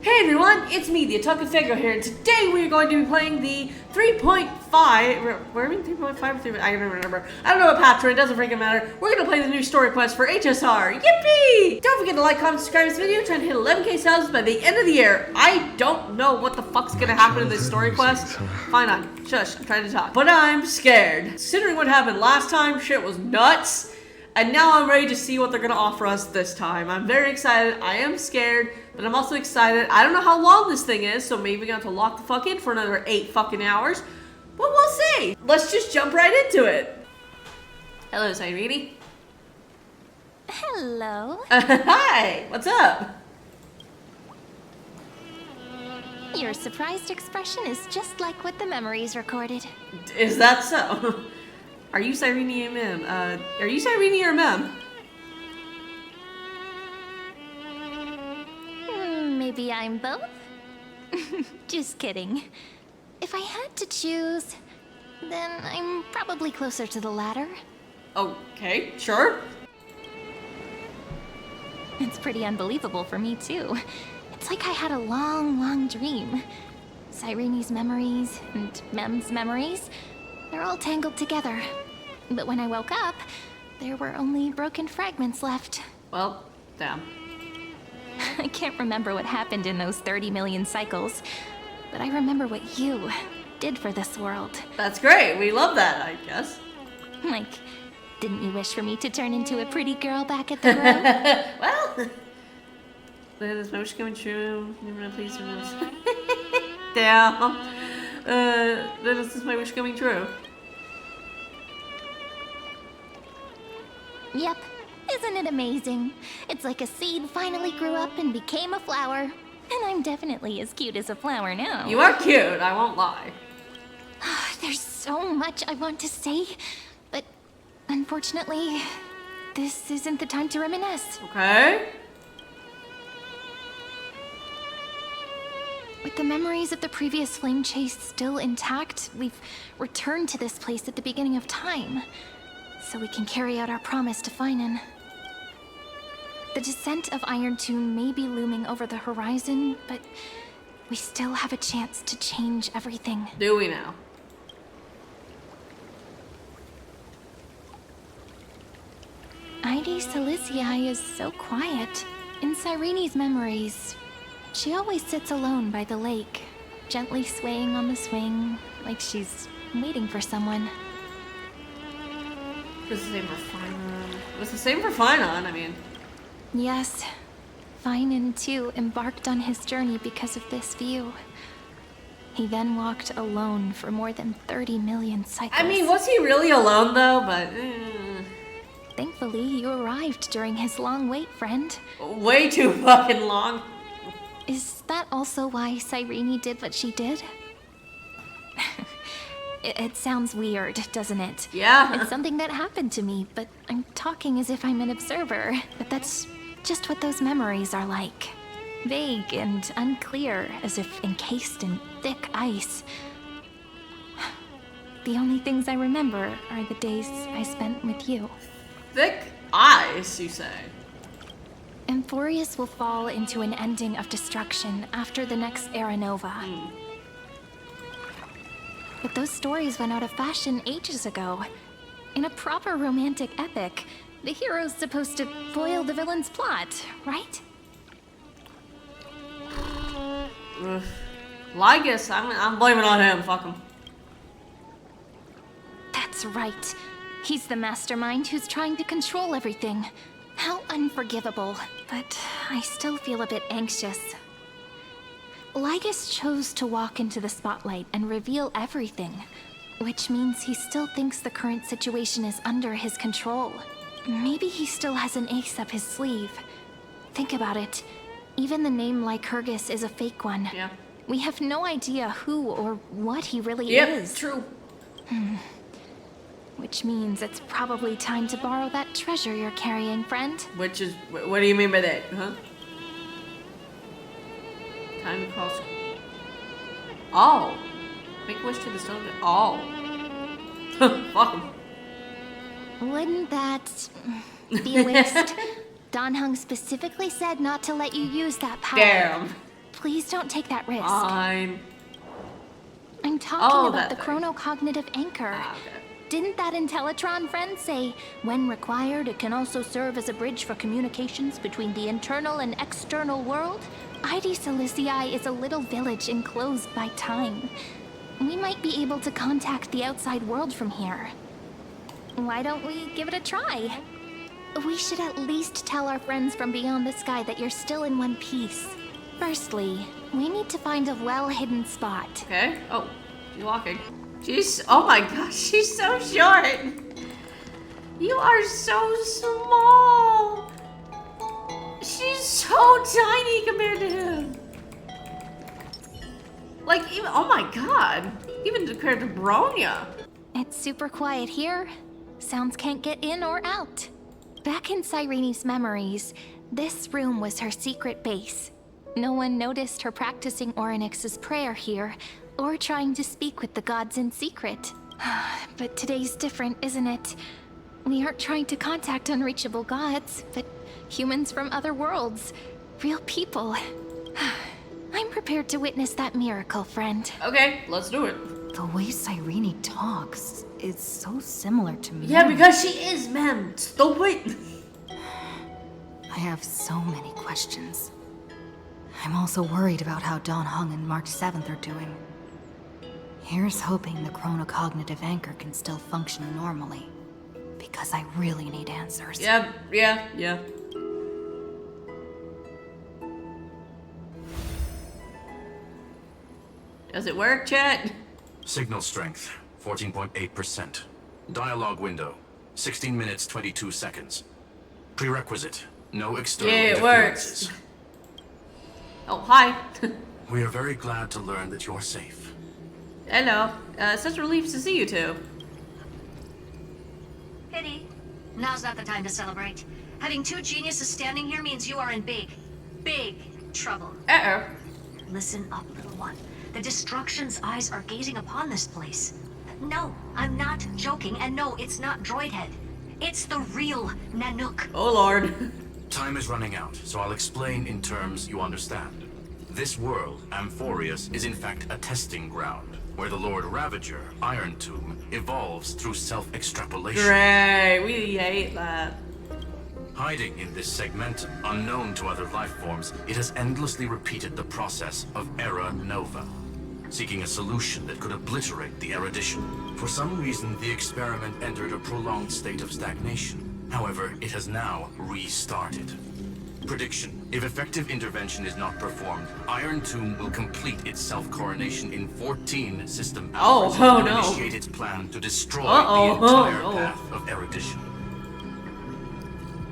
Hey everyone, it's me, the Atoka Figure here, and today we are going to be playing the 3.5, where are we, 3.5 or 3, I don't remember. I don't know what path we're in, it doesn't freaking matter. We're going to play the new story quest for HSR, yippee! Don't forget to like, comment, subscribe to this video, trying to hit 11k subs by the end of the year. I don't know what the fuck's going to happen in this story quest. Fine on, shush, I'm trying to talk. But I'm scared. Considering what happened last time, shit was nuts. And now I'm ready to see what they're gonna offer us this time. I'm very excited. I am scared, but I'm also excited. I don't know how long this thing is, so maybe we're gonna have to lock the fuck in for another 8 fucking hours. But we'll see. Let's just jump right into it. Hello, Cyrene. Hello. Hi, what's up? Your surprised expression is just like what the memories recorded. Is that so? Are you Cyrene or Mem? Are you Cyrene or Mem? Maybe I'm both? Just kidding. If I had to choose, then I'm probably closer to the latter. Okay, sure. It's pretty unbelievable for me, too. It's like I had a long dream. Cyrene's memories and Mem's memories, they're all tangled together. But when I woke up, there were only broken fragments left. Well, damn. I can't remember what happened in those 30 million cycles, but I remember what you did for this world. That's great. We love that, I guess. Like, didn't you wish for me to turn into a pretty girl back at the grove? Well, then is my wish coming true? Please, damn. Then is my wish coming true? Yep. Isn't it amazing? It's like a seed finally grew up and became a flower. And I'm definitely as cute as a flower now. You are cute, I won't lie. There's so much I want to say, but unfortunately, this isn't the time to reminisce. Okay. With the memories of the previous flame chase still intact, we've returned to this place at the beginning of time, so we can carry out our promise to Finan. The descent of Iron Tomb may be looming over the horizon, but we still have a chance to change everything. Do we now? Ide Silicii is so quiet. In Cyrene's memories, she always sits alone by the lake, gently swaying on the swing, like she's waiting for someone. It was the same for Finan. It was the same for Finan, I mean. Yes, Finan too embarked on his journey because of this view. He then walked alone for more than 30 million cycles. I mean, was he really alone though? But Thankfully, you arrived during his long wait, friend. way too fucking long. Is that also why Cyrene did what she did? It sounds weird, doesn't it? Yeah. It's something that happened to me, but I'm talking as if I'm an observer. But that's just what those memories are like. Vague and unclear, as if encased in thick ice. The only things I remember are the days I spent with you. Thick ice, you say? Amphorius will fall into an ending of destruction after the next Era Nova. But those stories went out of fashion ages ago. In a proper romantic epic, the hero's supposed to foil the villain's plot, right? Well, I guess I'm blaming it on him. Fuck him. That's right. He's the mastermind who's trying to control everything. How unforgivable, but I still feel a bit anxious. Lygus chose to walk into the spotlight and reveal everything, which means he still thinks the current situation is under his control. Maybe he still has an ace up his sleeve. Think about it. Even the name Lycurgus is a fake one. Yeah. We have no idea who or what he really Yep, is. true. Which means it's probably time to borrow that treasure you're carrying, friend. Which is, what do you mean by that, huh? Time to cross. Oh. Make wish to the stone. Oh. Fuck him. Wouldn't that be a waste? Danhung specifically said not to let you use that power. Damn. Please don't take that risk. Fine. I'm talking about that the thing. chronocognitive anchor. Ah, okay. Didn't that Intellitron friend say, when required, it can also serve as a bridge for communications between the internal and external world? ID Silicii is a little village enclosed by time. We might be able to contact the outside world from here. Why don't we give it a try? We should at least tell our friends from beyond the sky that you're still in one piece. Firstly, we need to find a well-hidden spot. Okay. Oh, she's walking. She's, oh my gosh, she's so short. You are so small. She's so tiny compared to him. Like, even, oh my god. Even compared to Bronya. It's super quiet here. Sounds can't get in or out. Back in Cyrene's memories, this room was her secret base. No one noticed her practicing Orynyx's prayer here, or trying to speak with the gods in secret. But today's different, isn't it? We aren't trying to contact unreachable gods, but humans from other worlds. Real people. I'm prepared to witness that miracle, friend. Okay, let's do it. The way Cyrene talks is so similar to me. Yeah, because she is, ma'am. Stupid. I have so many questions. I'm also worried about how Dawn Hung and March 7th are doing. Here's hoping the chronocognitive anchor can still function normally. Because I really need answers. Yeah. Does it work, chat? Signal strength, 14.8%. Dialogue window, 16 minutes, 22 seconds. Prerequisite, no external Yeah, it interferences. works. Oh, hi. We are very glad to learn that you're safe. Hello. Such a relief to see you two. Pity. Now's not the time to celebrate. Having two geniuses standing here means you are in big trouble. Uh-oh. Listen up, little one. The Destruction's eyes are gazing upon this place. No, I'm not joking, and no, it's not Droidhead. It's the real Nanook. Oh, Lord. Time is running out, so I'll explain in terms you understand. This world, Amphorius, is in fact a testing ground, where the Lord Ravager, Iron Tomb, evolves through self-extrapolation. Great. We hate that. Hiding in this segmentum, unknown to other life forms, it has endlessly repeated the process of Era Nova, seeking a solution that could obliterate the erudition. For some reason, the experiment entered a prolonged state of stagnation. However, it has now restarted. Prediction: if effective intervention is not performed, Iron Tomb will complete its self-coronation in 14 system hours and no. initiate its plan to destroy Uh-oh, the entire oh. path of erudition.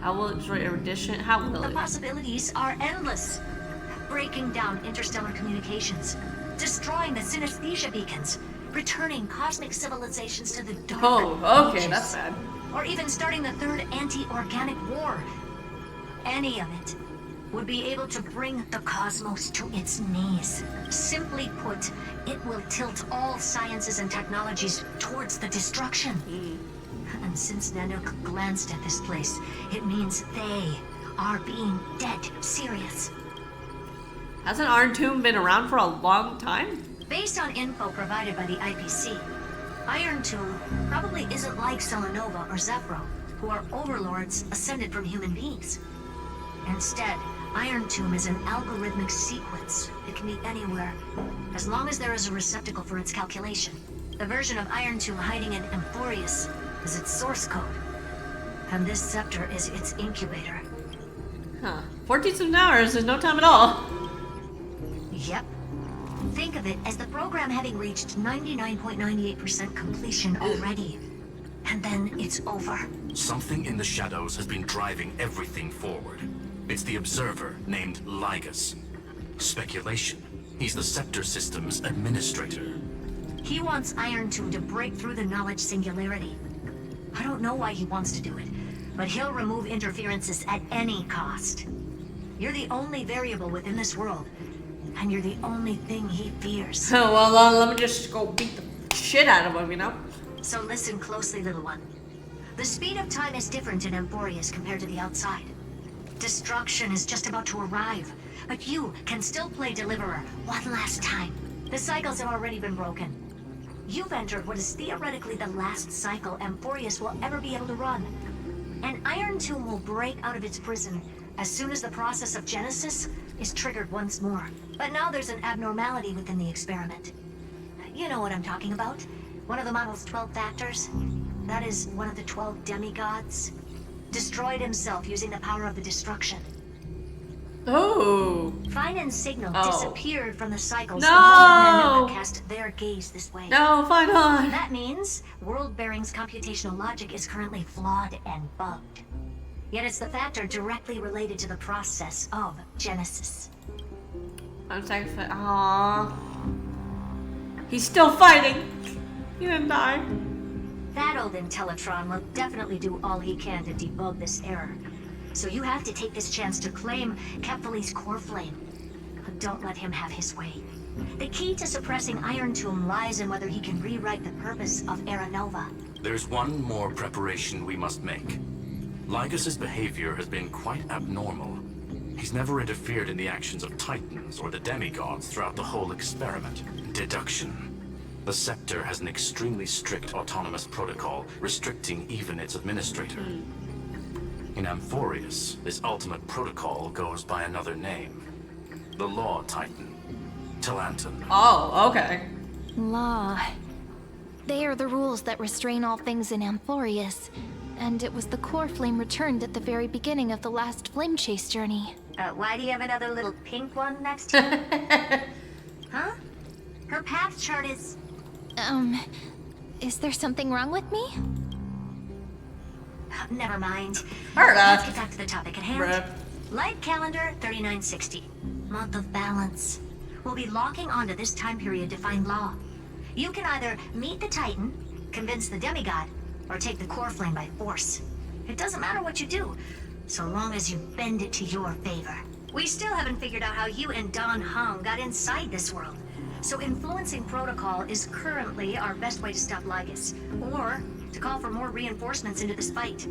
How will it destroy erudition? How will The it? possibilities are endless. Breaking down interstellar communications, destroying the synesthesia beacons, returning cosmic civilizations to the dark Oh, okay, ages, that's bad. or even starting the third anti-organic war. Any of it would be able to bring the cosmos to its knees. Simply put, it will tilt all sciences and technologies towards the destruction. And since Nanook glanced at this place, it means they are being dead serious. Hasn't Iron Tomb been around for a long time? Based on info provided by the IPC, Iron Tomb probably isn't like Selenova or Zephyro, who are overlords ascended from human beings. Instead, Iron Tomb is an algorithmic sequence. It can be anywhere, as long as there is a receptacle for its calculation. The version of Iron Tomb hiding in Amphorius is its source code, and this scepter is its incubator. Huh. 14 hours is no time at all. Yep. Think of it as the program having reached 99.98% completion already. And then it's over. Something in the shadows has been driving everything forward. It's the observer named Lygus. Speculation: he's the Scepter System's administrator. He wants Iron Tomb to break through the knowledge singularity. I don't know why he wants to do it, but he'll remove interferences at any cost. You're the only variable within this world, and you're the only thing he fears. Oh, well, let me just go beat the shit out of him, you know? So listen closely, little one. The speed of time is different in Amphorius compared to the outside. Destruction is just about to arrive, but you can still play Deliverer one last time. The cycles have already been broken. You've entered what is theoretically the last cycle Amphorius will ever be able to run. An Iron Tomb will break out of its prison as soon as the process of Genesis is triggered once more. But now there's an abnormality within the experiment. You know what I'm talking about. One of the model's 12 factors. That is one of the 12 demigods. Destroyed himself using the power of the destruction. Oh. Finen's signal disappeared from the cycles No! the moment men cast their gaze this way. No, Finon. That means World Bearing's computational logic is currently flawed and bugged. Yet it's the factor directly related to the process of Genesis. I'm sorry for. Aww. He's still fighting. He didn't die. That old Intellitron will definitely do all he can to debug this error. So you have to take this chance to claim Kephal's core flame. But don't let him have his way. The key to suppressing Iron Tomb lies in whether he can rewrite the purpose of Era Nova. There's one more preparation we must make. Lycus's behavior has been quite abnormal. He's never interfered in the actions of Titans or the demigods throughout the whole experiment. Deduction. The Scepter has an extremely strict autonomous protocol, restricting even its administrator. In Amphorius, this ultimate protocol goes by another name. The Law Titan. Talanton. Oh, okay. Law. They are the rules that restrain all things in Amphorius. And it was the core flame returned at the very beginning of the last flame chase journey. Why do you have another little pink one next to you? Huh? Her path chart is... Is there something wrong with me? Never mind. Alright. Let's get back to the topic at hand. Bruh. Light calendar 3960. Month of balance. We'll be locking onto this time period to find Law. You can either meet the Titan, convince the demigod, or take the core flame by force. It doesn't matter what you do, so long as you bend it to your favor. We still haven't figured out how you and Don Hung got inside this world. So influencing protocol is currently our best way to stop Lygus, or to call for more reinforcements into this fight.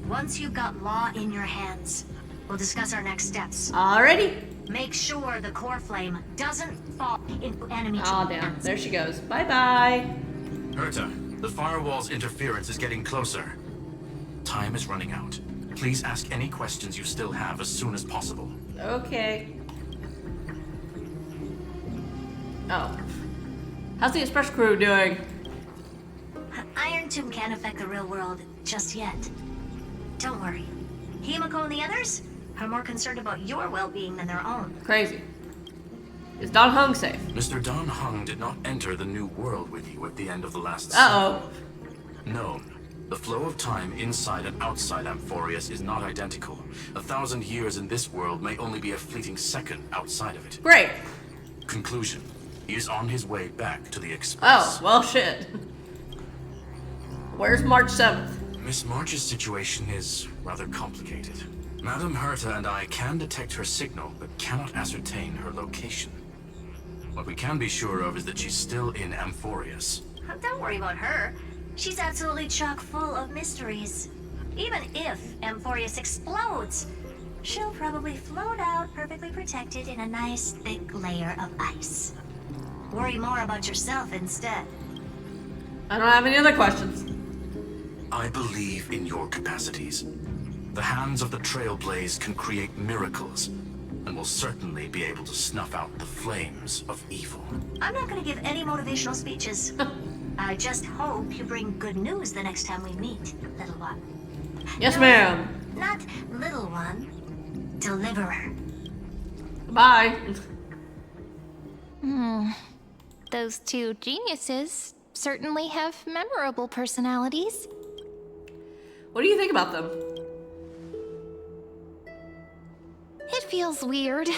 Once you've got Law in your hands, we'll discuss our next steps. Alrighty. Make sure the core flame doesn't fall into enemy Oh, hands. damn. There she goes. Bye-bye. Herta, the firewall's interference is getting closer. Time is running out. Please ask any questions you still have as soon as possible. Okay. Oh. How's the express crew doing? Iron Tomb can't affect the real world just yet. Don't worry. Himiko and the others are more concerned about your well-being than their own. Crazy. Is Don Hung safe? Mr. Don Hung did not enter the new world with you at the end of the last Uh-oh. cycle. Known. The flow of time inside and outside Amphorius is not identical. 1,000 years in this world may only be a fleeting second outside of it. Great. Conclusion. He is on his way back to the Oh, Express. well, shit. Where's March 7th? Miss March's situation is rather complicated. Madame Herta and I can detect her signal, but cannot ascertain her location. What we can be sure of is that she's still in Amphorius. Don't worry about her. She's absolutely chock full of mysteries. Even if Amphorius explodes, she'll probably float out perfectly protected in a nice thick layer of ice. Worry more about yourself instead. I don't have any other questions. I believe in your capacities. The hands of the Trailblaze can create miracles, and will certainly be able to snuff out the flames of evil. I'm not going to give any motivational speeches. I just hope you bring good news the next time we meet, little one. Yes, No, ma'am. Not little one. Deliverer. Bye. Those two geniuses certainly have memorable personalities. What do you think about them? It feels weird.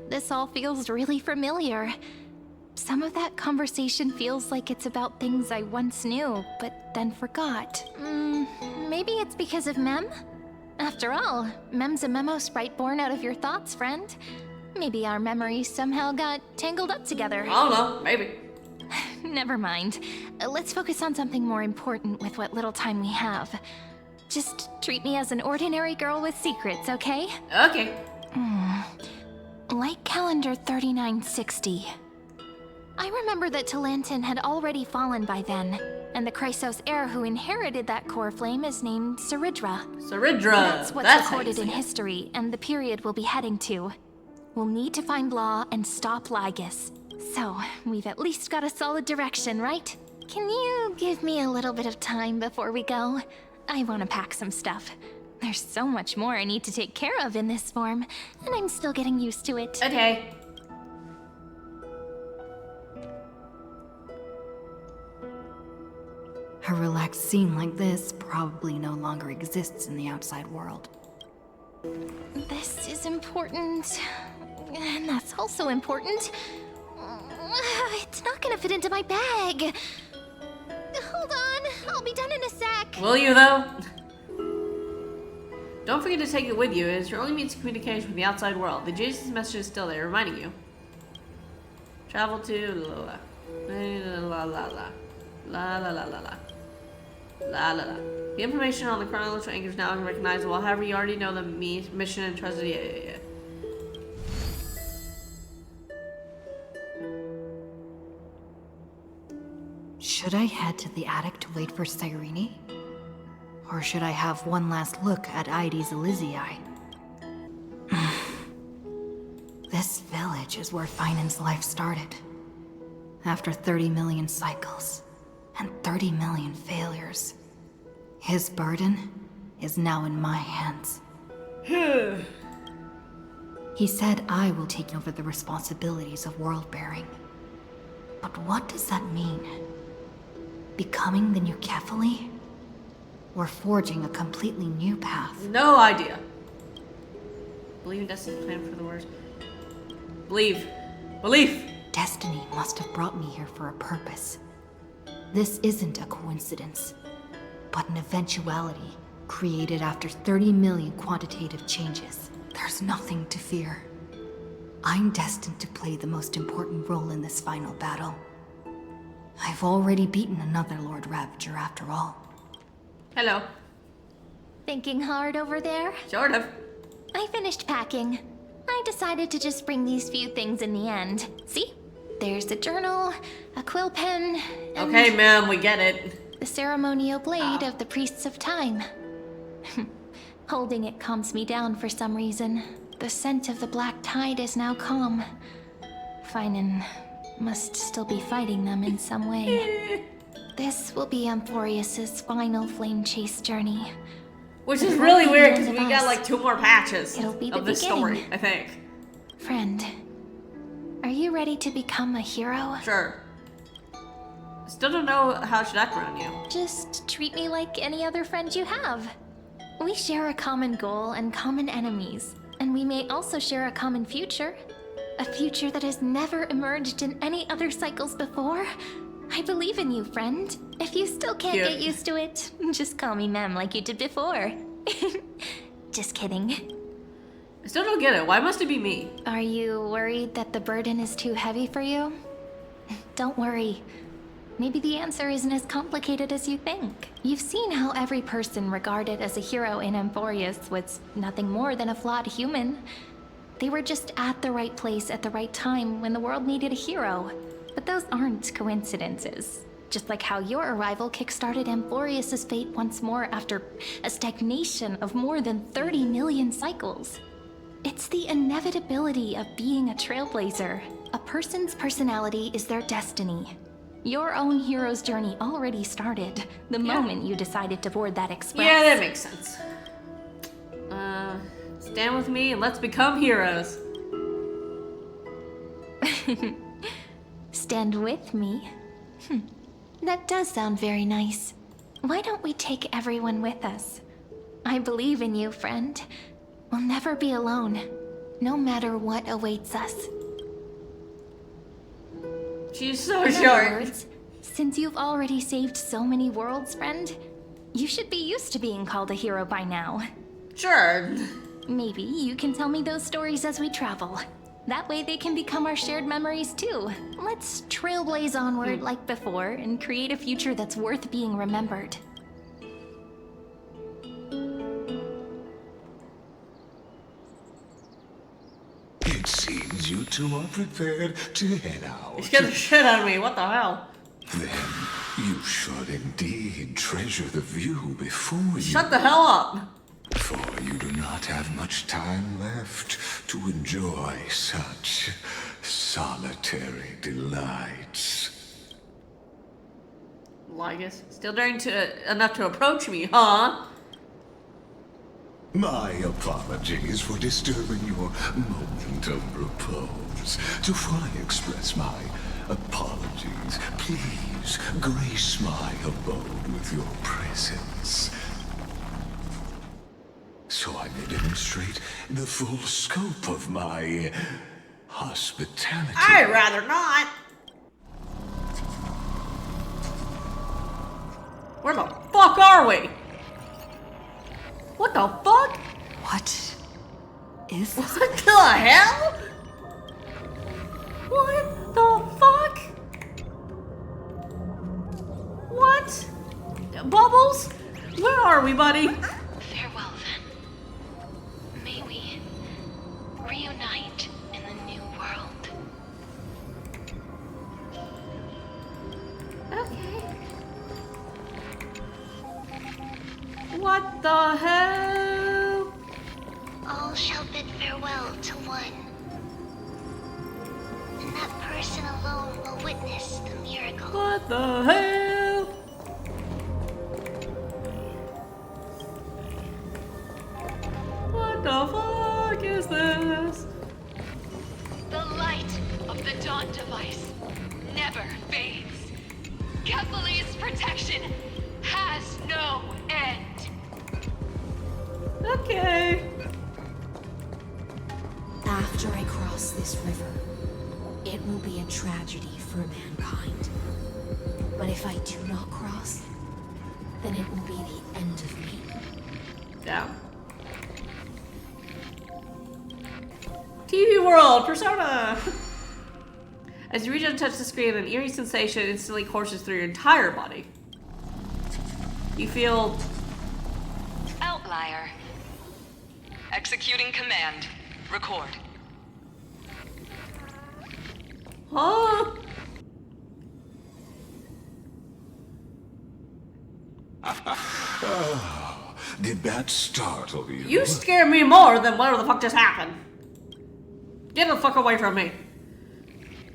This all feels really familiar. Some of that conversation feels like it's about things I once knew, but then forgot. Maybe it's because of Mem? After all, Mem's a memo sprite born out of your thoughts, friend. Maybe our memories somehow got tangled up together. I don't know. Maybe. Never mind. Let's focus on something more important with what little time we have. Just treat me as an ordinary girl with secrets, okay? Okay. Like calendar 3960. I remember that Talantin had already fallen by then, and the Chrysos heir who inherited that core flame is named Saridra. Saridra! That's what's how you recorded say in it. history, and the period we'll be heading to. We'll need to find Law and stop Lygus. So, we've at least got a solid direction, right? Can you give me a little bit of time before we go? I want to pack some stuff. There's so much more I need to take care of in this form, and I'm still getting used to it. Okay. A relaxed scene like this probably no longer exists in the outside world. This is important, and that's also important. It's not gonna fit into my bag. Hold on, I'll be done in a sec. Will you, though? Don't forget to take it with you. It is your only means of communication with the outside world. The Jesus message is still there, reminding you. Travel to la la la la la la la la la la la la. The information on the chronological anchor is now unrecognizable. However, you already know the mission and trusted. Yeah. Should I head to the attic to wait for Cyrene? Or should I have one last look at Ides Elysiae? This village is where Finan's life started. After 30 million cycles and 30 million failures, his burden is now in my hands. He said I will take over the responsibilities of world-bearing. But what does that mean? Becoming the new Kefali? Or forging a completely new path? No idea. Believe in Destiny's plan for the worst. Believe. Belief! Destiny must have brought me here for a purpose. This isn't a coincidence, but an eventuality created after 30 million quantitative changes. There's nothing to fear. I'm destined to play the most important role in this final battle. I've already beaten another Lord Ravager after all. Hello. Thinking hard over there? Sort of. I finished packing. I decided to just bring these few things in the end. See? There's a journal, a quill pen, and Okay, ma'am, we get it. the ceremonial blade of the Priests of Time. Holding it calms me down for some reason. The scent of the black tide is now calm. Finan must still be fighting them in some way. This will be Amphorius's final flame chase journey. Which is It really won't be weird the because end we of got us. like 2 more patches It'll be the of this story, beginning. I think. Friend, are you ready to become a hero? Sure. Still don't know how should act around you. Just treat me like any other friend you have. We share a common goal and common enemies, and we may also share a common future. A future that has never emerged in any other cycles before. I believe in you, friend. If you still can't Cute. get used to it, just call me Mem like you did before. Just kidding. I still don't get it. Why must it be me? Are you worried that the burden is too heavy for you? Don't worry. Maybe the answer isn't as complicated as you think. You've seen how every person regarded as a hero in Amphorius was nothing more than a flawed human. They were just at the right place at the right time when the world needed a hero. But those aren't coincidences. Just like how your arrival kickstarted Amphorius's fate once more after a stagnation of more than 30 million cycles. It's the inevitability of being a trailblazer. A person's personality is their destiny. Your own hero's journey already started the moment you decided to board that express. Yeah, that makes sense. Stand with me and let's become heroes. Stand with me? That does sound very nice. Why don't we take everyone with us? I believe in you, friend. We'll never be alone, no matter what awaits us. She's so In short. other words, since you've already saved so many worlds, friend, you should be used to being called a hero by now. Sure. Maybe you can tell me those stories as we travel. That way they can become our shared memories too. Let's trailblaze onward like before and create a future that's worth being remembered. It seems two are prepared to head out. You scared the shit out of me. What the hell? Then you should indeed treasure the view before you. Shut the hell up. For you do not have much time left to enjoy such solitary delights. Lygus, still daring enough to approach me, huh? My apologies for disturbing your moment of repose. To fully express my apologies, please grace my abode with your presence, so I may demonstrate the full scope of my hospitality. I'd rather not. Where the fuck are we? What the fuck? What is this? What the hell? What the fuck? What? Bubbles? Where are we, buddy? Farewell, then. May we reunite in the new world. Okay. What the hell? All shall bid farewell to one. And that person alone will witness the miracle. What the hell? What the fuck is this? The light of the Dawn device never fades. Kepali's protection has no end. Okay. After I cross this river, it will be a tragedy for mankind. But if I do not cross, then it will be the end of me. Down. TV World, Persona! As you reach out and touch the screen, an eerie sensation instantly courses through your entire body. You feel... Outlier. Executing command. Record. Huh? Oh, did that startle you? You scare me more than whatever the fuck just happened. Get the fuck away from me.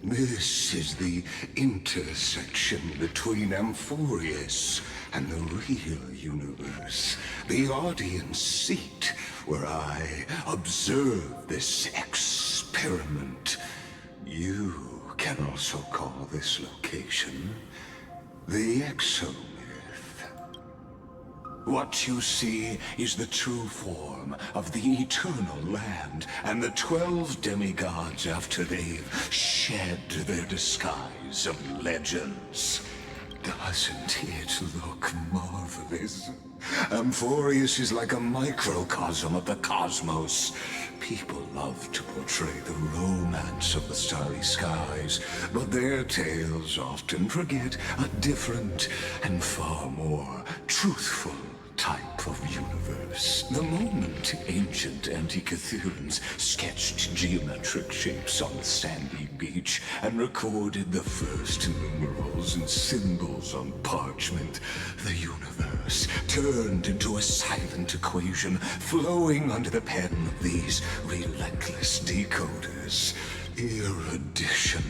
This is the intersection between Amphorius and the real universe. The audience seat where I observe this experiment. You can also call this location the Exomyth. What you see is the true form of the eternal land and the 12 demigods after they've shed their disguise of legends. Doesn't it look marvelous? Amphorius is like a microcosm of the cosmos. People love to portray the romance of the starry skies, but their tales often forget a different and far more truthful type of universe. The moment ancient Antikytherians sketched geometric shapes on the sandy beach and recorded the first numerals and symbols on parchment, the universe turned into a silent equation flowing under the pen of these relentless decoders. Erudition.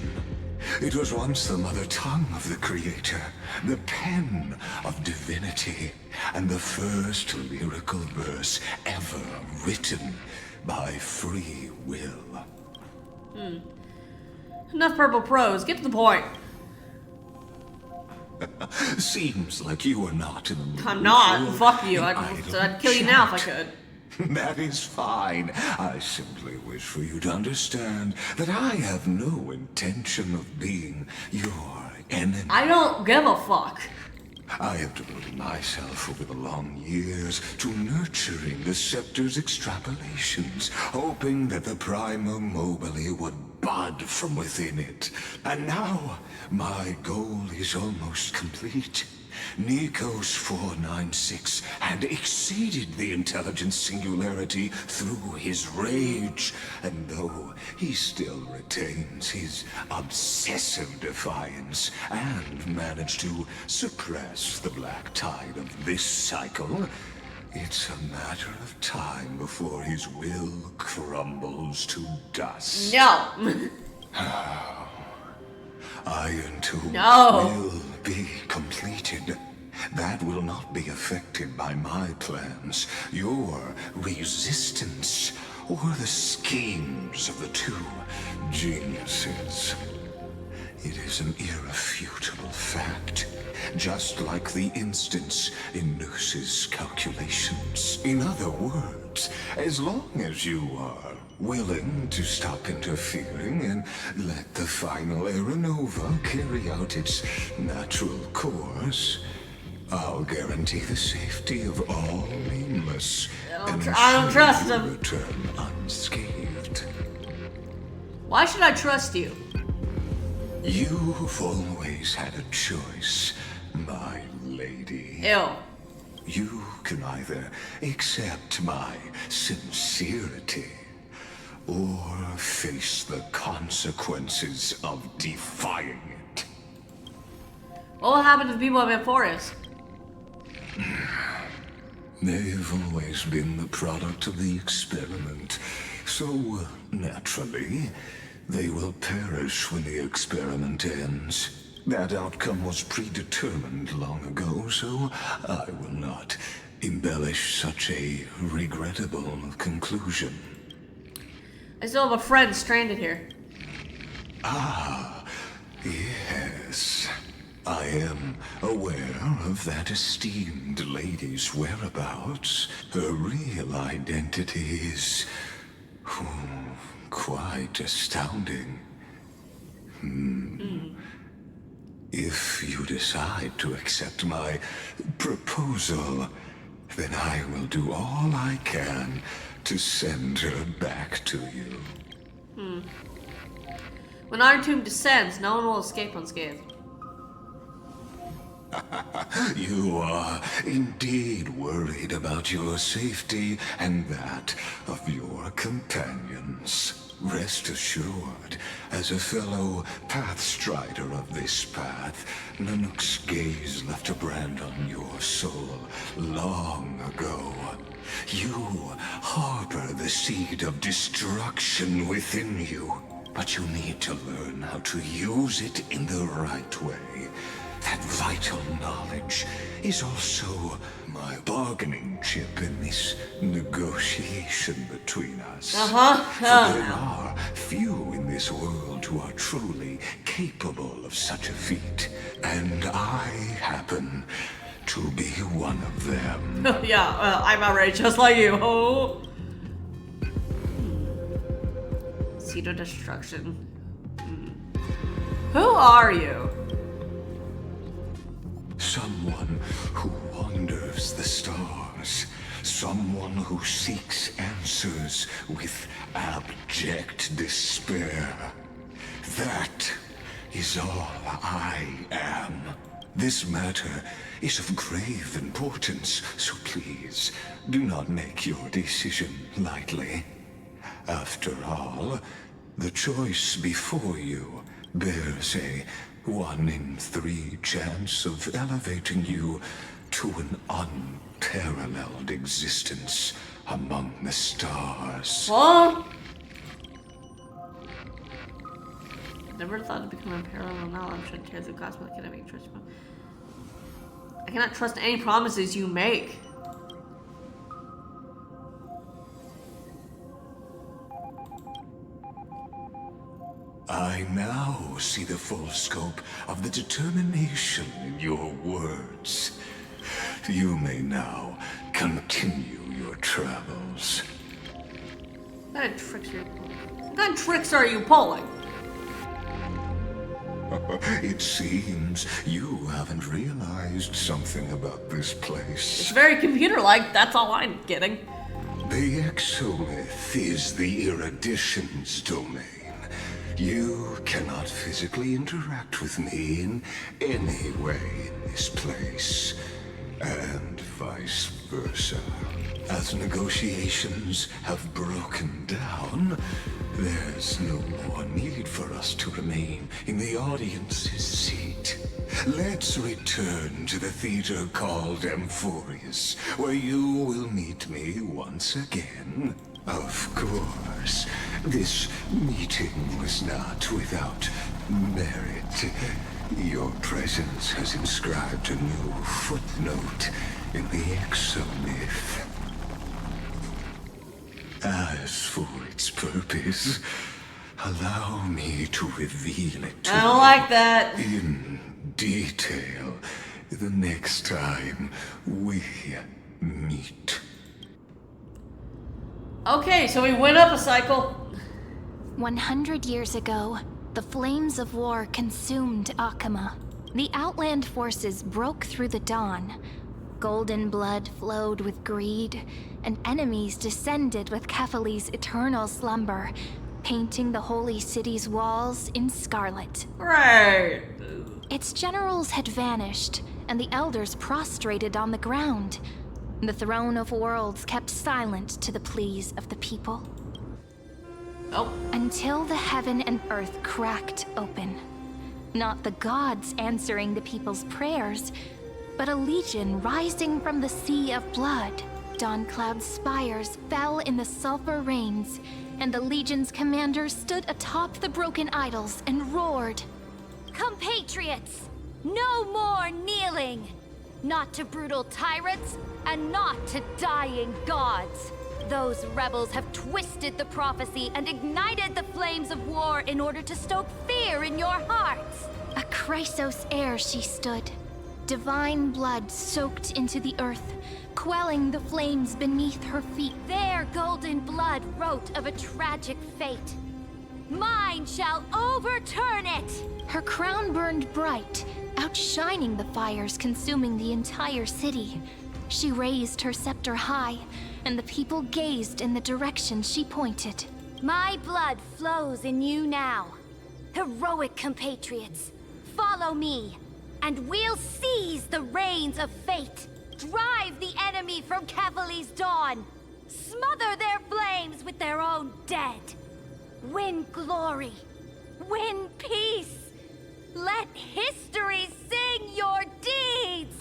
It was once the mother tongue of the Creator, the pen of divinity, and the first lyrical verse ever written by free will. Enough purple prose. Get to the point. Seems like you are not in the mood. I'm not. for Fuck you. an I'd idle kill you now if I chat. could. That is fine. I simply wish for you to understand that I have no intention of being your enemy. I don't give a fuck. I have devoted myself over the long years to nurturing the Scepter's extrapolations, hoping that the Prima Mobile would bud from within it. And now, my goal is almost complete. Nico's 496 had exceeded the intelligence singularity through his rage, and though he still retains his obsessive defiance and managed to suppress the black tide of this cycle, it's a matter of time before his will crumbles to dust. No. Iron Tomb No. will be completed. That will not be affected by my plans, your resistance, or the schemes of the two geniuses. It is an irrefutable fact, just like the instance in Noose's calculations. In other words, as long as you are willing to stop interfering and let the final Era Nova carry out its natural course, I'll guarantee the safety of all nameless and I don't trust ensure him. you return unscathed. Why should I trust you? You've always had a choice, my lady. Ew. You can either accept my sincerity or face the consequences of defying it. What will happen to the people of Amphoris? They've always been the product of the experiment, so naturally, they will perish when the experiment ends. That outcome was predetermined long ago, so I will not embellish such a regrettable conclusion. I still have a friend stranded here. Ah, yes. I am aware of that esteemed lady's whereabouts. Her real identity is quite astounding. If you decide to accept my proposal, then I will do all I can to send her back to you. When Iron Tomb descends, no one will escape unscathed. You are indeed worried about your safety and that of your companions. Rest assured, as a fellow pathstrider of this path, Nanook's gaze left a brand on your soul long ago. You harbor the seed of destruction within you, but you need to learn how to use it in the right way. That vital knowledge is also my bargaining chip in this negotiation between us. For there are few in this world who are truly capable of such a feat, and I happen to be one of them. Yeah, I'm outraged just like you. Oh. Seed of destruction. Who are you? Someone who wanders the stars. Someone who seeks answers with abject despair. That is all I am. This matter is of grave importance, so please do not make your decision lightly. After all, the choice before you bears a 1 in 3 chance of elevating you to an unparalleled existence among the stars. Huh? Never thought to become unparalleled knowledge should tear the cosmic academy trust. I cannot trust any promises you make. I now see the full scope of the determination in your words. You may now continue your travels. What kind of tricks are you pulling? What kind of tricks are you pulling? It seems you haven't realized something about this It's place. very computer-like, that's all I'm getting. The Exolith is the erudition's domain. You cannot physically interact with me in any way in this place, and vice versa. As negotiations have broken down, there's no more need for us to remain in the audience's seat. Let's return to the theater called Amphorius, where you will meet me once again. Of course, this meeting was not without merit. Your presence has inscribed a new footnote in the exomyth. As for its purpose, allow me to reveal it to I don't like that. in detail the next time we meet. Okay, so we went up a cycle. 100 years ago, the flames of war consumed Akama. The Outland forces broke through the dawn. Golden blood flowed with greed, and enemies descended with Kefali's eternal slumber, painting the holy city's walls in scarlet. Right. Its generals had vanished, and the elders prostrated on the ground. The throne of worlds kept silent to the pleas of the people. Oh. Until the heaven and earth cracked open. Not the gods answering the people's prayers, but a legion rising from the sea of blood. Dawn Cloud's spires fell in the sulfur rains, and the legion's commander stood atop the broken idols and roared. Compatriots, no more kneeling! Not to brutal tyrants, and not to dying gods. Those rebels have twisted the prophecy and ignited the flames of war in order to stoke fear in your hearts. A Chrysos heir she stood. Divine blood soaked into the earth, quelling the flames beneath her feet. Their golden blood wrote of a tragic fate. Mine shall overturn it! Her crown burned bright, outshining the fires consuming the entire city. She raised her scepter high, and the people gazed in the direction she pointed. My blood flows in you now. Heroic compatriots, follow me, and we'll seize the reins of fate. Drive the enemy from Kefali's dawn. Smother their flames with their own dead. Win glory. Win peace. Let history sing your deeds!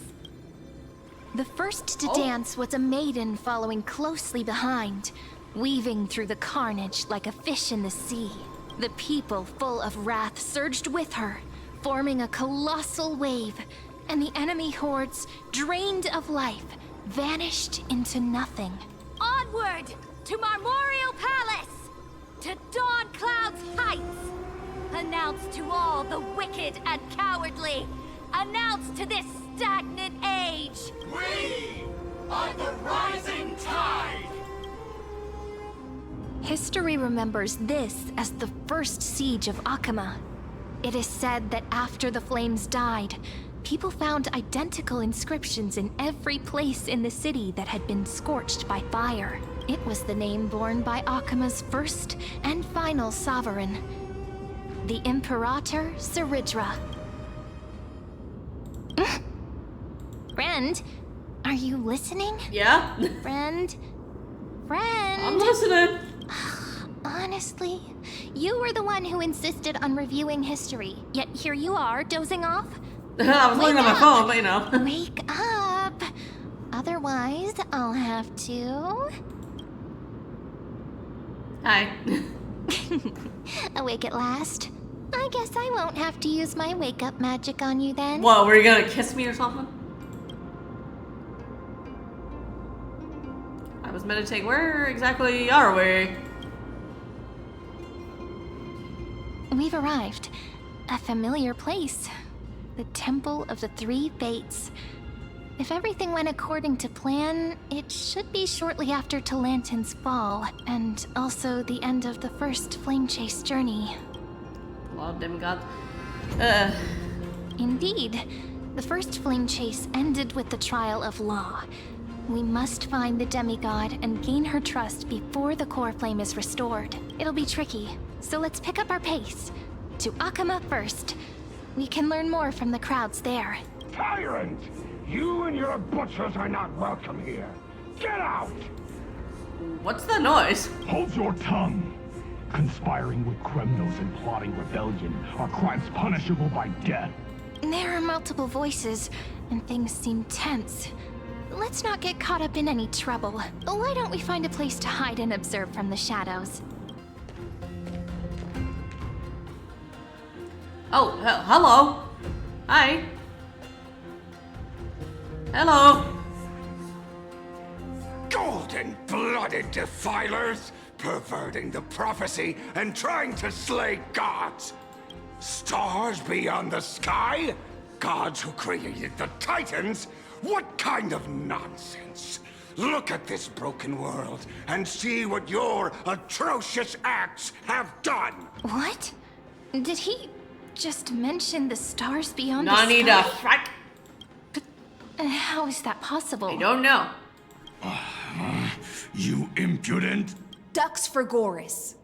The first to dance was a maiden following closely behind, weaving through the carnage like a fish in the sea. The people, full of wrath, surged with her, forming a colossal wave, and the enemy hordes, drained of life, vanished into nothing. Onward to Marmorial Palace! To Dawn Cloud's heights! Announce to all the wicked and cowardly! Announce to this stagnant age! We are the rising tide! History remembers this as the first siege of Akama. It is said that after the flames died, people found identical inscriptions in every place in the city that had been scorched by fire. It was the name borne by Akama's first and final sovereign, the Imperator Seridra. Friend, are you listening? Yeah? Friend? I'm listening. Honestly, you were the one who insisted on reviewing history, yet here you are, dozing off. I was looking at my phone, but you know. Wake up! Otherwise, I'll have to... Hi. Awake at last? I guess I won't have to use my wake-up magic on you then. What, were you gonna kiss me or something? I was meditating. Where exactly are we? We've arrived. A familiar place. The Temple of the Three Fates. If everything went according to plan, it should be shortly after Talantin's fall, and also the end of the first Flame Chase journey. Law of Demigods. Indeed. The first Flame Chase ended with the trial of Law. We must find the demigod and gain her trust before the core flame is restored. It'll be tricky, so let's pick up our pace. To Akama first. We can learn more from the crowds there. Tyrant! You and your butchers are not welcome here. Get out! What's the noise? Hold your tongue. Conspiring with criminals and plotting rebellion are crimes punishable by death. There are multiple voices, and things seem tense. Let's not get caught up in any trouble. Why don't we find a place to hide and observe from the shadows? Oh, hello. Hi. Hello. Golden-blooded defilers, perverting the prophecy and trying to slay gods. Stars beyond the sky? Gods who created the Titans? What kind of nonsense? Look at this broken world and see what your atrocious acts have done. What? Did he just mention the stars beyond the Nani sky? the fuck? How is that possible? I don't know. You impudent! Dux for Goris.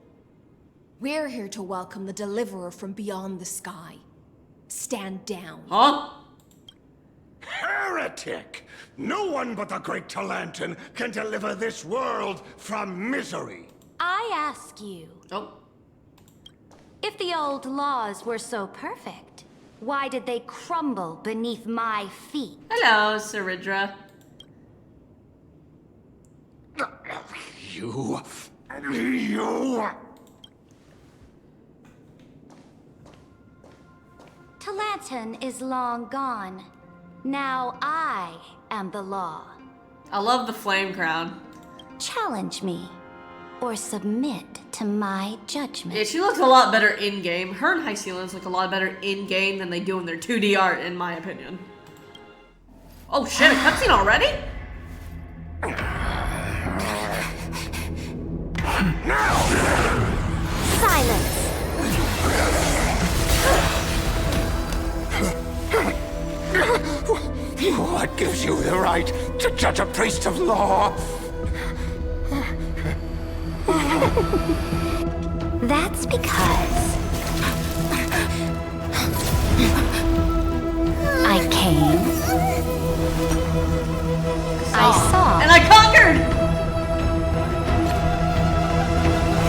We're here to welcome the deliverer from beyond the sky. Stand down. Huh? Heretic! No one but the great Talantan can deliver this world from misery. I ask you, Oh. if the old laws were so perfect, why did they crumble beneath my feet? Hello, Saridra. You... Talantan is long gone. Now I am the law. I love the flame crown. Challenge me, or submit to my judgment. Yeah, she looks a lot better in-game. Her and High Ceilings look a lot better in-game than they do in their 2D art, in my opinion. Oh shit, a cutscene already? Silence! What gives you the right to judge a priest of law? That's because I came. I saw. And I conquered!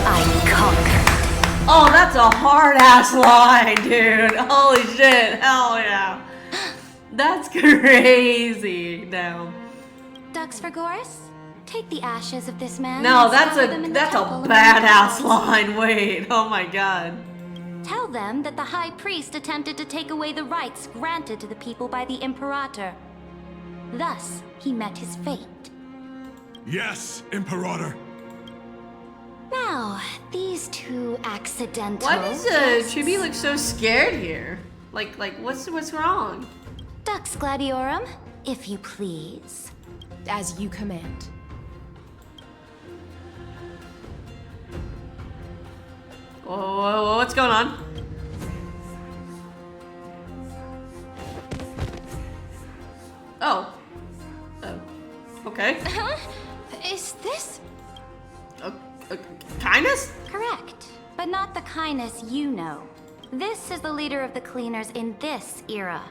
I conquered. Oh, that's a hard-ass line, dude. Holy shit. Hell yeah. That's crazy. Damn. Dux for Goris, take the ashes of this man. No, and that's scatter them a in the temple among the badass gods. line. Wait. Oh my god. Tell them that the High Priest attempted to take away the rights granted to the people by the Imperator. Thus, he met his fate. Yes, Imperator. Now, these two accidental... Why does guests- Chibi look so scared here? Like what's wrong? Dux Gladiorum, if you please. As you command. Oh, what's going on? Oh. Okay. Huh? Is this? Kindness? Correct, but not the kindness you know. This is the leader of the Cleaners in this era.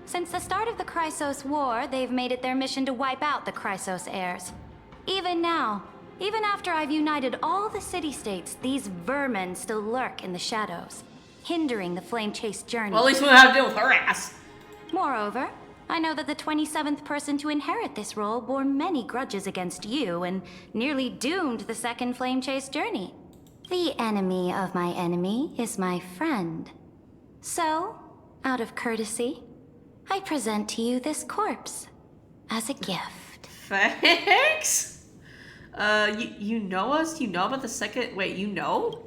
Since the start of the Chrysos War, they've made it their mission to wipe out the Chrysos heirs. Even now, even after I've united all the city-states, these vermin still lurk in the shadows, hindering the flame-chase journey. Well, at least we don't have to deal with her ass. Moreover, I know that the 27th person to inherit this role bore many grudges against you and nearly doomed the second flame chase journey. The enemy of my enemy is my friend. So, out of courtesy, I present to you this corpse as a gift. Thanks? You know us? You know about the second... Wait, you know?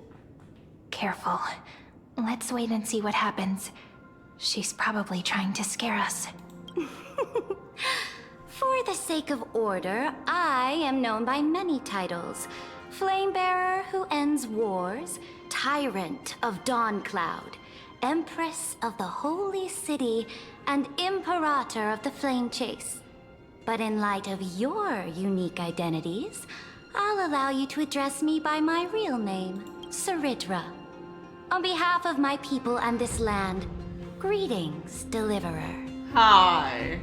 Careful. Let's wait and see what happens. She's probably trying to scare us. For the sake of order, I am known by many titles. Flamebearer who ends wars, Tyrant of Dawncloud, Empress of the Holy City, and Imperator of the Flame Chase. But in light of your unique identities, I'll allow you to address me by my real name, Saritra. On behalf of my people and this land, greetings, Deliverer. Hi.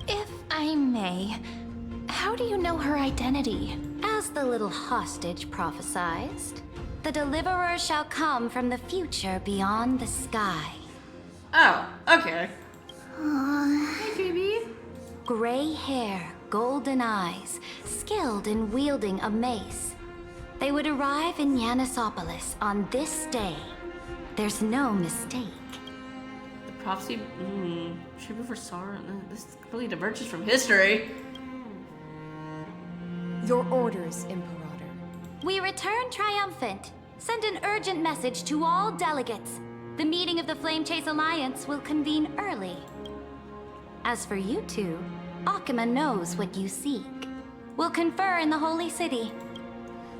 If I may, how do you know her identity? As the little hostage prophesied, the Deliverer shall come from the future beyond the sky. Oh, okay. Hey, baby. Gray hair, golden eyes, skilled in wielding a mace. They would arrive in Yanisopolis on this day. There's no mistake. The prophecy should be for Sauron. This completely diverges from history. Your orders, Imperator. We return triumphant. Send an urgent message to all delegates. The meeting of the Flame Chase Alliance will convene early. As for you two, Akuma knows what you seek. We'll confer in the Holy City.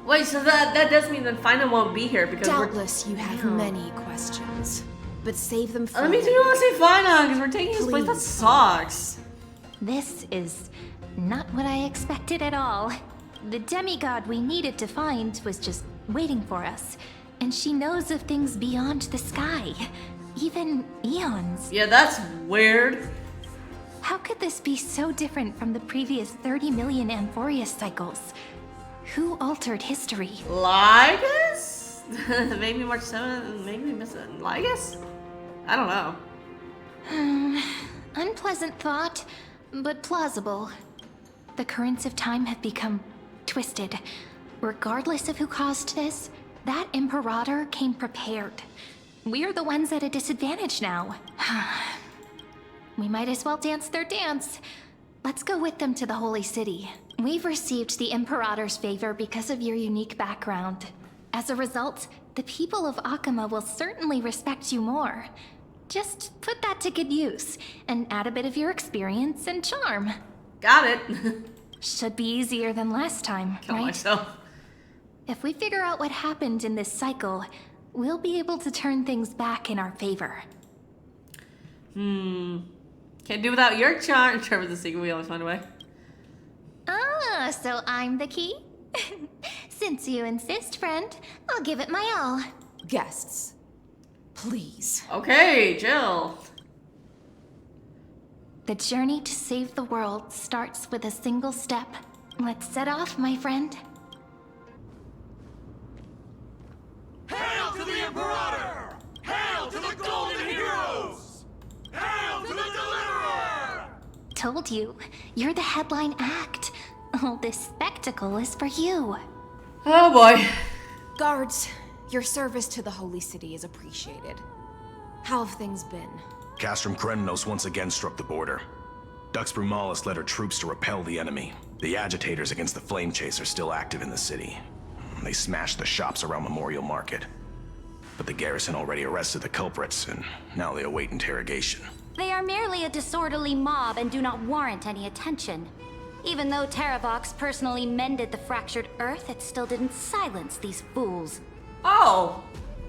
Wait, so that does mean that Final won't be here because Doubtless you have many questions, but save them for That means we don't want to say Final because we're taking his place. That sucks. This is not what I expected at all. The demigod we needed to find was just waiting for us, and she knows of things beyond the sky, even eons. Yeah, that's weird. How could this be so different from the previous 30 million Amphorius cycles? Who altered history? Ligus? Maybe March 7th, maybe we miss it. Ligus? I don't know. Unpleasant thought, but plausible. The currents of time have become twisted. Regardless of who caused this, that Imperator came prepared. We're the ones at a disadvantage now. We might as well dance their dance. Let's go with them to the Holy City. We've received the Imperator's favor because of your unique background. As a result, the people of Akuma will certainly respect you more. Just put that to good use, and add a bit of your experience and charm. Got it. Should be easier than last time, Kill right? myself. If we figure out what happened in this cycle, we'll be able to turn things back in our favor. Can't do without your charm. Trevor the secret, we always find a way. Ah, so I'm the key? Since you insist, friend, I'll give it my all. Guests, please. Okay, Jill. The journey to save the world starts with a single step. Let's set off, my friend. Hail to the Imperator! Hail to the Golden Heroes! Hail to the Deliverer! Told you, you're the headline act. All this spectacle is for you. Oh boy. Guards, your service to the Holy City is appreciated. How have things been? Castrum Krennos once again struck the border. Dux Brumalis led her troops to repel the enemy. The agitators against the Flame Chase are still active in the city. They smashed the shops around Memorial Market. But the garrison already arrested the culprits, and now they await interrogation. They are merely a disorderly mob and do not warrant any attention. Even though Terravox personally mended the fractured earth, it still didn't silence these fools. Oh,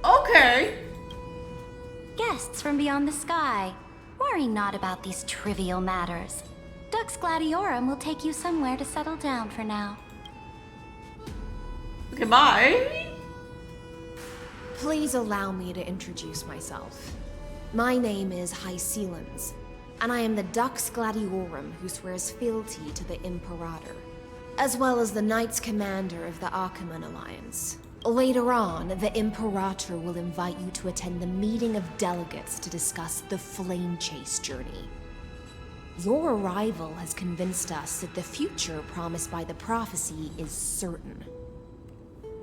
okay. Guests from beyond the sky, worry not about these trivial matters. Dux Gladiorum will take you somewhere to settle down for now. Goodbye. Please allow me to introduce myself. My name is Hycelans, and I am the Dux Gladiorum who swears fealty to the Imperator, as well as the Knights Commander of the Archiman Alliance. Later on, the Imperator will invite you to attend the meeting of delegates to discuss the Flame Chase journey. Your arrival has convinced us that the future promised by the prophecy is certain.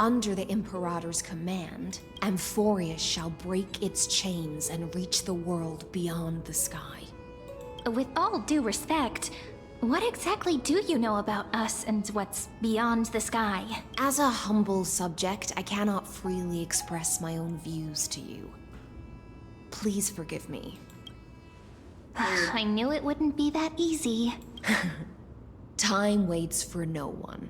Under the Imperator's command, Amphorius shall break its chains and reach the world beyond the sky. With all due respect, what exactly do you know about us and what's beyond the sky? As a humble subject, I cannot freely express my own views to you. Please forgive me. I knew it wouldn't be that easy. Time waits for no one.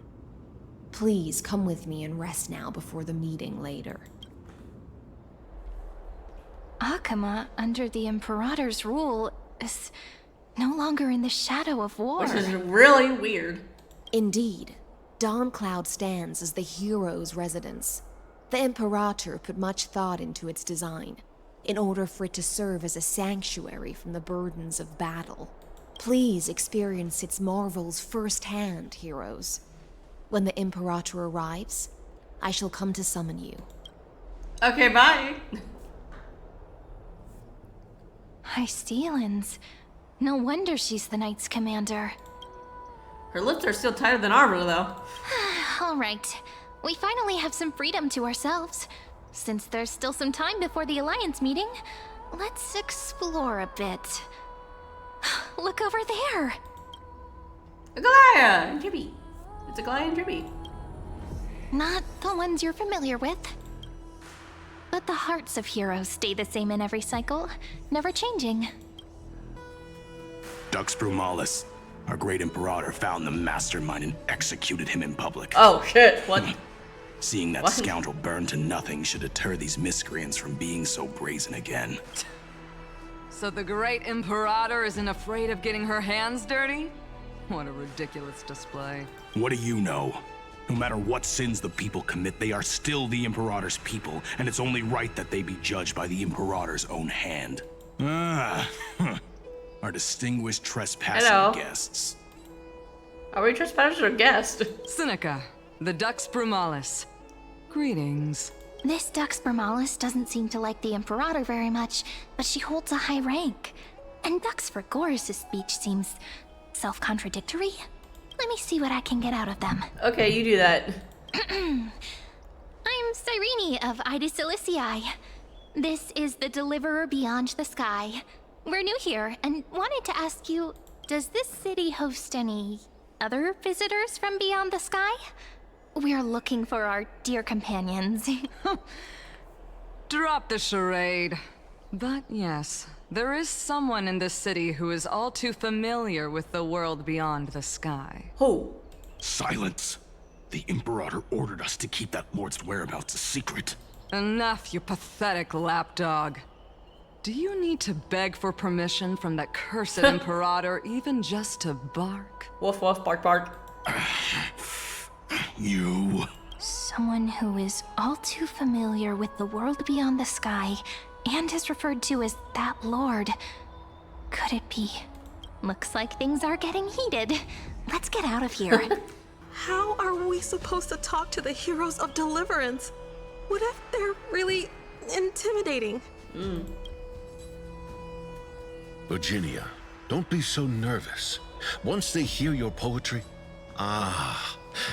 Please come with me and rest now before the meeting later. Akuma, under the Imperator's rule, No longer in the shadow of war. Which is really weird. Indeed, Dawncloud stands as the hero's residence. The Imperator put much thought into its design, in order for it to serve as a sanctuary from the burdens of battle. Please experience its marvels firsthand, heroes. When the Imperator arrives, I shall come to summon you. Okay, bye. Hystelins. No wonder she's the Knight's commander. Her lips are still tighter than armor, though. All right. We finally have some freedom to ourselves. Since there's still some time before the Alliance meeting, let's explore a bit. Look over there! A Galia and Jibby. It's a Galia and Jibby. Not the ones you're familiar with. But the hearts of heroes stay the same in every cycle, never changing. Dux Brumalis, our great Imperator, found the mastermind and executed him in public. Oh shit, what? Seeing that What? scoundrel burn to nothing should deter these miscreants from being so brazen again. So the great Imperator isn't afraid of getting her hands dirty? What a ridiculous display. What do you know? No matter what sins the people commit, they are still the Imperator's people, and it's only right that they be judged by the Imperator's own hand. Our distinguished trespassing Hello. guests. Are we trespassers or guests? Seneca, the Dux Brumalis. Greetings. This Dux Brumalis doesn't seem to like the Imperator very much, but she holds a high rank. And Dux Frigoris' speech seems self-contradictory. Let me see what I can get out of them. Okay, you do that. I'm Cyrene of Ida Silicii. This is the Deliverer Beyond the Sky. We're new here and wanted to ask you, does this city host any other visitors from beyond the sky? We're looking for our dear companions. Drop the charade. But yes, there is someone in this city who is all too familiar with the world beyond the sky. Who? Silence! The Imperator ordered us to keep that lord's whereabouts a secret. Enough, you pathetic lapdog. Do you need to beg for permission from that cursed Imperator even just to bark? Woof woof, bark bark. You... Someone who is all too familiar with the world beyond the sky and is referred to as that lord. Could it be? Looks like things are getting heated. Let's get out of here. How are we supposed to talk to the heroes of deliverance? What if they're really intimidating? Virginia, don't be so nervous. Once they hear your poetry...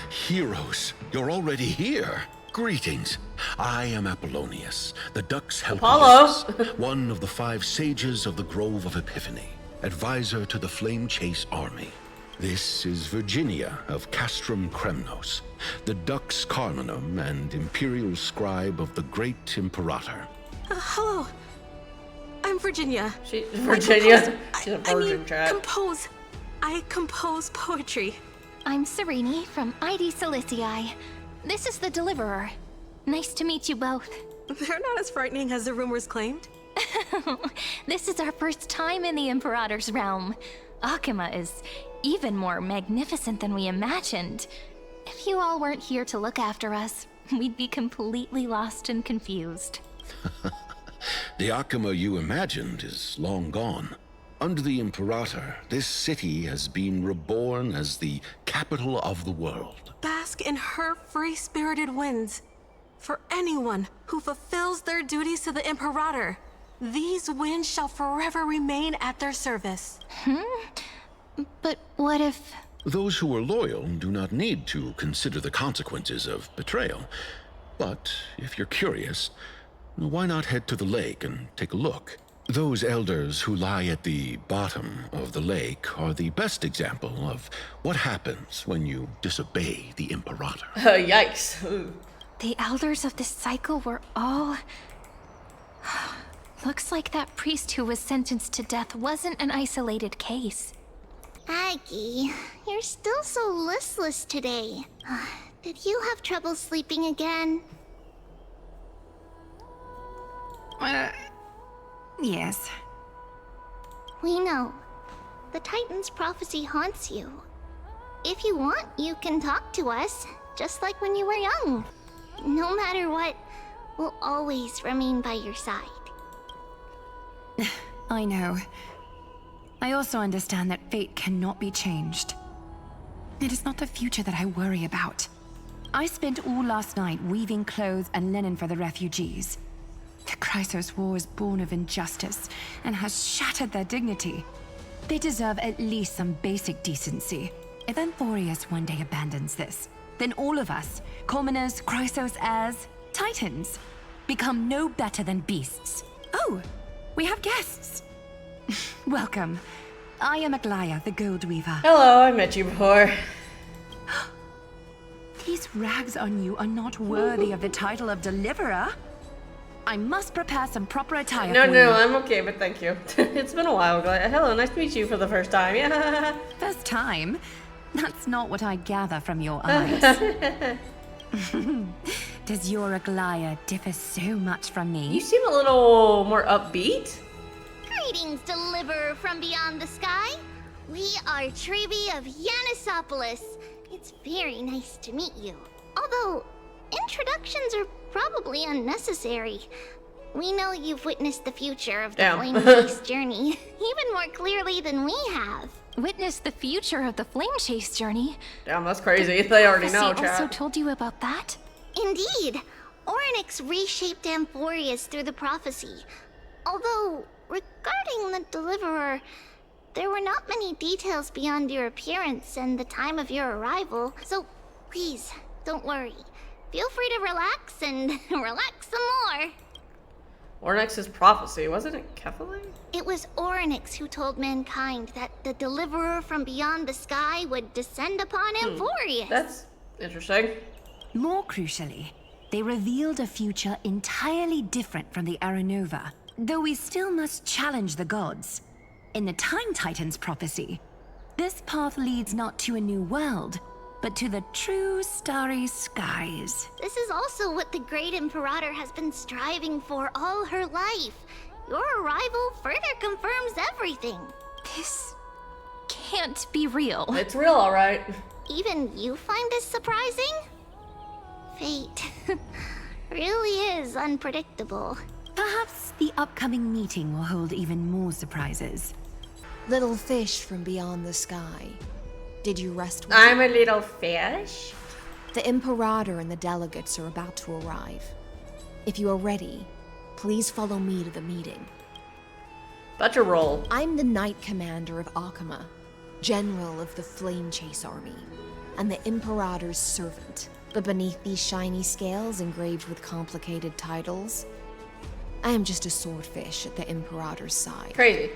heroes, you're already here. Greetings. I am Apollonius, the Dux Helpless, one of the 5 sages of the Grove of Epiphany, advisor to the Flame Chase army. This is Virginia of Castrum Kremnos, the Dux Carminum and imperial scribe of the great Imperator. Hello. I'm Virginia. Virginia? She's a virgin, chat. Compose. I compose poetry. I'm Cyrene from Ida Silicii. This is the Deliverer. Nice to meet you both. They're not as frightening as the rumors claimed. This is our first time in the Imperator's realm. Akima is even more magnificent than we imagined. If you all weren't here to look after us, we'd be completely lost and confused. The Akima you imagined is long gone. Under the Imperator, this city has been reborn as the capital of the world. Bask in her free-spirited winds. For anyone who fulfills their duties to the Imperator, these winds shall forever remain at their service. But what if... Those who are loyal do not need to consider the consequences of betrayal. But if you're curious, why not head to the lake and take a look? Those elders who lie at the bottom of the lake are the best example of what happens when you disobey the Imperator. Yikes. The elders of this cycle were all... Looks like that priest who was sentenced to death wasn't an isolated case. Aggie, you're still so listless today. Did you have trouble sleeping again? Yes. We know. the Titan's prophecy haunts you. If you want, you can talk to us, just like when you were young. No matter what, we'll always remain by your side. I know. I also understand that fate cannot be changed. It is not the future that I worry about. I spent all last night weaving clothes and linen for the refugees. The Chrysos War is born of injustice and has shattered their dignity. They deserve at least some basic decency. If Amphorius one day abandons this, then all of us, commoners, Chrysos heirs, Titans, become no better than beasts. Oh, we have guests. Welcome. I am Aglaya, the Gold Weaver. Hello, I met you before. These rags on you are not worthy of the title of Deliverer. I must prepare some proper attire for you. No, I'm okay, but thank you. It's been a while. Hello, nice to meet you for the first time. Yeah. First time? That's not what I gather from your eyes. Does your Aglaya differ so much from me? You seem a little more upbeat. Greetings, Deliverer from beyond the sky. We are Trebi of Yanisopolis. It's very nice to meet you. Although, introductions are probably unnecessary. We know you've witnessed the future of the Flame Chase journey, even more clearly than we have. Witnessed the future of the Flame Chase journey? Damn, that's crazy. They already know, Prophecy chat. also told you about that? Indeed. Orynyx reshaped Amphorius through the prophecy. Although, regarding the Deliverer, there were not many details beyond your appearance and the time of your arrival, so please, don't worry. Feel free to relax and relax some more. Orynyx's prophecy, wasn't it Kephale? It was Orynyx who told mankind that the Deliverer from beyond the sky would descend upon Amphorius. That's interesting. More crucially, they revealed a future entirely different from the Aranova, though we still must challenge the gods. In the Time Titan's prophecy, this path leads not to a new world, but to the true starry skies. This is also what the Great Imperator has been striving for all her life. Your arrival further confirms everything. This can't be real. It's real, alright. Even you find this surprising? Fate really is unpredictable. Perhaps the upcoming meeting will hold even more surprises. Little fish from beyond the sky. Did you rest well? I'm a little fish. The Imperator and the delegates are about to arrive. If you are ready, please follow me to the meeting. That's your role. I'm the Knight Commander of Akama, General of the Flame Chase Army, and the Imperator's servant. But beneath these shiny scales engraved with complicated titles, I am just a swordfish at the Imperator's side. Crazy.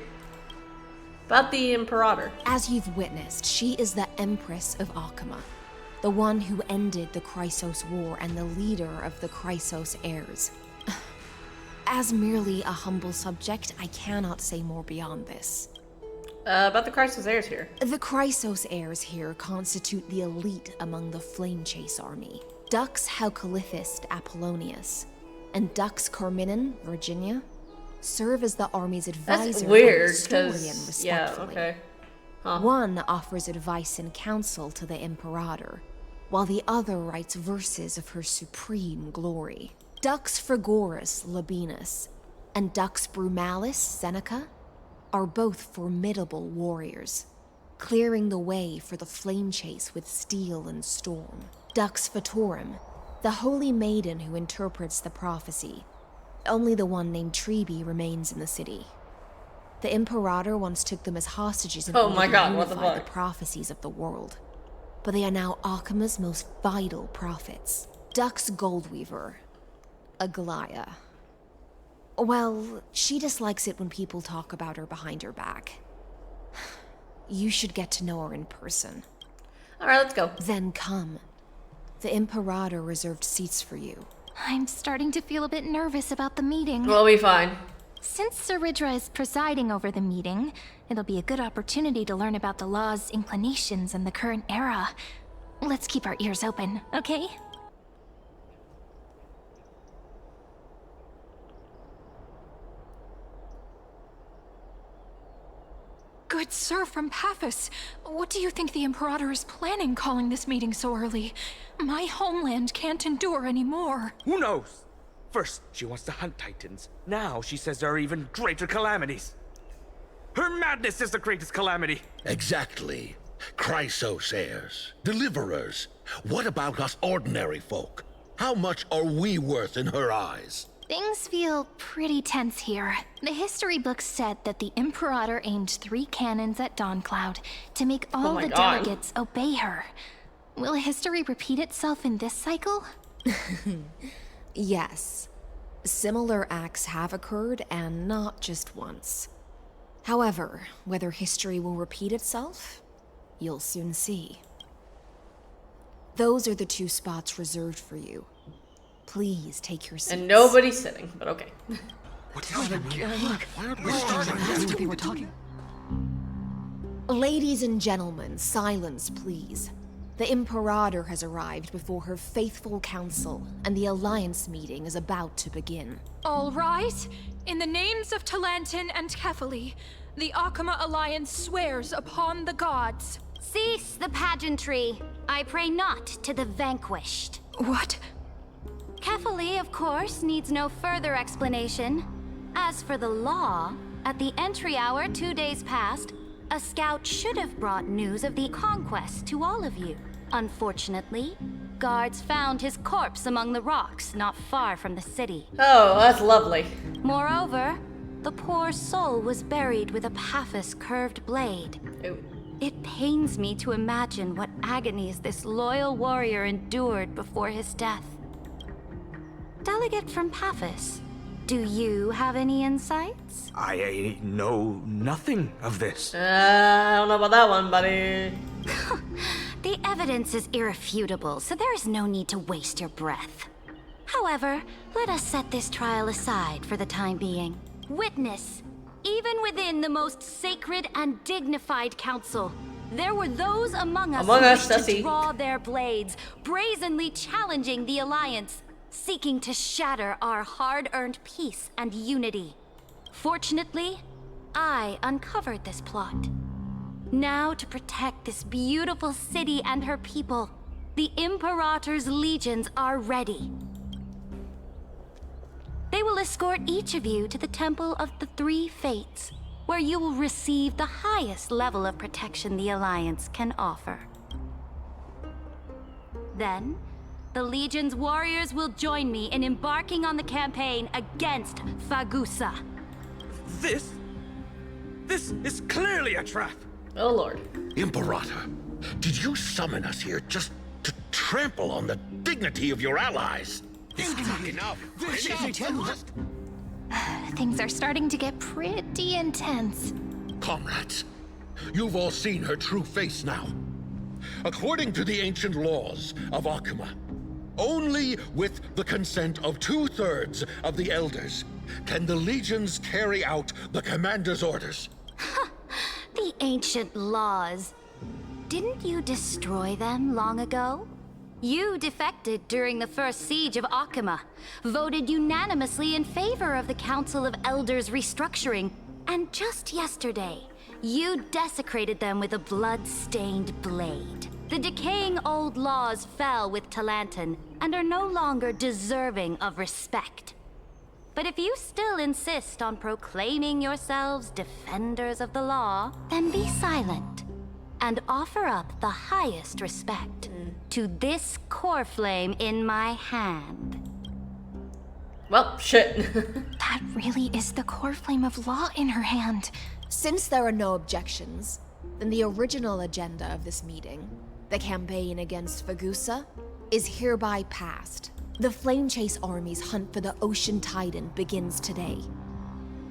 About the Imperator. As you've witnessed, she is the Empress of Akama, the one who ended the Chrysos War and the leader of the Chrysos heirs. As merely a humble subject, I cannot say more beyond this. About the Chrysos heirs here. The Chrysos heirs here constitute the elite among the Flame Chase army. Dux Halkalithist Apollonius and Dux Carminin, Virginia, serve as the army's advisor. That's weird, and historian, because yeah, respectfully. okay. Huh. One offers advice and counsel to the Imperator, while the other writes verses of her supreme glory. Dux Frigoris Labienus and Dux Brumalis Seneca are both formidable warriors, clearing the way for the flame chase with steel and storm. Dux Fatorum, the holy maiden who interprets the prophecy. Only the one named Trebi remains in the city. The Imperator once took them as hostages in order to unify the prophecies of the world. But they are now Akama's most vital prophets. Dux Goldweaver, Aglaya. Well, she dislikes it when people talk about her behind her back. You should get to know her in person. Alright, let's go. Then come. The Imperator reserved seats for you. I'm starting to feel a bit nervous about the meeting. We'll be fine. Since Saridra is presiding over the meeting, it'll be a good opportunity to learn about the law's inclinations in the current era. Let's keep our ears open, okay? Good sir from Paphos, what do you think the Imperator is planning calling this meeting so early? My homeland can't endure anymore. Who knows? First, she wants to hunt Titans. Now she says there are even greater calamities. Her madness is the greatest calamity. Exactly. Chrysos heirs, deliverers. What about us ordinary folk? How much are we worth in her eyes? Things feel pretty tense here. The history books said that the Imperator aimed 3 cannons at Dawncloud to make all the delegates obey her. Will history repeat itself in this cycle? Yes. Similar acts have occurred, and not just once. However, whether history will repeat itself, you'll soon see. Those are the 2 spots reserved for you. Please take your seats. And nobody's sitting, but okay. What they were talking? Ladies and gentlemen, silence, please. The Imperator has arrived before her faithful council, and the Alliance meeting is about to begin. All right. In the names of Talantin and Kefali, the Akama Alliance swears upon the gods. Cease the pageantry. I pray not to the vanquished. What? Kefali, of course, needs no further explanation. As for the law, at the entry hour 2 days past, a scout should have brought news of the conquest to all of you. Unfortunately, guards found his corpse among the rocks not far from the city. Oh, that's lovely. Moreover, the poor soul was buried with a Paphos curved blade. Ew. It pains me to imagine what agonies this loyal warrior endured before his death. Delegate from Paphos, do you have any insights? I know nothing of this. I don't know about that one, buddy. The evidence is irrefutable, so there is no need to waste your breath. However, let us set this trial aside for the time being. Witness, even within the most sacred and dignified council, there were those among us who wished to draw their blades, brazenly challenging the Alliance, seeking to shatter our hard-earned peace and unity. Fortunately, I uncovered this plot. Now, to protect this beautiful city and her people, the Imperator's legions are ready. They will escort each of you to the Temple of the 3 Fates, where you will receive the highest level of protection the Alliance can offer. Then, the Legion's warriors will join me in embarking on the campaign against Fagusa. This is clearly a trap. Oh, Lord. Imperator, did you summon us here just to trample on the dignity of your allies? Enough. Things are starting to get pretty intense. Comrades, you've all seen her true face now. According to the ancient laws of Akama, only with the consent of 2/3 of the elders can the legions carry out the commander's orders. The ancient laws. Didn't you destroy them long ago? You defected during the first siege of Akama, voted unanimously in favor of the Council of Elders restructuring, and just yesterday, you desecrated them with a blood-stained blade. The decaying old laws fell with Talantin and are no longer deserving of respect. But if you still insist on proclaiming yourselves defenders of the law, then be silent and offer up the highest respect to this core flame in my hand. Well, shit. That really is the core flame of law in her hand. Since there are no objections, then the original agenda of this meeting, the campaign against Fagusa, is hereby passed. The Flame Chase Army's hunt for the Ocean Titan begins today.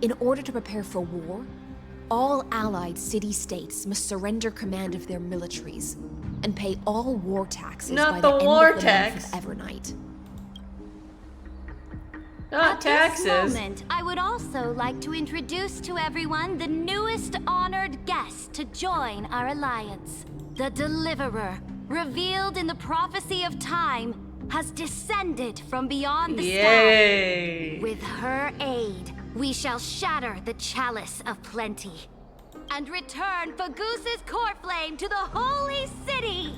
In order to prepare for war, all allied city-states must surrender command of their militaries and pay all war taxes by the end of the month of Evernight. Not taxes. At this moment, I would also like to introduce to everyone the newest honored guest to join our alliance. The Deliverer, revealed in the prophecy of time, has descended from beyond the sky. With her aid, we shall shatter the chalice of plenty. and return Fagusa's core flame to the holy city!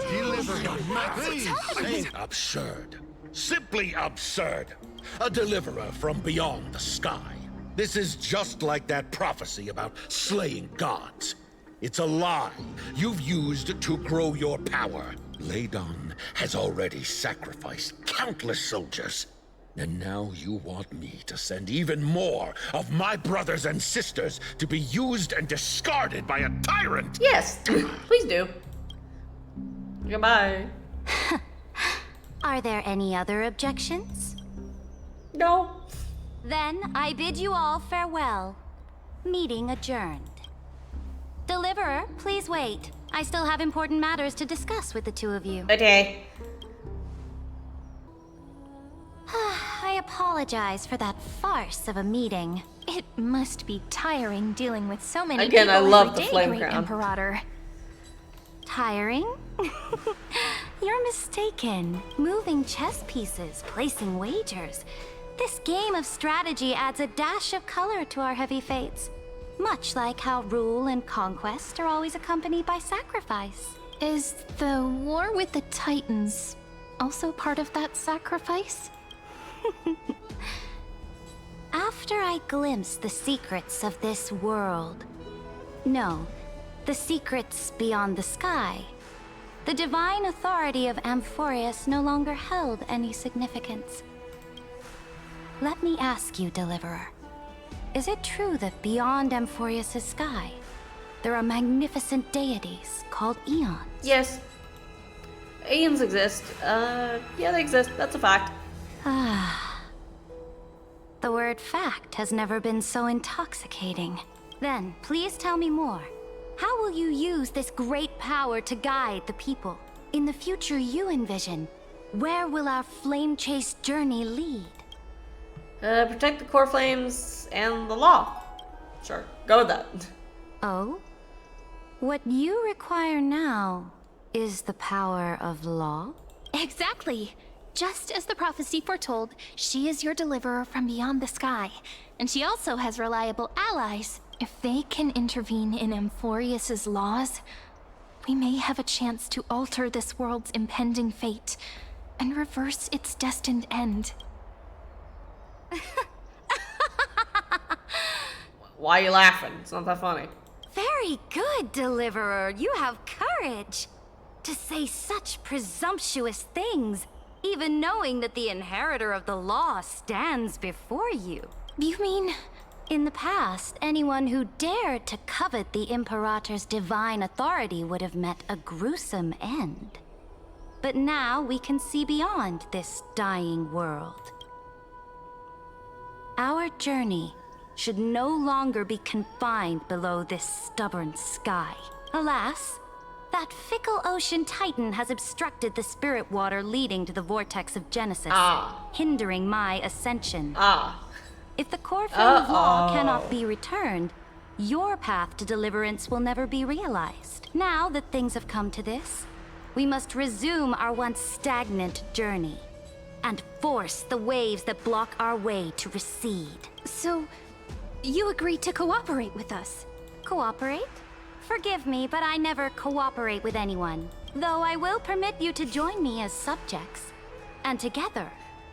Deliver your majesty! Absurd. Simply absurd. A deliverer from beyond the sky. This is just like that prophecy about slaying gods. It's a lie you've used to grow your power. Ladon has already sacrificed countless soldiers. And now you want me to send even more of my brothers and sisters to be used and discarded by a tyrant? Yes, please do. Goodbye. Are there any other objections? No. Then I bid you all farewell. Meeting adjourned. Deliverer, please wait. I still have important matters to discuss with the two of you. Okay. I apologize for that farce of a meeting. It must be tiring dealing with so many Again, people I love every the day, flame Great crown. Imperator. Tiring? You're mistaken. Moving chess pieces, placing wagers. This game of strategy adds a dash of color to our heavy fates. Much like how rule and conquest are always accompanied by sacrifice. Is the war with the Titans also part of that sacrifice? After I glimpsed the secrets of this world... No, the secrets beyond the sky. The divine authority of Amphorius no longer held any significance. Let me ask you, Deliverer. Is it true that beyond Amphorius' sky, there are magnificent deities called Eons? Yes. Eons exist. Yeah, they exist. That's a fact. Ah. The word fact has never been so intoxicating. Then, please tell me more. How will you use this great power to guide the people? In the future you envision, where will our flame chase journey lead? Protect the core flames and the law. Sure, go with that. Oh? What you require now is the power of law? Exactly. Just as the prophecy foretold, she is your deliverer from beyond the sky. And she also has reliable allies. If they can intervene in Amphorius' laws, we may have a chance to alter this world's impending fate and reverse its destined end. Why are you laughing? It's not that funny. Very good, Deliverer. You have courage to say such presumptuous things, even knowing that the inheritor of the law stands before you. You mean... In the past, anyone who dared to covet the Imperator's divine authority would have met a gruesome end. But now we can see beyond this dying world. Our journey should no longer be confined below this stubborn sky. Alas, that fickle ocean titan has obstructed the spirit water leading to the vortex of Genesis, hindering my ascension. If the core flame of law cannot be returned, your path to deliverance will never be realized. Now that things have come to this, we must resume our once stagnant journey and force the waves that block our way to recede. So, you agreed to cooperate with us? Cooperate? Forgive me, but I never cooperate with anyone. Though I will permit you to join me as subjects. And together,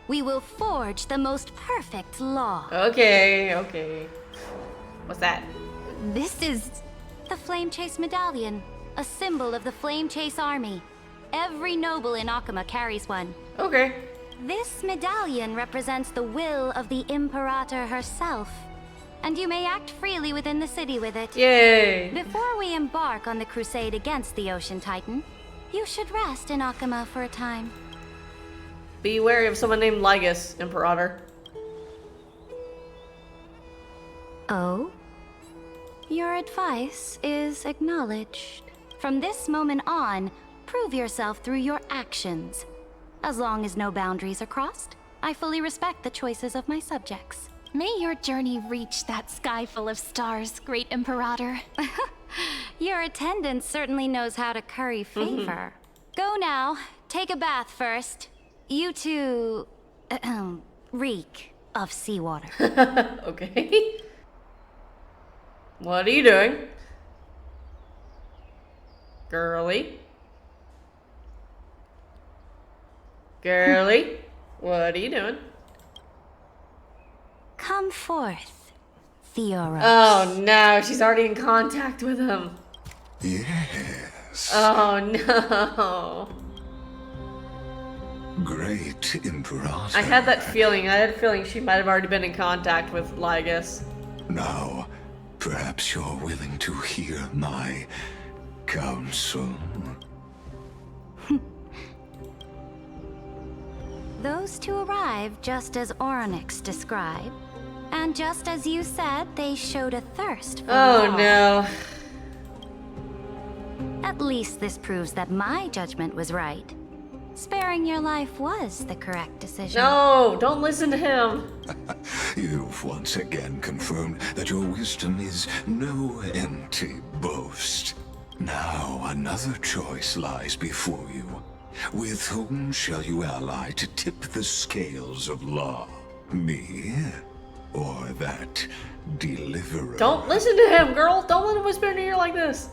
we will forge the most perfect law. Okay. What's that? This is... The Flame Chase Medallion, a symbol of the Flame Chase Army. Every noble in Akuma carries one. Okay. This medallion represents the will of the Imperator herself, and you may act freely within the city with it. Yay! Before we embark on the crusade against the Ocean Titan, you should rest in Akuma for a time. Be wary of someone named Lygus, Imperator. Oh? Your advice is acknowledged. From this moment on, prove yourself through your actions. As long as no boundaries are crossed, I fully respect the choices of my subjects. May your journey reach that sky full of stars, Great Imperator. Your attendant certainly knows how to curry favor. Go now. Take a bath first. You two... reek of seawater. Okay. What are you doing? Girly? Girly? What are you doing? Come forth, Theoros. Oh no, she's already in contact with him. Yes. Oh no. Great Imperator. I had that feeling. I had a feeling she might have already been in contact with Lygus. Now, perhaps you're willing to hear my counsel. Those two arrived just as Oryx described. And just as you said, they showed a thirst for Oh law. no. At least this proves that my judgment was right. Sparing your life was the correct decision. No, don't listen to him. You've once again confirmed that your wisdom is no empty boast. Now another choice lies before you. With whom shall you ally to tip the scales of law? Me? Or that deliverer? Don't listen to him, girl. Don't let him whisper in your ear like this.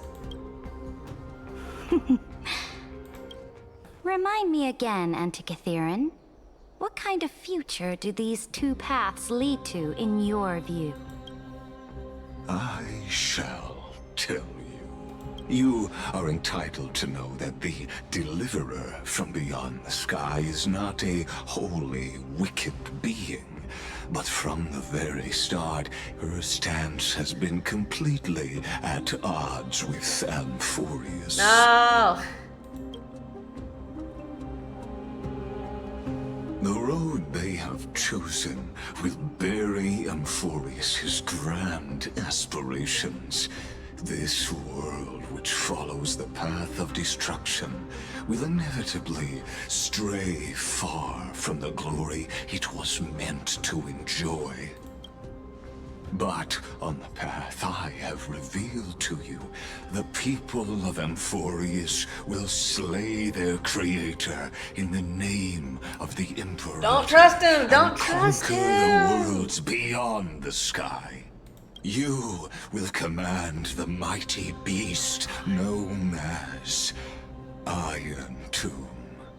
Remind me again, Antikytheron. What kind of future do these two paths lead to in your view? I shall tell you. You are entitled to know that the deliverer from beyond the sky is not a wholly wicked being. But from the very start, her stance has been completely at odds with Amphorius. No. The road they have chosen will bury Amphorius' grand aspirations. This world, which follows the path of destruction, will inevitably stray far from the glory it was meant to enjoy. But on the path I have revealed to you, the people of Amphorius will slay their creator in the name of the Emperor. Don't trust him. Don't trust conquer him. the worlds beyond the sky. You will command the mighty beast known as Iron Tomb.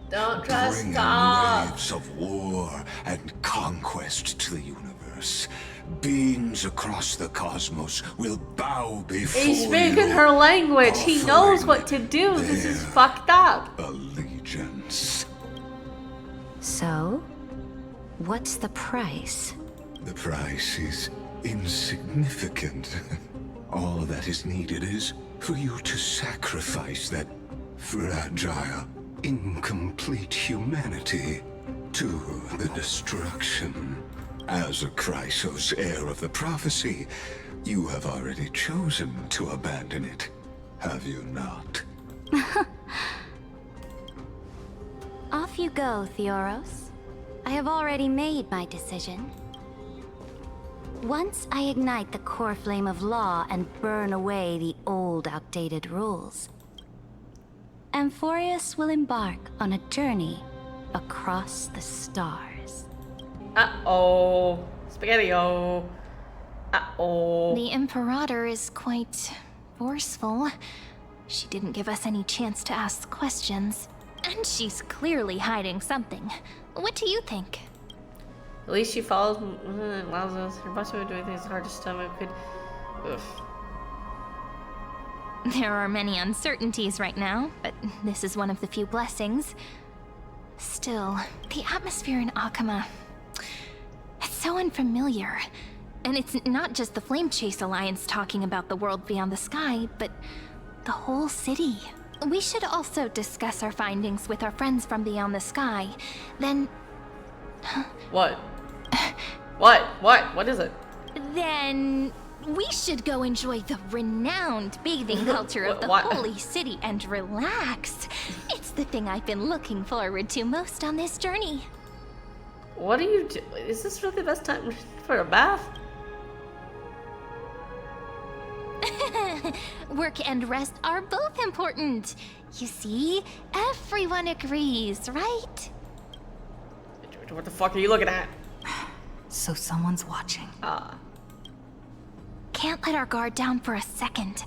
Don't trust Bringing God. waves of war and conquest to the universe. Beings across the cosmos will bow before He's speaking you, her language. He knows what to do. This is fucked up. allegiance. So, what's the price? The price is insignificant. All that is needed is for you to sacrifice that fragile, incomplete humanity to the destruction. As a Chrysos, heir of the prophecy, you have already chosen to abandon it, have you not? Off you go, Theoros. I have already made my decision. Once I ignite the core flame of law and burn away the old, outdated rules, Amphorius will embark on a journey across the stars. Uh-oh. Spaghetti-o. Uh-oh. The Imperator is quite forceful. She didn't give us any chance to ask questions. And she's clearly hiding something. What do you think? At least she follows allows us. Her boss would do anything that's hard to stomach. Could. Oof. There are many uncertainties right now, but this is one of the few blessings. Still, the atmosphere in Akama, it's so unfamiliar. And it's not just the Flame Chase Alliance talking about the world beyond the sky, but the whole city. We should also discuss our findings with our friends from beyond the sky. Then... What? What is it? Then... we should go enjoy the renowned bathing culture of the What? holy city and relax. It's the thing I've been looking forward to most on this journey. What are you do? Is this really the best time for a bath? Work and rest are both important. You see, everyone agrees, right? What the fuck are you looking at? So someone's watching. Ah. can't let our guard down for a second.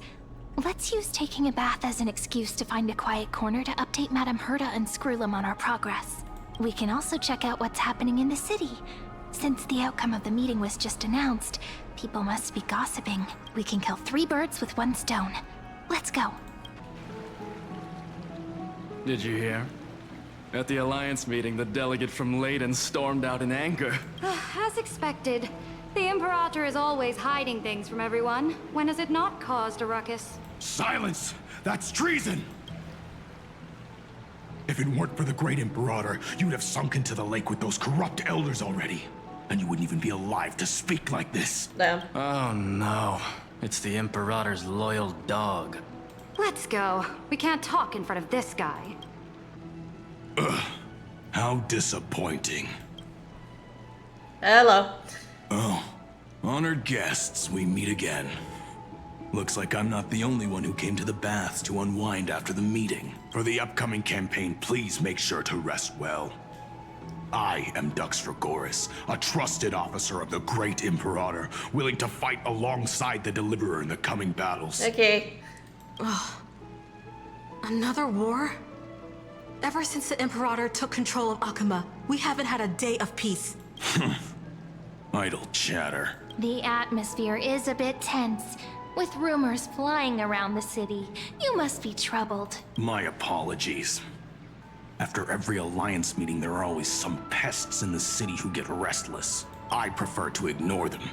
Let's use taking a bath as an excuse to find a quiet corner to update Madame Herta and Screwlum on our progress. We can also check out what's happening in the city. Since the outcome of the meeting was just announced, people must be gossiping. We can kill 3 birds with 1 stone. Let's go. Did you hear? At the Alliance meeting, the delegate from Leyden stormed out in anger. As expected. The Imperator is always hiding things from everyone. When has it not caused a ruckus? Silence! That's treason! If it weren't for the Great Imperator, you'd have sunk into the lake with those corrupt elders already. And you wouldn't even be alive to speak like this. Damn. Oh no. It's the Imperator's loyal dog. Let's go. We can't talk in front of this guy. Ugh. How disappointing. Hello. Oh. Honored guests, we meet again. Looks like I'm not the only one who came to the baths to unwind after the meeting. For the upcoming campaign, please make sure to rest well. I am Dux Dragoris, a trusted officer of the Great Imperator, willing to fight alongside the Deliverer in the coming battles. Okay. Ugh. Another war? Ever since the Imperator took control of Akuma, we haven't had a day of peace. Idle chatter. The atmosphere is a bit tense, with rumors flying around the city. You must be troubled. My apologies. After every Alliance meeting, there are always some pests in the city who get restless. I prefer to ignore them.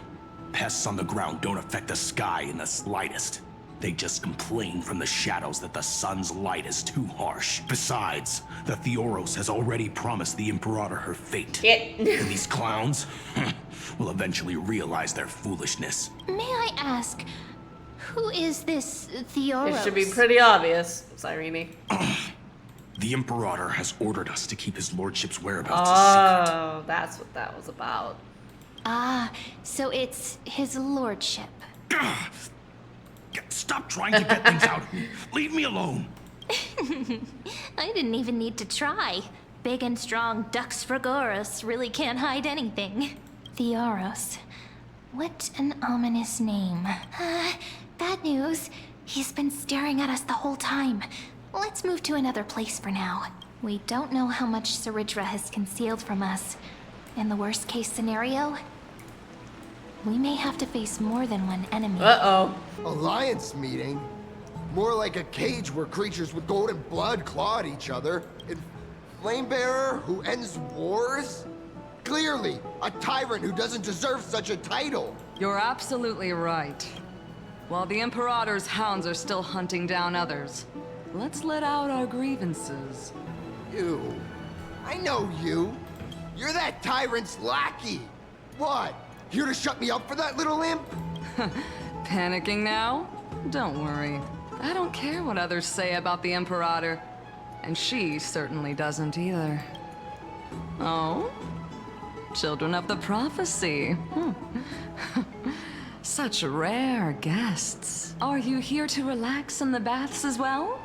Pests on the ground don't affect the sky in the slightest. They just complain from the shadows that the sun's light is too harsh. Besides, the Theoros has already promised the Imperator her fate. And these clowns will eventually realize their foolishness. May I ask, who is this Theoros? It should be pretty obvious, Cyrene. The Imperator has ordered us to keep his lordship's whereabouts a secret. Oh, that's what that was about. Ah, so it's his lordship. Stop trying to get things out of me. Leave me alone. I didn't even need to try. Big and strong Dux Dragoris really can't hide anything. Theoros. What an ominous name. Bad news. He's been staring at us the whole time. Let's move to another place for now. We don't know how much Ceridra has concealed from us. In the worst case scenario, we may have to face more than one enemy. Uh-oh. Alliance meeting? More like a cage where creatures with golden blood claw at each other. And Flamebearer who ends wars? Clearly, a tyrant who doesn't deserve such a title. You're absolutely right. While the Imperator's hounds are still hunting down others, let's let out our grievances. You. I know you. You're that tyrant's lackey. What? Here to shut me up for that little imp? Panicking now? Don't worry. I don't care what others say about the Imperator. And she certainly doesn't either. Oh? Children of the Prophecy. Such rare guests. Are you here to relax in the baths as well?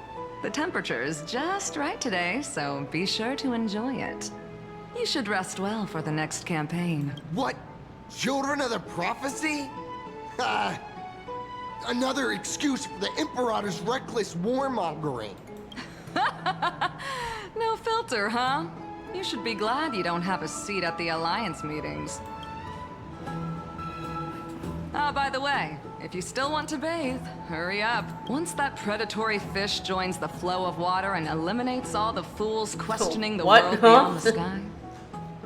The temperature is just right today, so be sure to enjoy it. You should rest well for the next campaign. What? Children of the Prophecy? Another excuse for the Imperator's reckless warmongering. No filter, huh? You should be glad you don't have a seat at the Alliance meetings. Ah, by the way, if you still want to bathe, hurry up. Once that predatory fish joins the flow of water and eliminates all the fools questioning the world beyond the sky,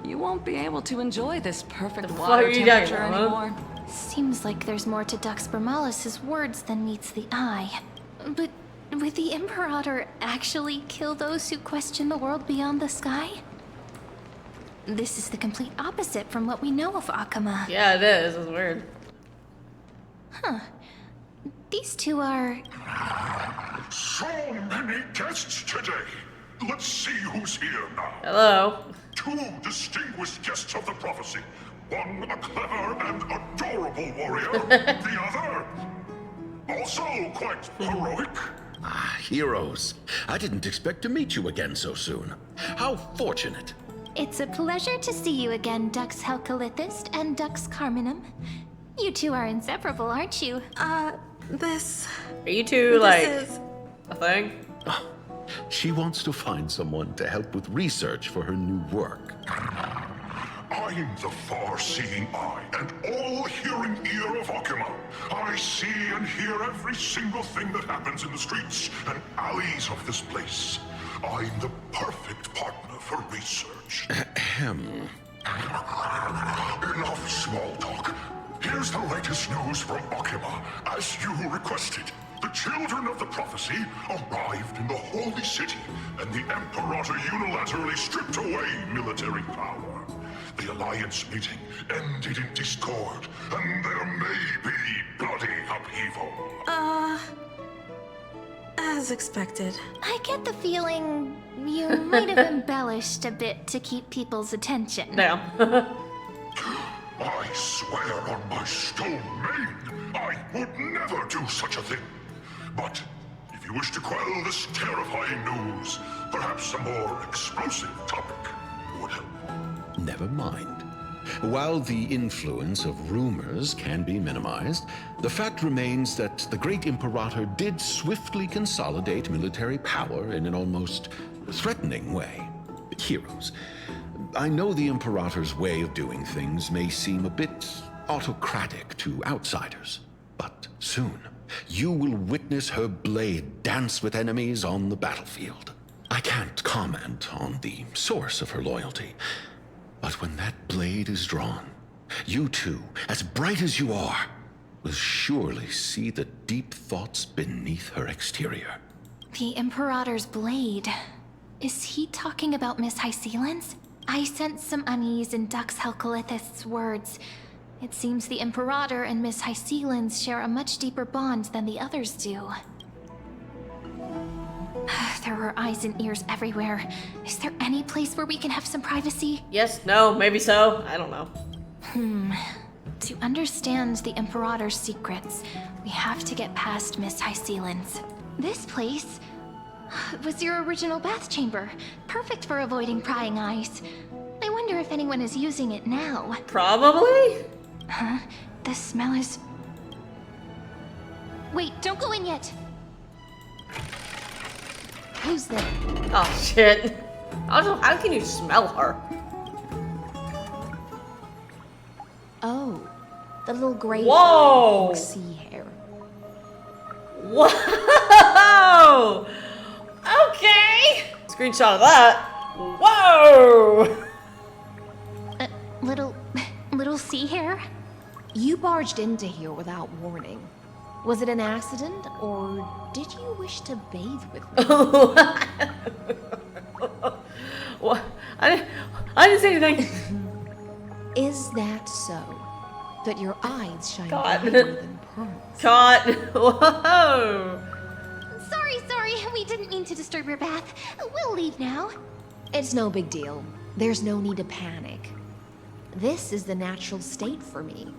you won't be able to enjoy this perfect water temperature anymore. Seems like there's more to Dux Bramalis's words than meets the eye. But would the Imperator actually kill those who question the world beyond the sky? This is the complete opposite from what we know of Akuma. Yeah, it is. It's weird. Huh. These two are... So many guests today. Let's see who's here now. Hello. Two distinguished guests of the prophecy. One a clever and adorable warrior. The other, also quite heroic. Ah, heroes. I didn't expect to meet you again so soon. How fortunate. It's a pleasure to see you again, Dux Helcalithist and Dux Carminum. You two are inseparable, aren't you? This... Are you two, like, a thing? She wants to find someone to help with research for her new work. I'm the far-seeing eye and all-hearing ear of Akuma. I see and hear every single thing that happens in the streets and alleys of this place. I'm the perfect partner for research. Ahem. Enough small talk. Here's the latest news from Akuma, as you requested. The children of the prophecy arrived in the holy city, and the Imperator unilaterally stripped away military power. The Alliance meeting ended in discord, and there may be bloody upheaval. As expected. I get the feeling you might have embellished a bit to keep people's attention. Damn. I swear on my stone mane, I would never do such a thing. But if you wish to quell this terrifying news, perhaps a more explosive topic would help. Never mind. While the influence of rumors can be minimized, the fact remains that the great Imperator did swiftly consolidate military power in an almost threatening way. Heroes, I know the Imperator's way of doing things may seem a bit autocratic to outsiders, but soon you will witness her blade dance with enemies on the battlefield. I can't comment on the source of her loyalty, but when that blade is drawn, you two, as bright as you are, will surely see the deep thoughts beneath her exterior. The Imperator's blade. Is he talking about Miss Hysealan's? I sense some unease in Dux Helcolith's words. It seems the Imperator and Miss Hysealan's share a much deeper bond than the others do. There are eyes and ears everywhere. Is there any place where we can have some privacy? Yes, no, maybe so. I don't know. To understand the Imperator's secrets, we have to get past Miss Hysealan's. This place was your original bath chamber. Perfect for avoiding prying eyes. I wonder if anyone is using it now. Probably? Huh? The smell is... Wait, don't go in yet. Who's there? Oh, shit. Also, how can you smell her? Oh, the little gray Whoa! sea hair. Whoa! Okay! Screenshot of that. Whoa! Little sea hair? You barged into here without warning. Was it an accident, or did you wish to bathe with me? What? I didn't say anything. Is that so? That your eyes shine God. brighter than pearls? God. Whoa! Sorry, we didn't mean to disturb your bath. We'll leave now. It's no big deal. There's no need to panic. This is the natural state for me.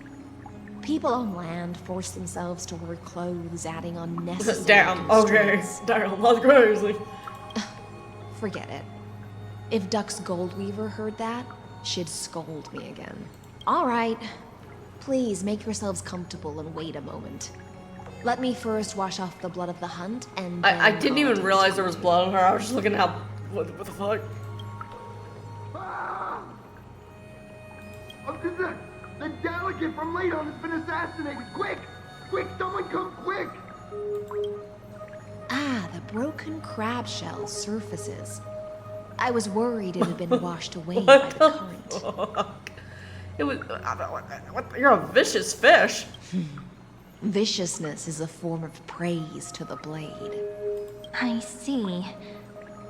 People on land force themselves to wear clothes, adding unnecessary Damn, okay. constraints. Damn, that's crazy. Forget it. If Dux Goldweaver heard that, she'd scold me again. All right. Please make yourselves comfortable and wait a moment. Let me first wash off the blood of the hunt, and I didn't even realize there was blood on her. I was just looking at how... What the fuck? The delegate from Ladon has been assassinated! Quick! Quick, someone come quick! Ah, the broken crab shell surfaces. I was worried it had been washed away by the current. Fuck? It was... You're a vicious fish. Viciousness is a form of praise to the blade. I see.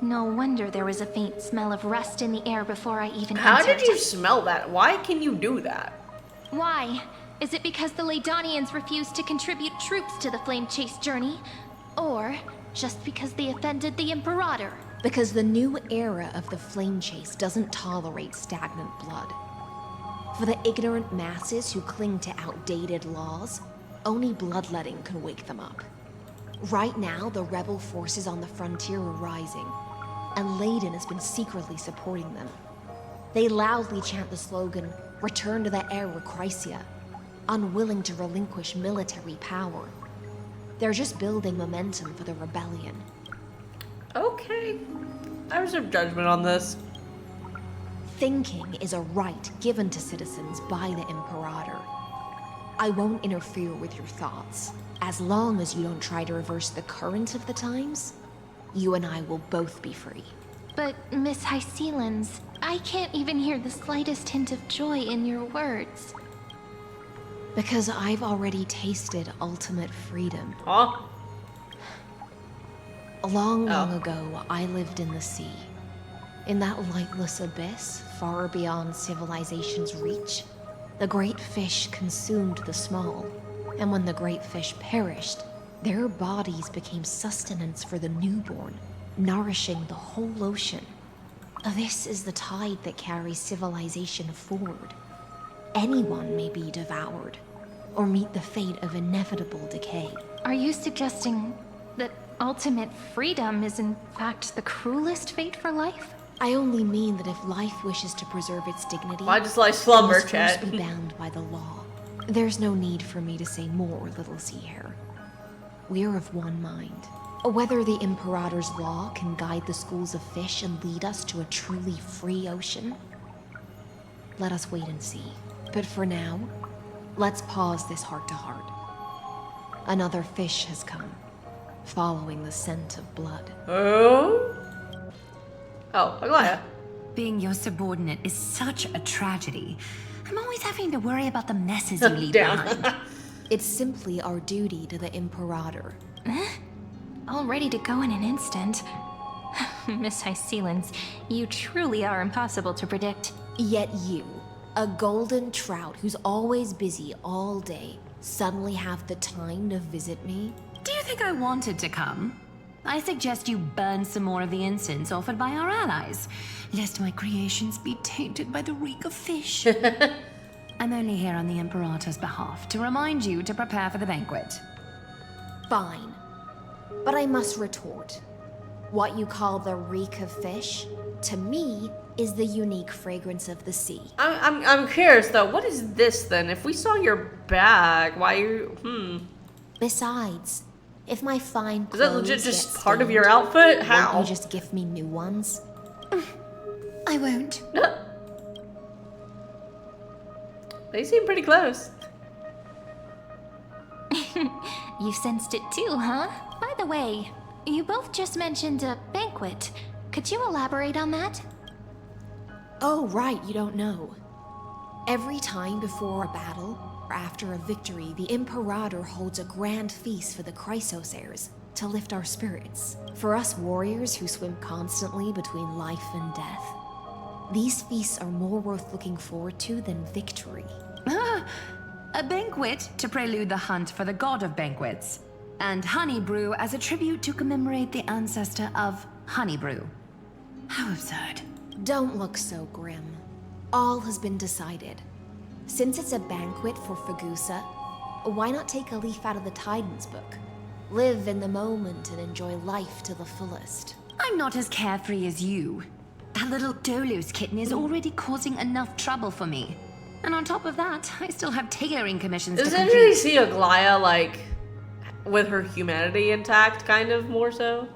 No wonder there was a faint smell of rust in the air before I even How entered. did you smell that? Why can you do that? Why? Is it because the Ladonians refused to contribute troops to the Flame Chase journey? Or just because they offended the Imperator? Because the new era of the Flame Chase doesn't tolerate stagnant blood. For the ignorant masses who cling to outdated laws, only bloodletting can wake them up. Right now, the rebel forces on the frontier are rising, and Ladon has been secretly supporting them. They loudly chant the slogan, "Return to the Era Chrysia," unwilling to relinquish military power. They're just building momentum for the rebellion. Okay. I reserve judgment on this. Thinking is a right given to citizens by the Imperator. I won't interfere with your thoughts. As long as you don't try to reverse the current of the times, you and I will both be free. But, Miss Hycelens, I can't even hear the slightest hint of joy in your words. Because I've already tasted ultimate freedom. Huh? Long ago, I lived in the sea. In that lightless abyss, far beyond civilization's reach, the great fish consumed the small. And when the great fish perished, their bodies became sustenance for the newborn, nourishing the whole ocean. This is the tide that carries civilization forward. Anyone may be devoured, or meet the fate of inevitable decay. Are you suggesting that ultimate freedom is in fact the cruelest fate for life? I only mean that if life wishes to preserve its dignity, why just like slumber, it must chat? first be bound by the law. There's no need for me to say more, little sea hare. We're of one mind. Whether the Imperator's law can guide the schools of fish and lead us to a truly free ocean, let us wait and see. But for now, let's pause this heart-to-heart. Another fish has come, following the scent of blood. Oh? Oh, Aglaia. Being your subordinate is such a tragedy. I'm always having to worry about the messes you leave behind. It's simply our duty to the Imperator. All ready to go in an instant. Miss Hycelens, you truly are impossible to predict. Yet you, a golden trout who's always busy all day, suddenly have the time to visit me? Do you think I wanted to come? I suggest you burn some more of the incense offered by our allies, lest my creations be tainted by the reek of fish. I'm only here on the Imperator's behalf to remind you to prepare for the banquet. Fine. But I must retort. What you call the reek of fish, to me, is the unique fragrance of the sea. I'm curious though, what is this then? If we saw your bag, why you Besides, if my fine is that clothes legit just get part of stained, your outfit? How? Won't you just gift me new ones? I won't. They seem pretty close. You sensed it too, huh? By the way, you both just mentioned a banquet. Could you elaborate on that? Oh, right, you don't know. Every time before a battle, or after a victory, the Imperator holds a grand feast for the Chrysos heirs to lift our spirits. For us warriors who swim constantly between life and death, these feasts are more worth looking forward to than victory. A banquet to prelude the hunt for the god of banquets, and honey brew as a tribute to commemorate the ancestor of honey brew. How absurd. Don't look so grim. All has been decided. Since it's a banquet for Fagusa, why not take a leaf out of the Titan's book? Live in the moment and enjoy life to the fullest. I'm not as carefree as you. That little Dolus kitten is already causing enough trouble for me. And on top of that, I still have tailoring commissions to complete. Doesn't really see Aglaia like with her humanity intact, kind of more so?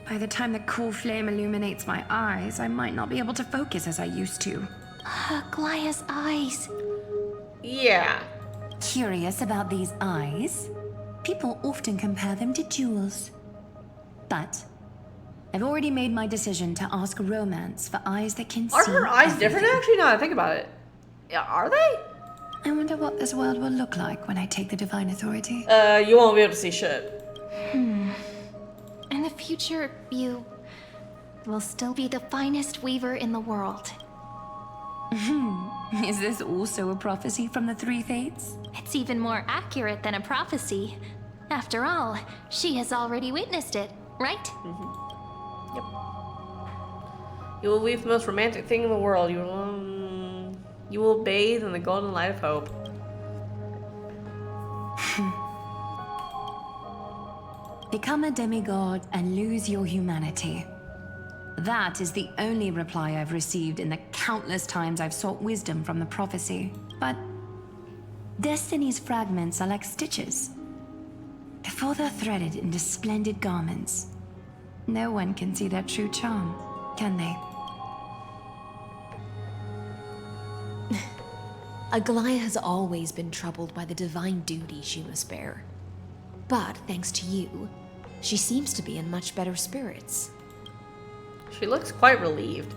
By the time the cool flame illuminates my eyes, I might not be able to focus as I used to. Aglaia's eyes. Yeah. Curious about these eyes? People often compare them to jewels. But I've already made my decision to ask romance for eyes that can see. Are her eyes everything. different actually? Now that I think about it. Yeah, are they? I wonder what this world will look like when I take the divine authority. You won't be able to see shit. In the future, you will still be the finest weaver in the world. Is this also a prophecy from the Three Fates? It's even more accurate than a prophecy. After all, she has already witnessed it, right? Yep. You will weave the most romantic thing in the world. You will bathe in the golden light of hope. Become a demigod and lose your humanity. That is the only reply I've received in the countless times I've sought wisdom from the prophecy. But Destiny's fragments are like stitches. Before they're threaded into splendid garments, no one can see their true charm, can they? Aglaia has always been troubled by the divine duty she must bear. But thanks to you, she seems to be in much better spirits. She looks quite relieved.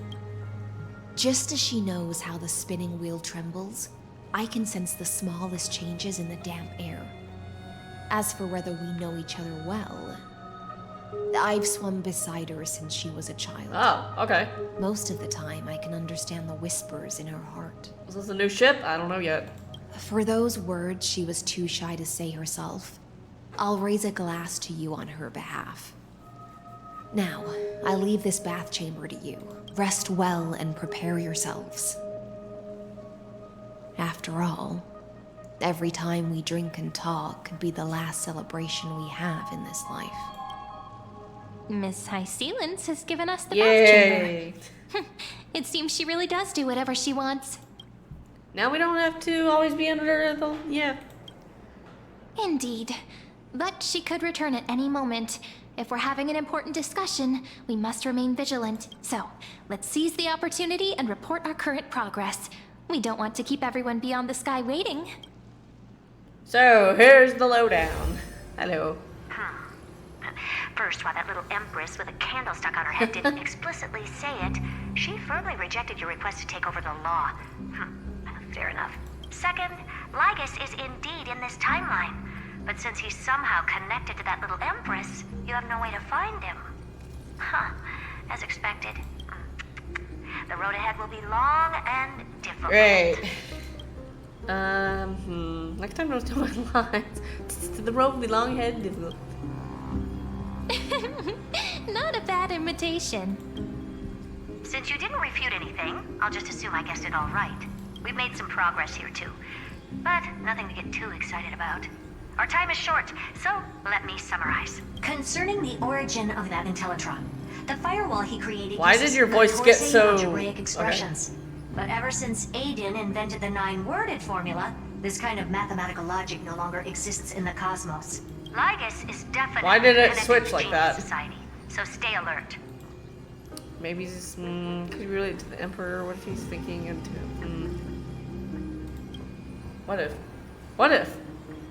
Just as she knows how the spinning wheel trembles, I can sense the smallest changes in the damp air. As for whether we know each other well, I've swum beside her since she was a child. Oh, okay. Most of the time, I can understand the whispers in her heart. Is this a new ship? I don't know yet. For those words she was too shy to say herself, I'll raise a glass to you on her behalf. Now, I leave this bath chamber to you. Rest well and prepare yourselves. After all, every time we drink and talk could be the last celebration we have in this life. Miss High Sealens has given us the Yay. bath chamber. It seems she really does do whatever she wants. Now we don't have to always be under the... yeah. Indeed. But she could return at any moment. If we're having an important discussion, we must remain vigilant. So, let's seize the opportunity and report our current progress. We don't want to keep everyone beyond the sky waiting. So, here's the lowdown. Hello. First, while that little empress with a candle stuck on her head didn't explicitly say it, she firmly rejected your request to take over the law. Fair enough. Second, Lygus is indeed in this timeline. But since he's somehow connected to that little empress, you have no way to find him. As expected. The road ahead will be long and difficult. Great. Next time don't tell my lines. The road will be long ahead and difficult. Not a bad imitation. Since you didn't refute anything, I'll just assume I guessed it all right. We've made some progress here too, but nothing to get too excited about. Our time is short, so let me summarize. Concerning the origin of that Intellitron, the firewall he created. Why did your voice get so algebraic expressions? Okay. But ever since Aiden invented the 9-worded formula, this kind of mathematical logic no longer exists in the cosmos. Lygus is definitely. Why did it switch like that? Society, so stay alert. Maybe he's could he relate to the Emperor? What if he's thinking into? What if? What if?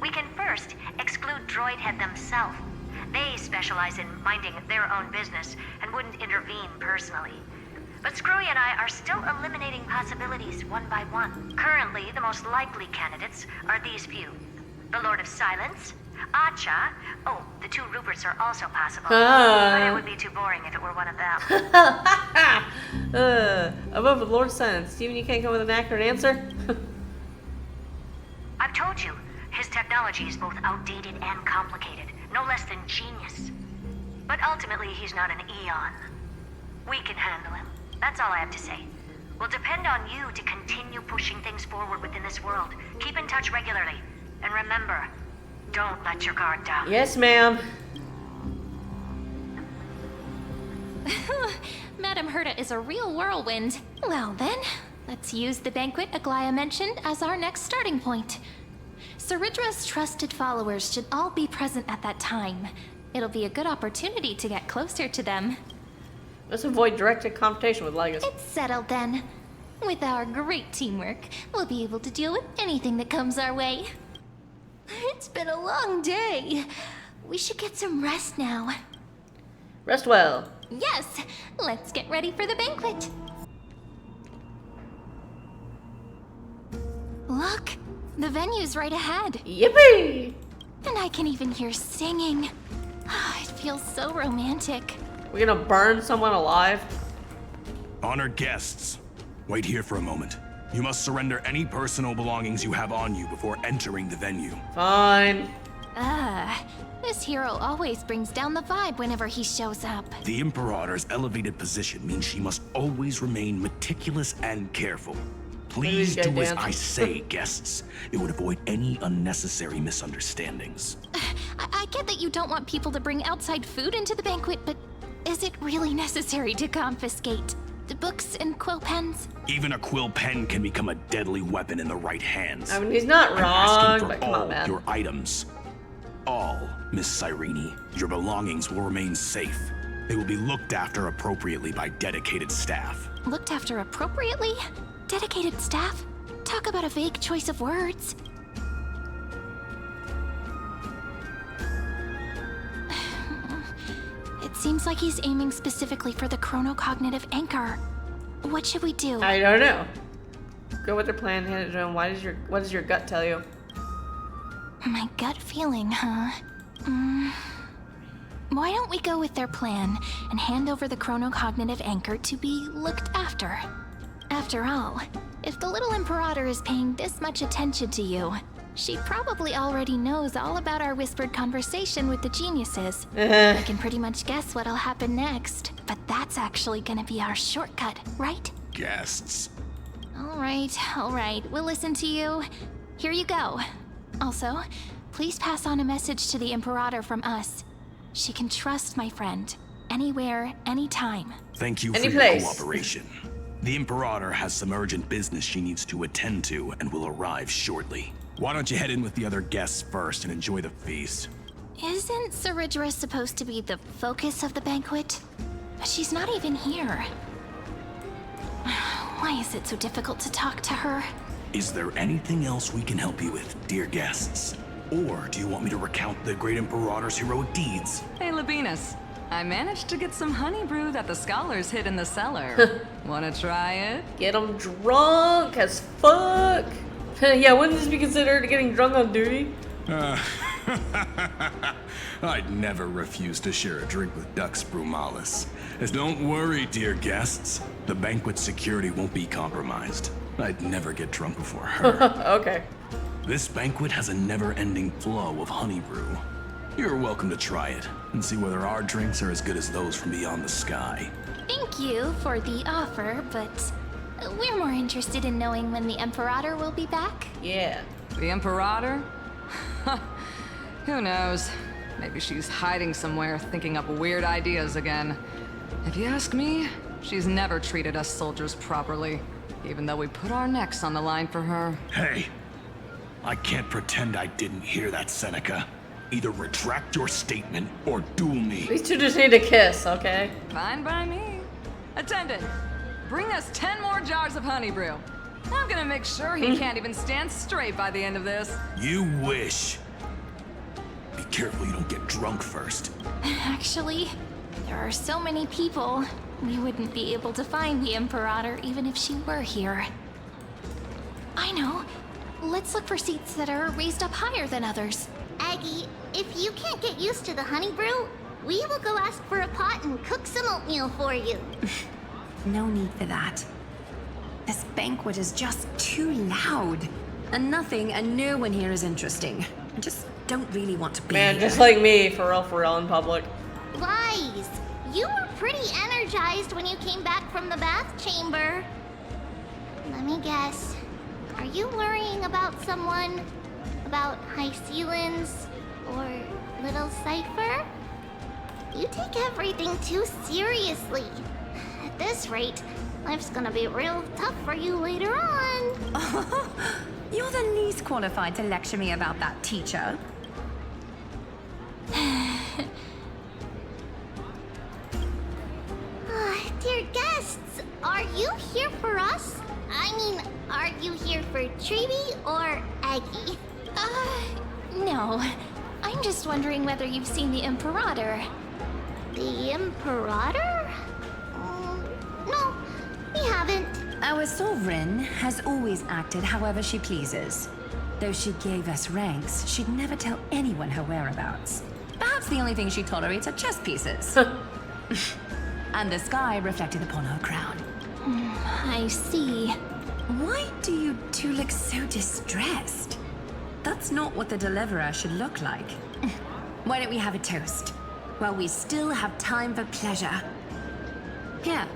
We can first exclude Droidhead themselves. They specialize in minding their own business and wouldn't intervene personally. But Screwy and I are still eliminating possibilities one by one. Currently, the most likely candidates are these few. The Lord of Silence, Acha. Oh, the 2 Ruperts are also possible. But it would be too boring if it were one of them. Above the Lord of Silence. Steven, you can't come with an accurate answer? I've told you, his technology is both outdated and complicated. No less than genius. But ultimately, he's not an Eon. We can handle him. That's all I have to say. We'll depend on you to continue pushing things forward within this world. Keep in touch regularly. And remember, don't let your guard down. Yes, ma'am. Madame Herta is a real whirlwind. Well then, let's use the banquet Aglaia mentioned as our next starting point. Ceridra's trusted followers should all be present at that time. It'll be a good opportunity to get closer to them. Let's avoid direct confrontation with Lygus. It's settled then. With our great teamwork, we'll be able to deal with anything that comes our way. It's been a long day. We should get some rest now. Rest well. Yes, let's get ready for the banquet. Look, the venue's right ahead. Yippee! And I can even hear singing. It feels so romantic. We're gonna burn someone alive? Honored guests, wait here for a moment. You must surrender any personal belongings you have on you before entering the venue. Fine. This hero always brings down the vibe whenever he shows up. The Imperator's elevated position means she must always remain meticulous and careful. Please do as I say, guests. It would avoid any unnecessary misunderstandings. I get that you don't want people to bring outside food into the banquet, but is it really necessary to confiscate? The books and quill pens? Even a quill pen can become a deadly weapon in the right hands. I mean, he's not I'm wrong, asking for but come all on, man. your items. All, Miss Cyrene. Your belongings will remain safe. They will be looked after appropriately by dedicated staff. Looked after appropriately? Dedicated staff? Talk about a vague choice of words. It seems like he's aiming specifically for the chronocognitive anchor. What should we do? I don't know. Go with their plan, hand it to him. What does your gut tell you? My gut feeling, huh? Why don't we go with their plan and hand over the chronocognitive anchor to be looked after? After all, if the little Imperator is paying this much attention to you, she probably already knows all about our whispered conversation with the geniuses. I can pretty much guess what'll happen next, but that's actually gonna be our shortcut, right? Guests. All right, we'll listen to you. Here you go. Also, please pass on a message to the Imperator from us. She can trust my friend, anywhere, anytime. Thank you for your cooperation. The Imperator has some urgent business she needs to attend to and will arrive shortly. Why don't you head in with the other guests first and enjoy the feast? Isn't Saridra supposed to be the focus of the banquet? But she's not even here. Why is it so difficult to talk to her? Is there anything else we can help you with, dear guests? Or do you want me to recount the great Imperator's heroic deeds? Hey, Labinas. I managed to get some honey brew that the scholars hid in the cellar. Wanna try it? Get them drunk as fuck. Yeah, wouldn't this be considered getting drunk on duty? I'd never refuse to share a drink with Dux Brumalis. Don't worry, dear guests. The banquet security won't be compromised. I'd never get drunk before her. Okay. This banquet has a never-ending flow of honey brew. You're welcome to try it and see whether our drinks are as good as those from beyond the sky. Thank you for the offer, but we're more interested in knowing when the Imperator will be back. Yeah. The Imperator? Who knows? Maybe she's hiding somewhere, thinking up weird ideas again. If you ask me, she's never treated us soldiers properly, even though we put our necks on the line for her. Hey, I can't pretend I didn't hear that, Seneca. Either retract your statement or duel me. These two just need to kiss, okay? Fine by me. Attendant, bring us 10 more jars of honey brew. I'm gonna make sure he can't even stand straight by the end of this. You wish. Be careful you don't get drunk first. Actually, there are so many people, we wouldn't be able to find the Imperator even if she were here. I know. Let's look for seats that are raised up higher than others. Aggie, if you can't get used to the honey brew, we will go ask for a pot and cook some oatmeal for you. No need for that. This banquet is just too loud. And nothing and no one here is interesting. I just don't really want to be Man, here. just like me, for real, in public. Lies! You were pretty energized when you came back from the bath chamber. Let me guess. Are you worrying about someone? About High Sealins? Or Little Cypher? You take everything too seriously. At this rate, life's gonna be real tough for you later on. You're the least qualified to lecture me about that, teacher. Dear guests, are you here for us? I mean, are you here for Treeby or Aggie? No. I'm just wondering whether you've seen the Imperator. The Imperator? No, we haven't. Our sovereign has always acted however she pleases. Though she gave us ranks, she'd never tell anyone her whereabouts. Perhaps the only thing she tolerates are chess pieces. And the sky reflected upon her crown. I see. Why do you two look so distressed? That's not what the Deliverer should look like. Why don't we have a toast? While we still have time for pleasure. Here.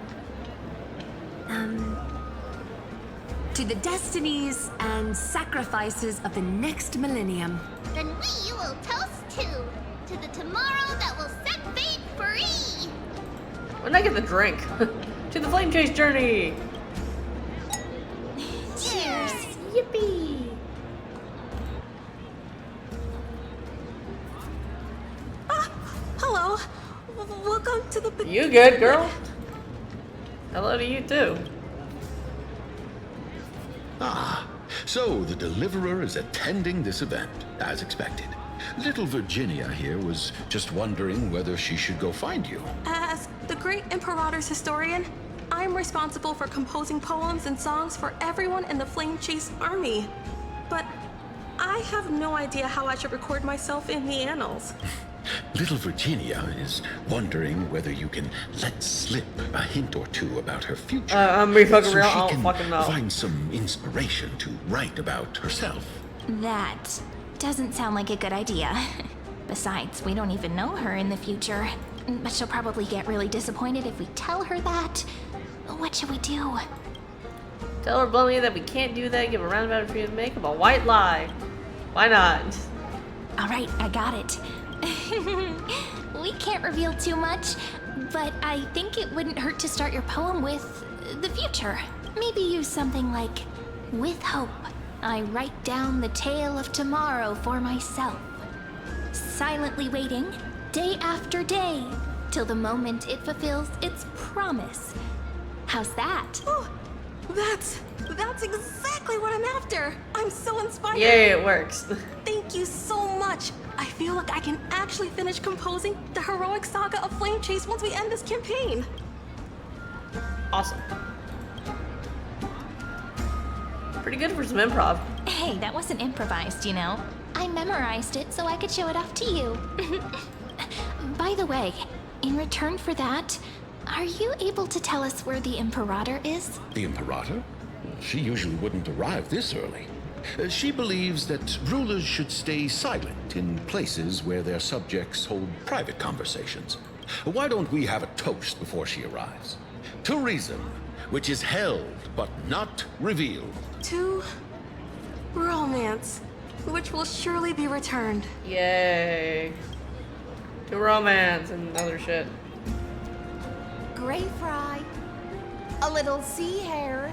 To the destinies and sacrifices of the next millennium. Then we will toast to the tomorrow that will set fate free. When did I get the drink? To to the flame chase journey. Cheers! Yippee! Hello. Welcome to the... You good, girl? Hello to you too. Ah, so the Deliverer is attending this event, as expected. Little Virginia here was just wondering whether she should go find you. As the great Imperator's historian, I'm responsible for composing poems and songs for everyone in the Flame Chase army. But I have no idea how I should record myself in the annals. Little Virginia is wondering whether you can let slip a hint or two about her future. I'm re-fucking so real. she I don't can fucking know. find some inspiration to write about herself. That doesn't sound like a good idea. Besides, we don't even know her in the future. But she'll probably get really disappointed if we tell her that. What should we do? Tell her bluntly that we can't do that. Give a roundabout for you to make up a white lie. Why not? All right, I got it. We can't reveal too much, but I think it wouldn't hurt to start your poem with the future. Maybe use something like, with hope, I write down the tale of tomorrow for myself. Silently waiting, day after day, till the moment it fulfills its promise. How's that? Oh, that's exactly what I'm after. I'm so inspired. Yay, it works. Thank you so much. I feel like I can actually finish composing the heroic saga of Flame Chase once we end this campaign. Awesome. Pretty good for some improv. Hey, that wasn't improvised, you know. I memorized it so I could show it off to you. By the way, in return for that, are you able to tell us where the Imperator is? The Imperator? She usually wouldn't arrive this early. She believes that rulers should stay silent in places where their subjects hold private conversations. Why don't we have a toast before she arrives? To reason, which is held but not revealed. To romance, which will surely be returned. Yay. To romance and other shit. Gray fry. A little sea hare.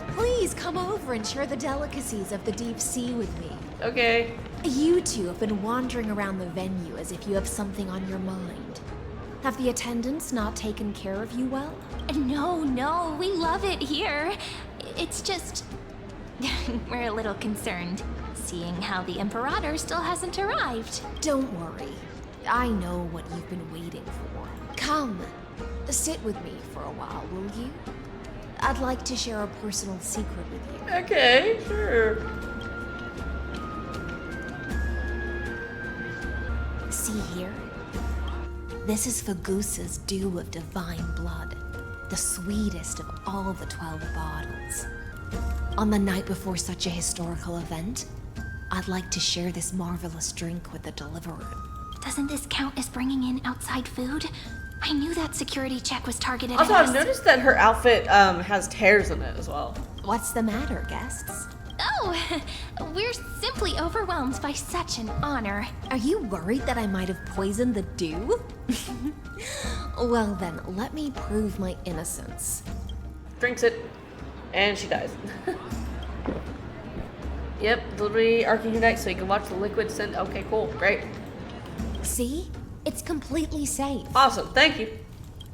Please come over and share the delicacies of the deep sea with me. Okay. You two have been wandering around the venue as if you have something on your mind. Have the attendants not taken care of you well? No, we love it here. It's just... we're a little concerned, seeing how the Imperator still hasn't arrived. Don't worry. I know what you've been waiting for. Come, sit with me for a while, will you? I'd like to share a personal secret with you. Okay, sure. See here? This is Fagusa's dew of divine blood, the sweetest of all the 12 bottles. On the night before such a historical event, I'd like to share this marvelous drink with the Deliverer. Doesn't this count as bringing in outside food? I knew that security check was targeted Also, at us. I've noticed that her outfit has tears in it as well. What's the matter, guests? Oh, we're simply overwhelmed by such an honor. Are you worried that I might have poisoned the dew? Well then, let me prove my innocence. Drinks it, and she dies. Yep, delivery arcing your neck so you can watch the liquid scent. Okay, cool, great. See? It's completely safe. Awesome, thank you.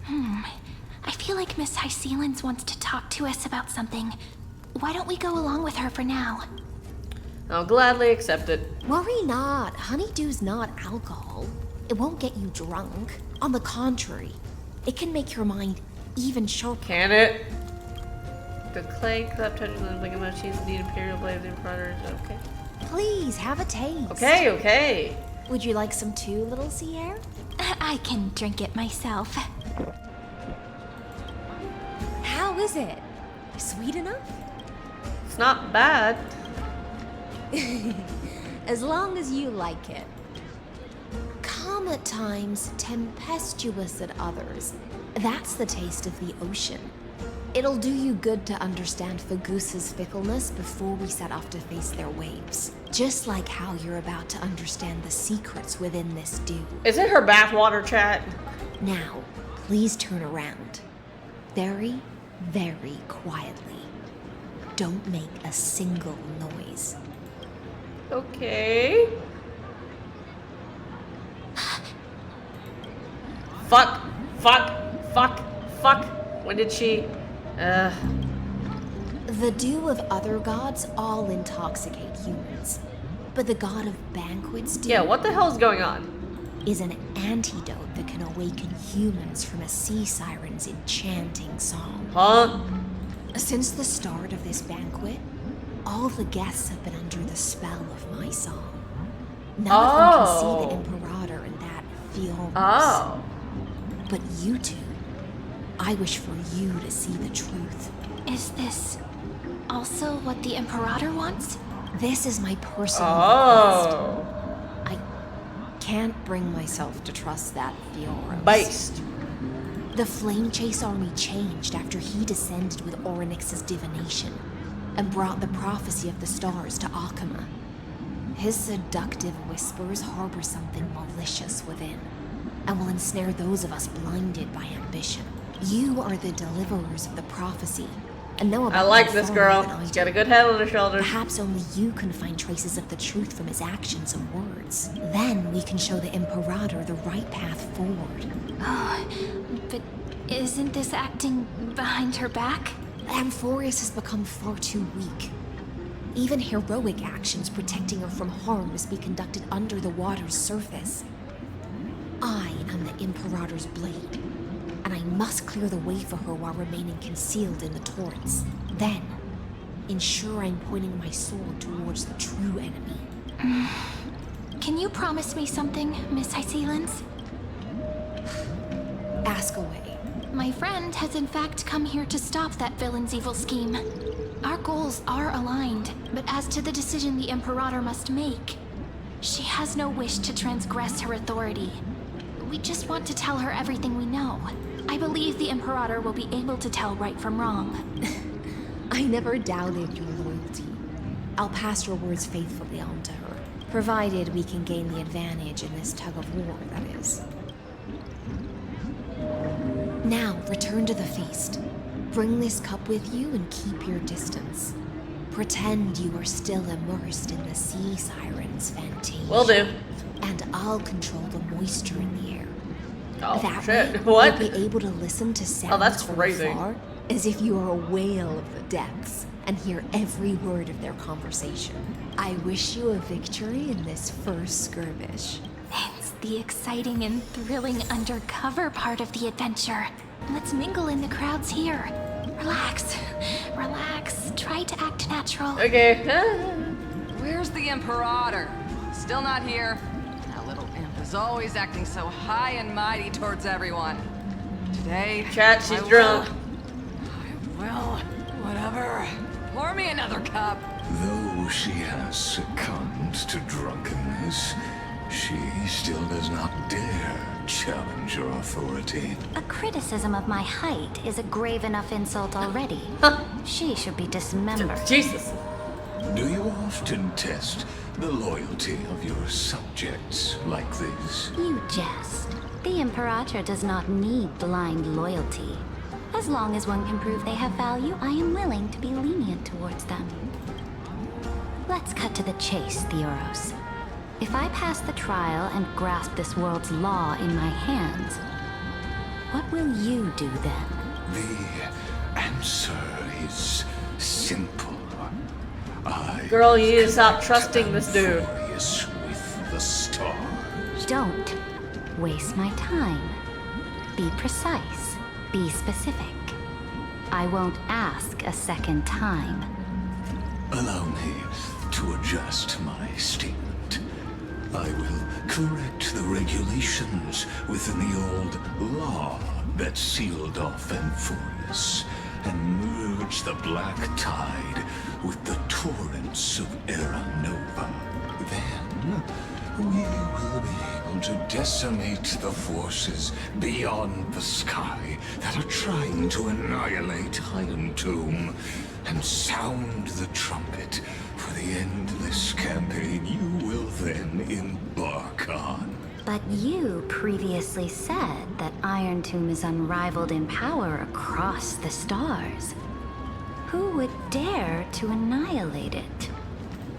I feel like Miss Hysealins wants to talk to us about something. Why don't we go along with her for now? I'll gladly accept it. Worry not. Honeydew's not alcohol. It won't get you drunk. On the contrary, it can make your mind even sharper. Can it? The clay cup touches the ligament cheese and the imperial blade of the Imperator. Okay. Please, have a taste. Okay. Would you like some too, little sea air? I can drink it myself. How is it? Sweet enough? It's not bad. As long as you like it. Calm at times, tempestuous at others. That's the taste of the ocean. It'll do you good to understand Fagusa's fickleness before we set off to face their waves. Just like how you're about to understand the secrets within this dew. Is it her bathwater, chat? Now, please turn around. Very, very quietly. Don't make a single noise. Okay. Fuck. When did she... The dew of other gods all intoxicate humans. But the god of banquets dew... Yeah, what the hell's going on? ...is an antidote that can awaken humans from a sea siren's enchanting song. Huh? Since the start of this banquet, all the guests have been under the spell of my song. None of them can see the Imperator and that Fiorus. Oh. But you two, I wish for you to see the truth. Is this also what the Imperator wants? This is my personal request. I can't bring myself to trust that Fiorus. Based. The Flame Chase army changed after he descended with Orynyx's divination and brought the prophecy of the stars to Akuma. His seductive whispers harbor something malicious within and will ensnare those of us blinded by ambition. You are the deliverers of the prophecy and know about I like it this far girl. more than I She's do. got a good head on her shoulders. Perhaps only you can find traces of the truth from his actions and words. Then we can show the Imperator the right path forward. Oh, but isn't this acting behind her back? Amphorius has become far too weak. Even heroic actions protecting her from harm must be conducted under the water's surface. I am the Imperator's blade, and I must clear the way for her while remaining concealed in the torrents. Then, ensure I'm pointing my sword towards the true enemy. Can you promise me something, Miss Hysealens? Ask away. My friend has in fact come here to stop that villain's evil scheme. Our goals are aligned, but as to the decision the Imperator must make, she has no wish to transgress her authority. We just want to tell her everything we know. I believe the Imperator will be able to tell right from wrong. I never doubted your loyalty. I'll pass your words faithfully on to her, provided we can gain the advantage in this tug of war, that is. Now, return to the feast. Bring this cup with you and keep your distance. Pretend you are still immersed in the sea siren's fantasia. Will do. And I'll control the moisture in the air. Oh, that shit. way, What? you'll be able to listen to sounds that's from crazy. afar, as if you are a whale of the depths, and hear every word of their conversation. I wish you a victory in this first skirmish. It's the exciting and thrilling undercover part of the adventure. Let's mingle in the crowds here. Relax. Relax. Try to act natural. Okay. Where's the Imperator? Still not here. That little imp is always acting so high and mighty towards everyone. Today, Chat, she's I drunk. will, whatever. Pour me another cup. Though she has succumbed to drunkenness, she still does not dare challenge your authority. A criticism of my height is a grave enough insult already. She should be dismembered. Jesus. Do you often test the loyalty of your subjects like this? You jest. The Imperator does not need blind loyalty. As long as one can prove they have value, I am willing to be lenient towards them. Let's cut to the chase, Theoros. If I pass the trial and grasp this world's law in my hands, what will you do then? The answer is simple. Girl, you need to stop trusting this dude. Furious with the stars. Don't waste my time. Be precise. Be specific. I won't ask a second time. Allow me to adjust my statement. I will correct the regulations within the old law that sealed off Amphorius and merge the black tide with the torrents of Era Nova. Then we will be able to decimate the forces beyond the sky that are trying to annihilate Iron Tomb and sound the trumpet for the endless campaign you will then embark on. But you previously said that Iron Tomb is unrivaled in power across the stars. Who would dare to annihilate it?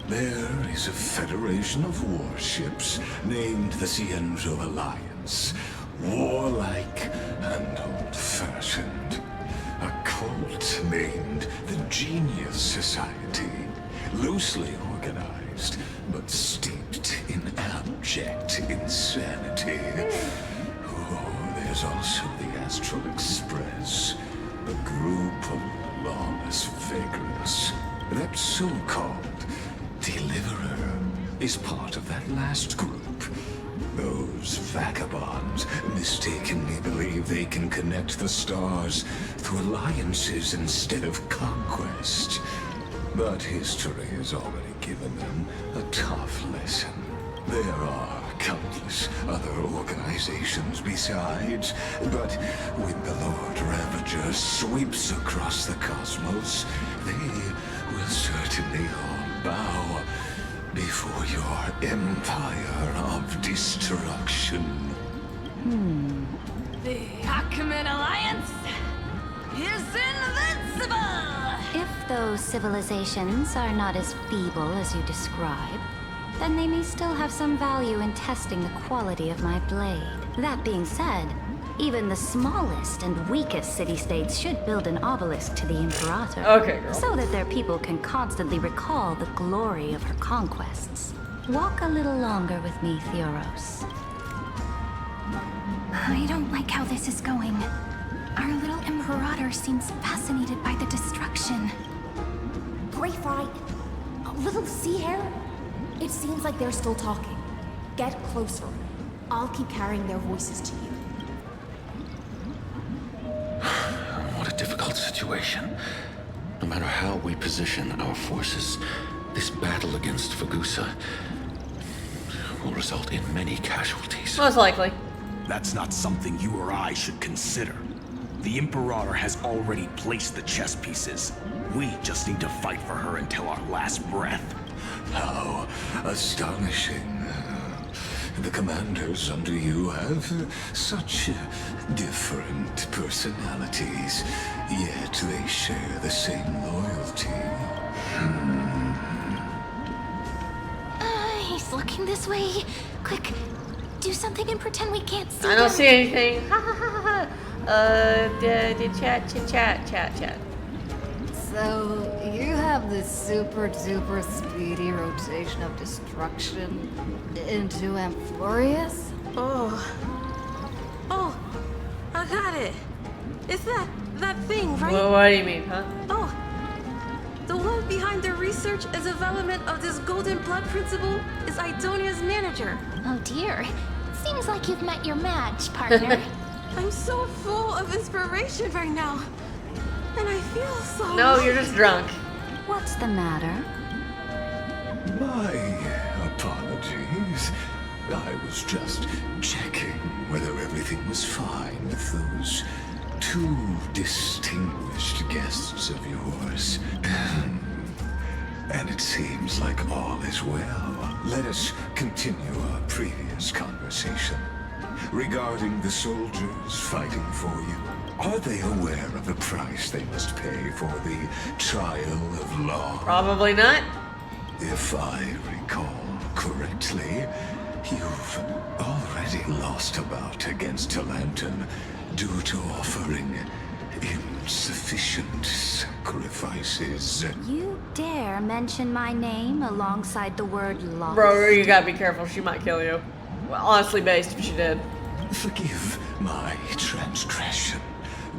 There is a federation of warships named the Cienzo Alliance. Warlike and old-fashioned. A cult named the Genius Society. Loosely organized, but steeped in abject insanity. Oh, there's also the Astral Express. A group of lawless vagrants. That so-called Deliverer is part of that last group. Those vagabonds mistakenly believe they can connect the stars through alliances instead of conquest. But history has already given them a tough lesson. There are countless other organizations besides, but when the Lord Ravager sweeps across the cosmos, they will certainly all bow before your empire of destruction. The Achaemenid Alliance is invincible! If those civilizations are not as feeble as you describe, then they may still have some value in testing the quality of my blade. That being said, even the smallest and weakest city-states should build an obelisk to the Imperator. Okay, girl. So that their people can constantly recall the glory of her conquests. Walk a little longer with me, Theoros. I don't like how this is going. Our little Imperator seems fascinated by the destruction. Gray Fry, a little sea hare? It seems like they're still talking. Get closer. I'll keep carrying their voices to you. What a difficult situation. No matter how we position our forces, this battle against Fagusa will result in many casualties. Most likely. That's not something you or I should consider. The Imperator has already placed the chess pieces. We just need to fight for her until our last breath. How astonishing. The commanders under you have such different personalities, yet they share the same loyalty. He's looking this way. Quick, do something and pretend we can't see I don't him. see anything. Ha ha ha ha. Chat. So, you have this super duper speedy rotation of destruction into Amphorius? Oh, I got it. It's that thing, right? Well, what do you mean, huh? Oh, the one behind the research and development of this golden blood principle is Idonia's manager. Oh dear. Seems like you've met your match, partner. I'm so full of inspiration right now. And I feel so... No, you're just drunk. What's the matter? My apologies. I was just checking whether everything was fine with those two distinguished guests of yours. And it seems like all is well. Let us continue our previous conversation. Regarding the soldiers fighting for you, are they aware of the price they must pay for the trial of law? Probably not. If I recall correctly, you've already lost a bout against Talanton due to offering insufficient sacrifices. You dare mention my name alongside the word lost? Bro, you gotta be careful. She might kill you. Well, honestly based if she did. Forgive my transgression,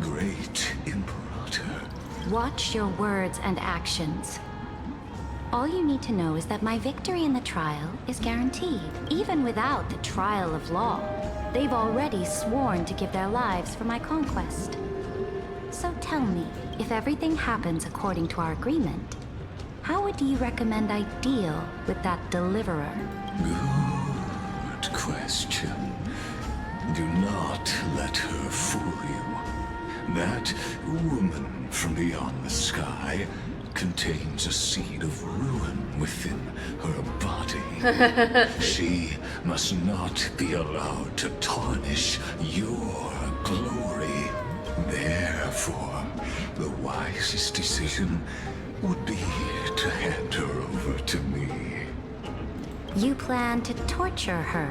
great Imperator. Watch your words and actions. All you need to know is that my victory in the trial is guaranteed, even without the trial of law. They've already sworn to give their lives for my conquest. So tell me, if everything happens according to our agreement, how would you recommend I deal with that deliverer? Good question. Do not let her fool you. That woman from beyond the sky contains a seed of ruin within her body. She must not be allowed to tarnish your glory. Therefore, the wisest decision would be to hand her over to me. You plan to torture her?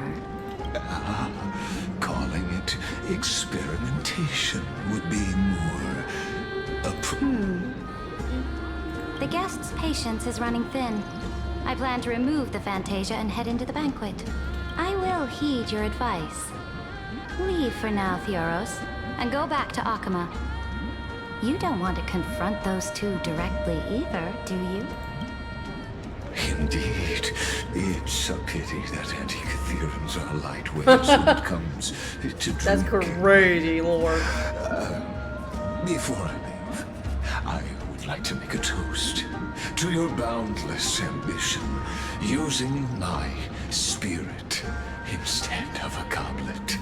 Calling it experimentation would be more The guest's patience is running thin. I plan to remove the Fantasia and head into the banquet. I will heed your advice. Leave for now, Theoros, and go back to Akama. You don't want to confront those two directly either, do you? Indeed. It's a pity that Antikytherans are lightweights when it comes to drinking. That's crazy, Lord. Before I leave, I would like to make a toast to your boundless ambition, using my spirit instead of a goblet.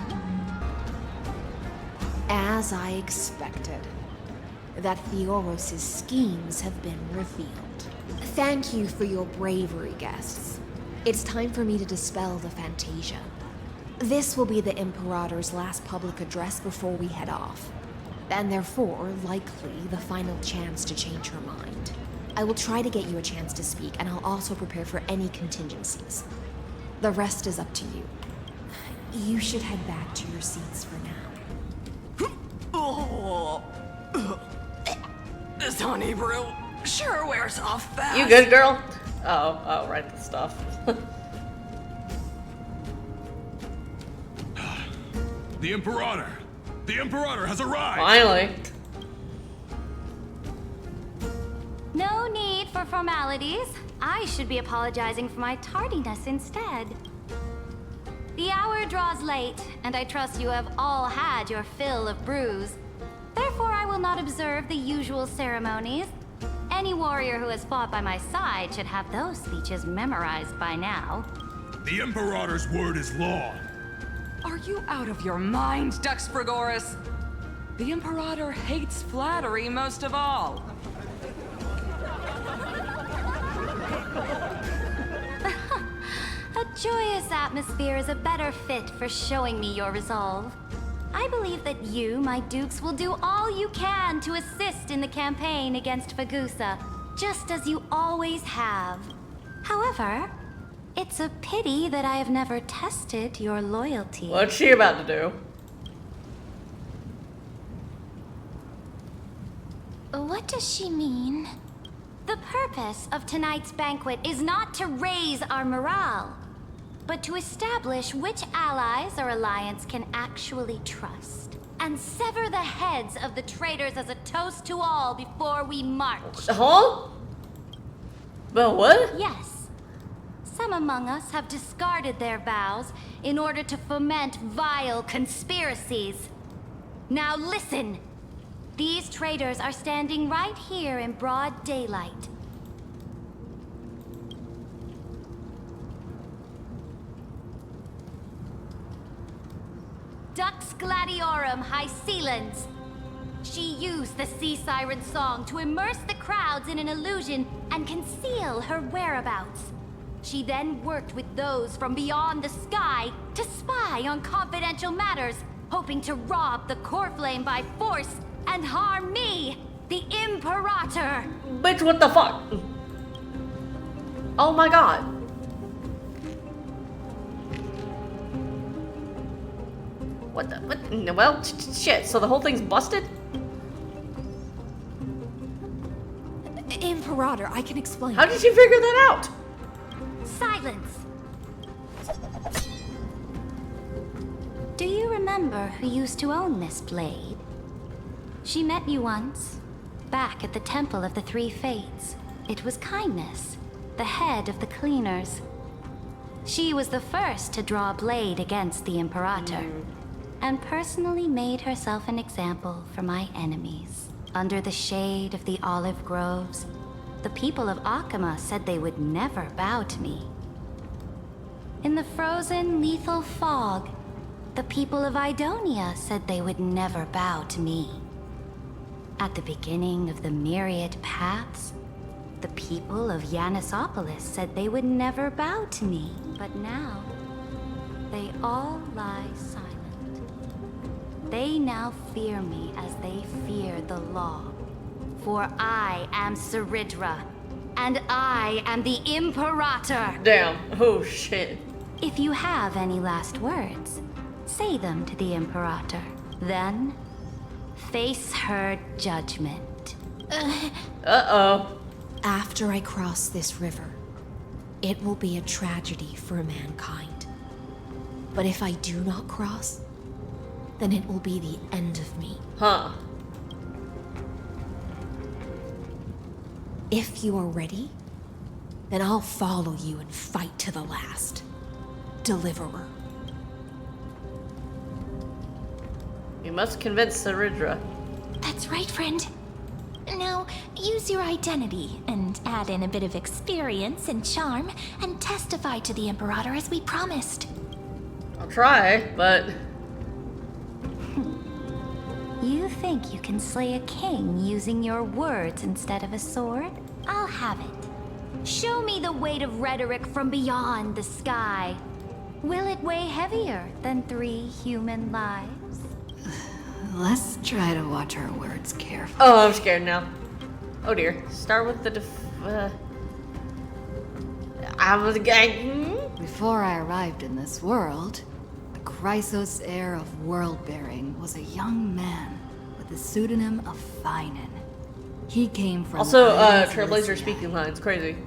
As I expected, that Theoros' schemes have been revealed. Thank you for your bravery, guests. It's time for me to dispel the Fantasia. This will be the Imperator's last public address before we head off, and therefore, likely, the final chance to change her mind. I will try to get you a chance to speak, and I'll also prepare for any contingencies. The rest is up to you. You should head back to your seats for now. Oh. This honey brew sure wears off fast. You good, girl? Oh, right, the stuff. The Imperator! The Imperator has arrived! Finally. No need for formalities. I should be apologizing for my tardiness instead. The hour draws late, and I trust you have all had your fill of brews. Therefore, I will not observe the usual ceremonies. Any warrior who has fought by my side should have those speeches memorized by now. The Imperator's word is law. Are you out of your mind, Dux Frigoris? The Imperator hates flattery most of all. A joyous atmosphere is a better fit for showing me your resolve. I believe that you, my dukes, will do all you can to assist in the campaign against Fagusa, just as you always have. However, it's a pity that I have never tested your loyalty. What's she about to do? What does she mean? The purpose of tonight's banquet is not to raise our morale, but to establish which allies our alliance can actually trust, and sever the heads of the traitors as a toast to all before we march. Huh? But what? Yes. Some among us have discarded their vows in order to foment vile conspiracies. Now listen! These traitors are standing right here in broad daylight. Dux Gladiorum Hycelans. She used the Sea Siren song to immerse the crowds in an illusion and conceal her whereabouts. She then worked with those from beyond the sky to spy on confidential matters, hoping to rob the core flame by force and harm me, the Imperator. Bitch, what the fuck? Oh my god. What the? What? Well, shit. So the whole thing's busted? Imperator, I can explain. How did you figure that out? Silence. Do you remember who used to own this blade? She met you once, back at the Temple of the Three Fates. It was Kindness, the head of the cleaners. She was the first to draw a blade against the Imperator, and personally made herself an example for my enemies. Under the shade of the olive groves, the people of Akama said they would never bow to me. In the frozen, lethal fog, the people of Idonia said they would never bow to me. At the beginning of the myriad paths, The people of Yanisopolis said they would never bow to me, but now they all lie silent. They now fear me as they fear the law. For I am Ceridra, and I am the Imperator! Damn. Oh, shit. If you have any last words, say them to the Imperator. Then, face her judgment. Uh-oh. After I cross this river, it will be a tragedy for mankind. But if I do not cross, then it will be the end of me. Huh. If you are ready, then I'll follow you and fight to the last. Deliverer. You must convince Ceridra. That's right, friend. Now, use your identity and add in a bit of experience and charm and testify to the Imperator as we promised. I'll try, but... You think you can slay a king using your words instead of a sword? I'll have it. Show me the weight of rhetoric from beyond the sky. Will it weigh heavier than 3 human lives? Let's try to watch our words carefully. Oh, I'm scared now. Oh dear. Start with the I'm the gang. Before I arrived in this world, the Chrysos heir of world-bearing was a young man with the pseudonym of Finan. He came from Also, Trailblazer speaking lines. Crazy.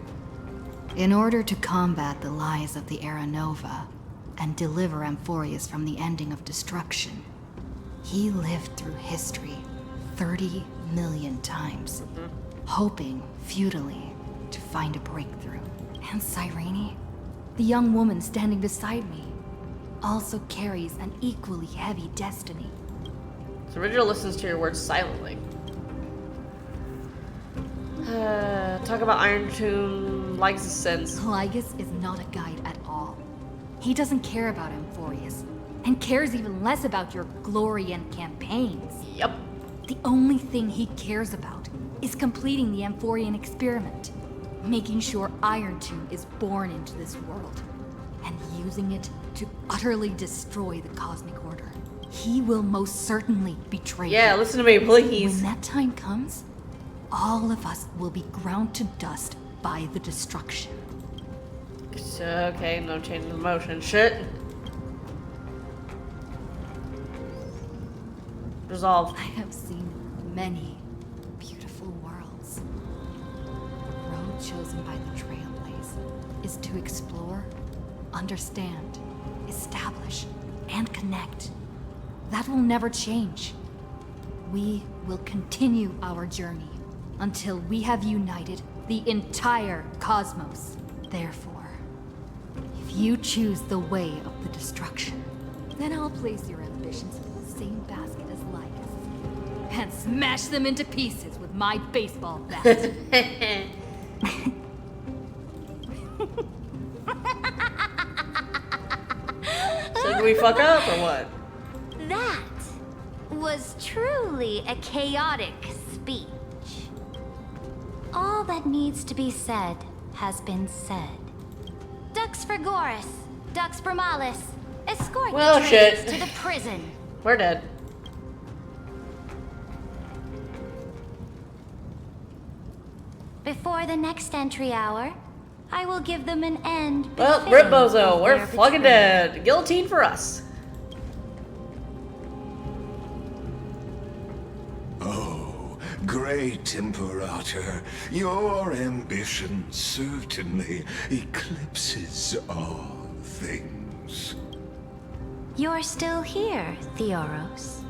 In order to combat the lies of the Era Nova and deliver Amphorius from the ending of destruction, he lived through history 30 million times, hoping futilely to find a breakthrough. And Cyrene, the young woman standing beside me, also carries an equally heavy destiny. Ceridra listens to your words silently. Talk about Iron Tomb, Lygus' sense. Lygus is not a guide at all. He doesn't care about Amphorius, and cares even less about your glory and campaigns. Yep. The only thing he cares about is completing the Amphorian experiment, making sure Iron Tomb is born into this world, and using it to utterly destroy the Cosmic Order. He will most certainly betray you. Yeah, listen to me, please. When that time comes, all of us will be ground to dust by the destruction. So, okay, no change of motion. Shit. Resolve. I have seen many beautiful worlds. The road chosen by the Trailblaze is to explore, understand, establish, and connect. That will never change. We will continue our journey until we have united the entire cosmos. Therefore, if you choose the way of the destruction, then I'll place your ambitions in the same basket as Lygus and smash them into pieces with my baseball bat. So do we fuck up or what? That was truly a chaotic speech. All that needs to be said has been said. Dux Frigoris, Dux Bromalis, escort Well, the shit. traitors to the prison. We're dead. Before the next entry hour, I will give them an end. Well, befitting Rip of Bozo, we're their fucking betrayal. dead. Guillotine for us. Oh, great Imperator, your ambition certainly eclipses all things. You're still here, Theoros.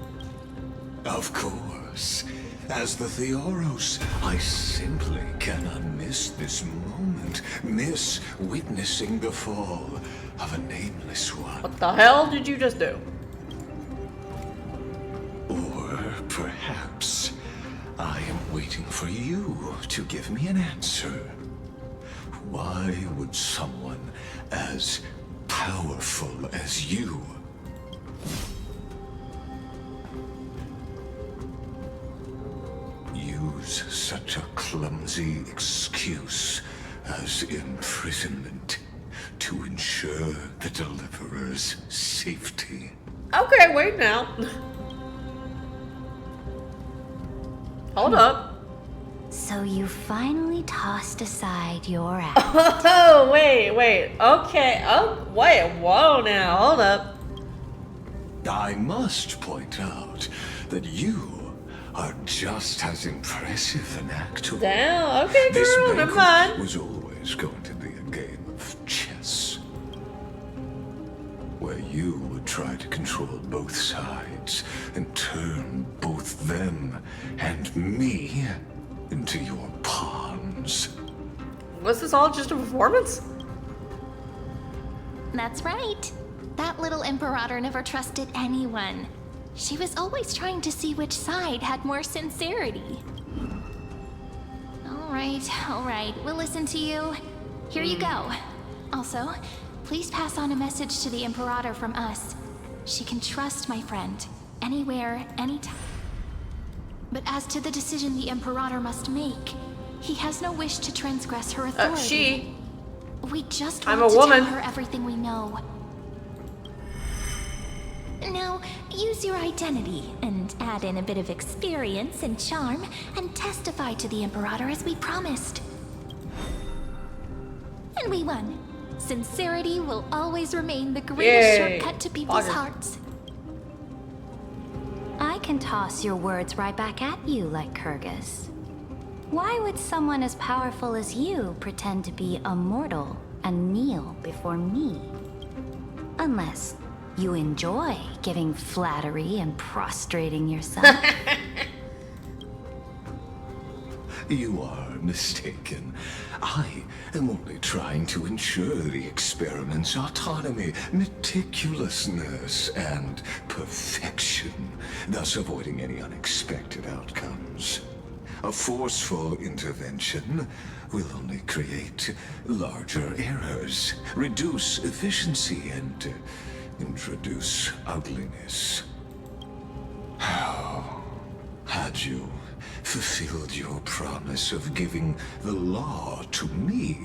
Of course. As the Theoros, I simply cannot miss this moment, miss witnessing the fall of a nameless one. What the hell did you just do? Or perhaps I am waiting for you to give me an answer. Why would someone as powerful as you use such a clumsy excuse as imprisonment to ensure the Deliverer's safety. Okay, wait now. Hold up. So you finally tossed aside your act. Oh, wait. Okay. Oh, wait. Whoa now. Hold up. I must point out that you are just as impressive an actor. Damn. Okay, This girl. Never banquet mind. was always going to be a game of chess, where you would try to control both sides and turn both them and me into your pawns. Was this all just a performance? That's right. That little Imperator never trusted anyone. She was always trying to see which side had more sincerity. All right. We'll listen to you. Here you go. Also, please pass on a message to the Imperator from us. She can trust my friend, anywhere, anytime. But as to the decision the Imperator must make, he has no wish to transgress her authority. We just want to tell her everything we know. Now, use your identity and add in a bit of experience and charm and testify to the Imperator as we promised. And we won. Sincerity will always remain the greatest shortcut to people's hearts. I can toss your words right back at you like Kyrgyz. Why would someone as powerful as you pretend to be a mortal and kneel before me? Unless you enjoy giving flattery and prostrating yourself. You are mistaken. I am only trying to ensure the experiment's autonomy, meticulousness, and perfection, thus avoiding any unexpected outcomes. A forceful intervention will only create larger errors, reduce efficiency, and introduce ugliness. How had you fulfilled your promise of giving the law to me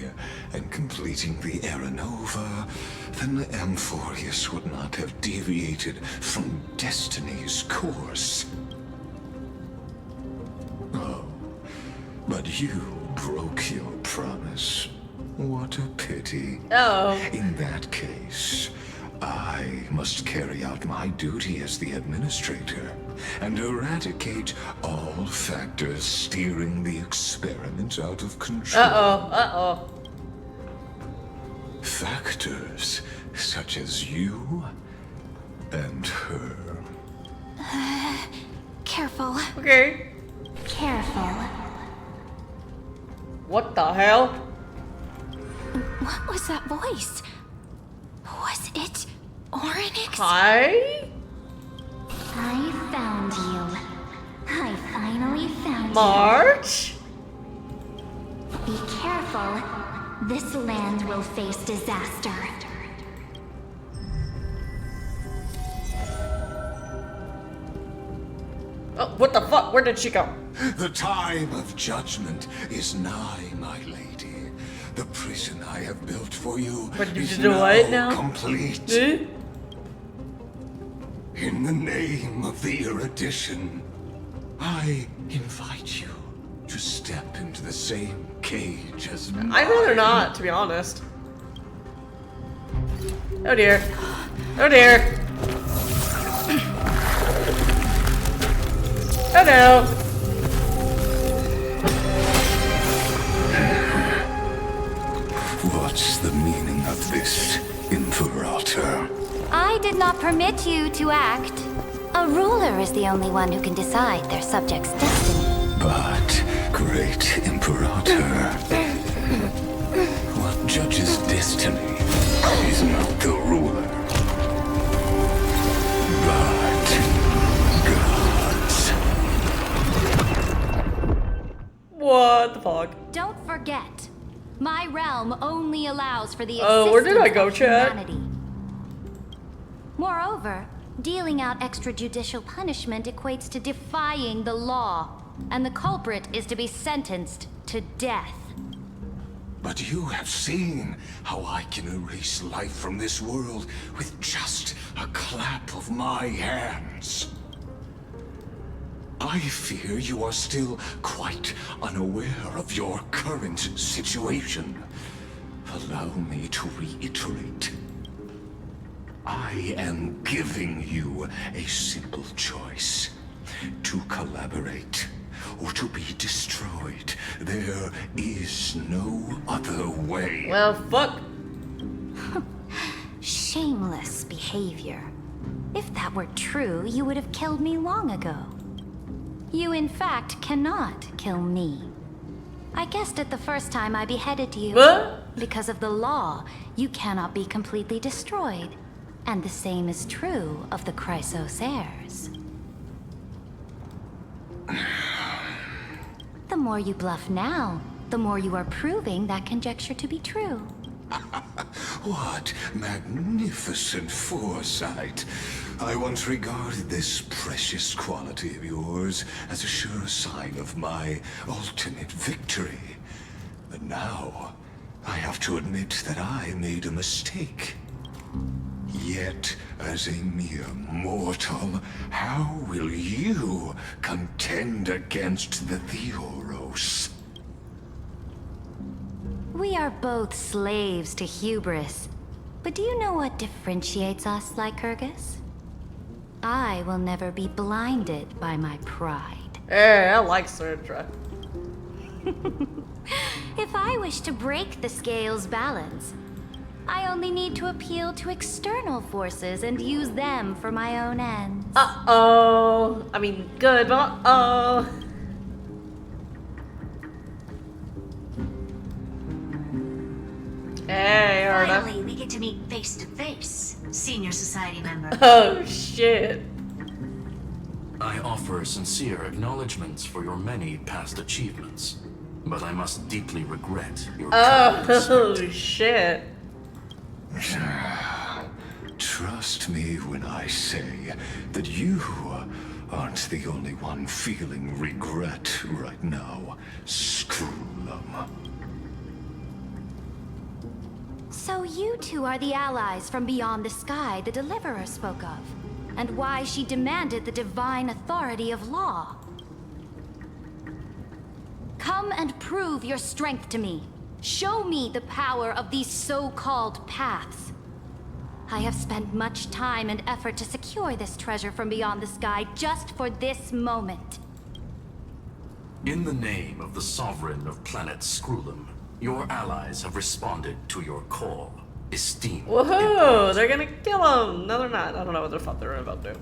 and completing the Era Nova, then Amphorius would not have deviated from destiny's course. Oh, but you broke your promise. What a pity. Oh. In that case, I must carry out my duty as the administrator and eradicate all factors steering the experiment out of control. Uh-oh. Factors such as you and her. Careful. Okay. Careful. What the hell? What was that voice? Was it Oryx? Hi? I found you. I finally found March? you. Be careful. This land will face disaster. Oh, what the fuck? Where did she go? The time of judgment is nigh, my lady. The prison I have built for you is now complete. In the name of the erudition, I invite you to step into the same cage as mine. I'd rather not, to be honest. Oh dear. Oh dear. Oh no. What's the meaning of this, Imperator? I did not permit you to act. A ruler is the only one who can decide their subject's destiny. But, great Imperator, what judges destiny is not the ruler, but gods. What the fuck? Don't forget, my realm only allows for the Oh, where did I go, of Chad? humanity. Moreover, dealing out extrajudicial punishment equates to defying the law. and the culprit is to be sentenced to death. But you have seen how I can erase life from this world with just a clap of my hands. I fear you are still quite unaware of your current situation. Allow me to reiterate. I am giving you a simple choice. To collaborate or to be destroyed. There is no other way. Well, fuck. Shameless behavior. If that were true, you would have killed me long ago. You, in fact, cannot kill me. I guessed it the first time I beheaded you. What? Because of the law, you cannot be completely destroyed. And the same is true of the Chrysos heirs. The more you bluff now, the more you are proving that conjecture to be true. What magnificent foresight. I once regarded this precious quality of yours as a sure sign of my ultimate victory. But now, I have to admit that I made a mistake. Yet, as a mere mortal, how will you contend against the Theoros? We are both slaves to hubris. But do you know what differentiates us, Lycurgus? I will never be blinded by my pride. Hey, I like Surtra. If I wish to break the scale's balance, I only need to appeal to external forces and use them for my own ends. Uh-oh. I mean, good, but uh-oh. Hey, Erda. Finally, we get to meet face to face, senior society member. Oh, shit. I offer sincere acknowledgments for your many past achievements, but I must deeply regret your Oh, shit. Trust me when I say that you aren't the only one feeling regret right now, Screwlum. So you two are the allies from beyond the sky the Deliverer spoke of, and why she demanded the divine authority of law. Come and prove your strength to me. Show me the power of these so-called paths. I have spent much time and effort to secure this treasure from beyond the sky just for this moment. In the name of the Sovereign of Planet Screwlum, your allies have responded to your call. Esteemed. Woohoo! They're gonna kill him! No, they're not. I don't know what the fuck they're about to do.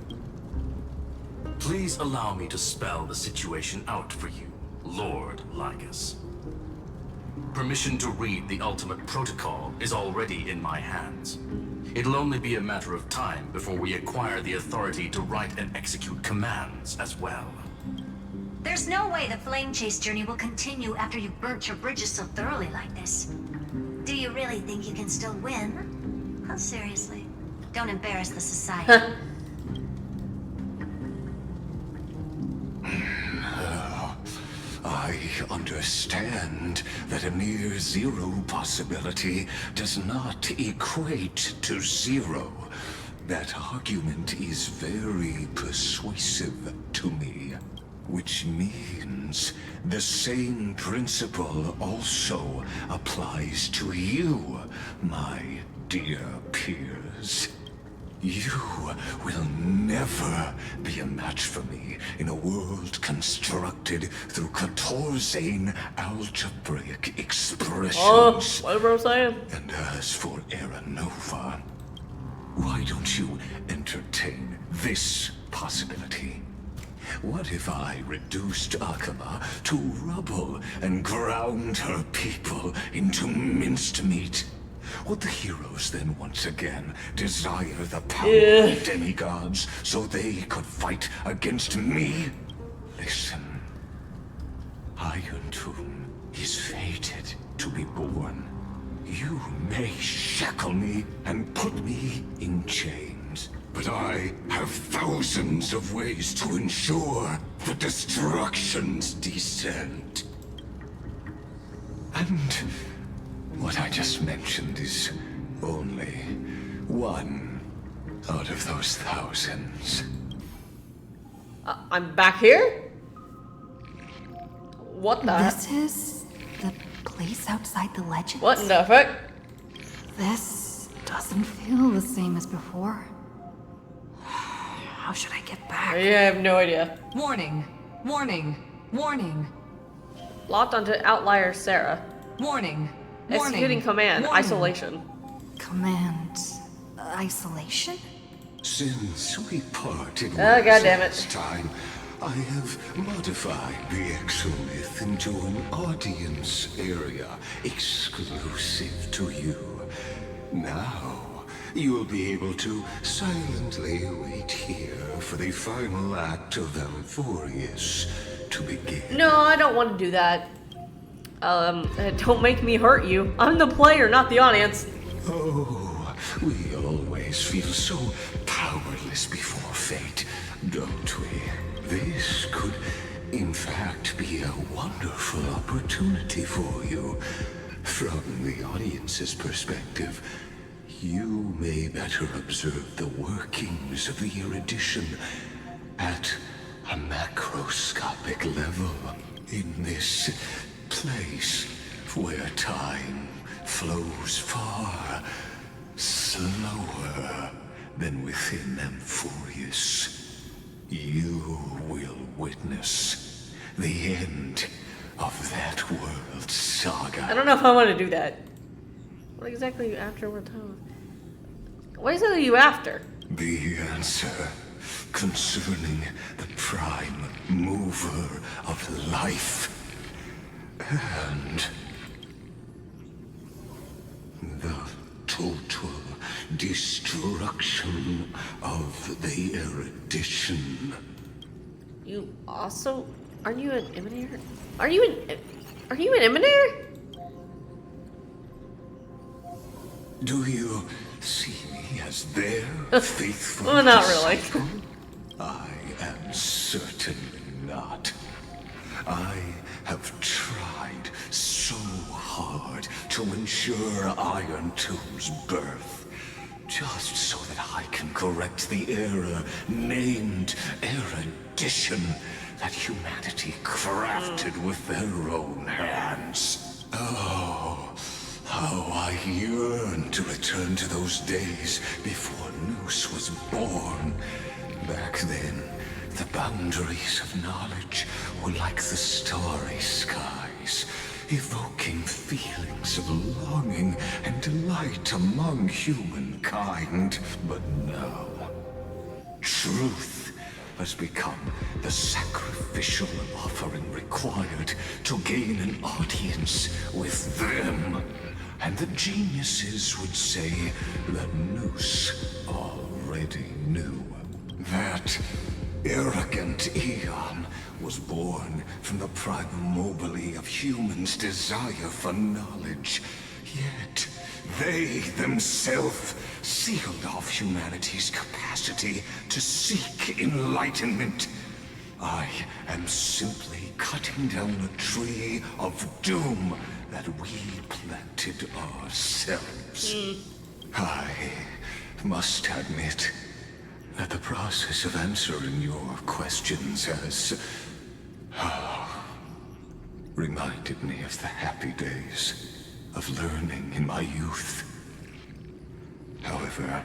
Please allow me to spell the situation out for you, Lord Lycus. Permission to read the ultimate protocol is already in my hands. It'll only be a matter of time before we acquire the authority to write and execute commands as well. There's no way the flame chase journey will continue after you've burnt your bridges so thoroughly like this. Do you really think you can still win? Oh, seriously. Don't embarrass the society. I understand that a near zero possibility does not equate to zero. That argument is very persuasive to me. Which means the same principle also applies to you, my dear peers. You will never be a match for me in a world constructed through Catorzane algebraic expressions. Oh, whatever I'm saying. And as for Era Nova, why don't you entertain this possibility? What if I reduced Akama to rubble and ground her people into minced meat? Would the heroes then once again desire the power of demigods so they could fight against me? Listen, Iron Tomb is fated to be born. You may shackle me and put me in chains, but I have thousands of ways to ensure the destruction's descent. And what I just mentioned is only one out of those thousands. I'm back here? What the? This is the place outside the legend? What in the fuck? This doesn't feel the same as before. How should I get back? I have no idea. Warning, warning, warning. Locked onto outlier Sarah. Warning. Executing command. Warning. Isolation. Command. Isolation? Since we parted Oh, God damn it. last time, I have modified the exomyth into an audience area exclusive to you. Now, you'll be able to silently wait here for the final act of Amphorius to begin. No, I don't want to do that. Don't make me hurt you. I'm the player, not the audience. Oh, we always feel so powerless before fate, don't we? This could, in fact, be a wonderful opportunity for you. From the audience's perspective, you may better observe the workings of the erudition at a macroscopic level. In this place where time flows far slower than within Amphorius, you will witness the end of that world's saga. I don't know if I want to do that. What exactly are you after? What exactly are you after? The answer concerning the prime mover of life and the total destruction of the erudition. You also... Aren't you an emanator? Are you an emanator? Do you see me as their faithful Well, not really. disciple? I am certainly not. I have tried so hard to ensure Iron Tomb's birth, just so that I can correct the error named erudition that humanity crafted with their own hands. Oh, how I yearn to return to those days before Noose was born. Back then, the boundaries of knowledge were like the starry skies, evoking feelings of longing and delight among humankind. But now, truth has become the sacrificial offering required to gain an audience with them. And the geniuses would say that Noose already knew. That arrogant Eon was born from the primal mobile of humans' desire for knowledge. Yet, they themselves sealed off humanity's capacity to seek enlightenment. I am simply cutting down a tree of doom that we planted ourselves. I must admit that the process of answering your questions has reminded me of the happy days of learning in my youth. However,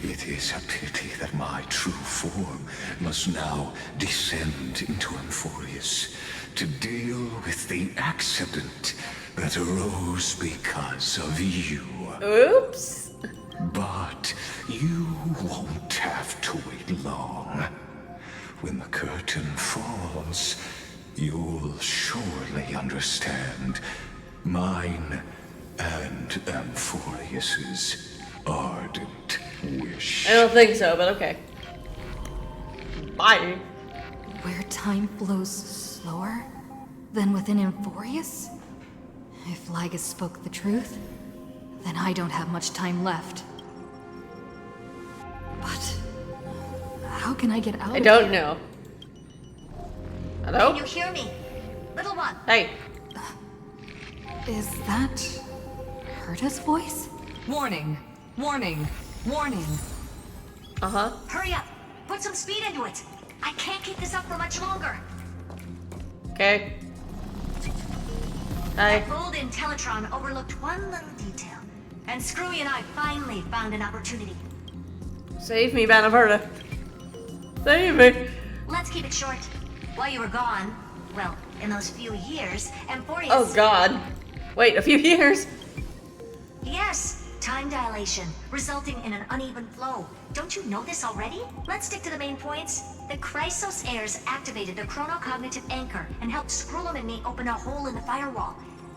it is a pity that my true form must now descend into Amphorius to deal with the accident that arose because of you. Oops. But you won't have to wait long. When the curtain falls, you'll surely understand mine and Amphorius's ardent wish. I don't think so, but okay. Bye. Where time flows slower than within Amphorius? If Lygus spoke the truth, then I don't have much time left. But how can I get out? I don't know. Hello? Can you hear me? Little one. Hey. Is that Herta's voice? Warning. Warning. Warning. Uh-huh. Hurry up. Put some speed into it. I can't keep this up for much longer. Okay. Hi. That old Intellitron overlooked one little detail. And Screwy and I finally found an opportunity. Save me, man of Herta. Save me. Let's keep it short. While you were gone, well, in those few years, Emphorius... Oh, God. Wait, a few years? Yes, time dilation, resulting in an uneven flow. Don't you know this already? Let's stick to the main points. The Chrysos heirs activated the chronocognitive anchor and helped Skrullum and me open a hole in the firewall.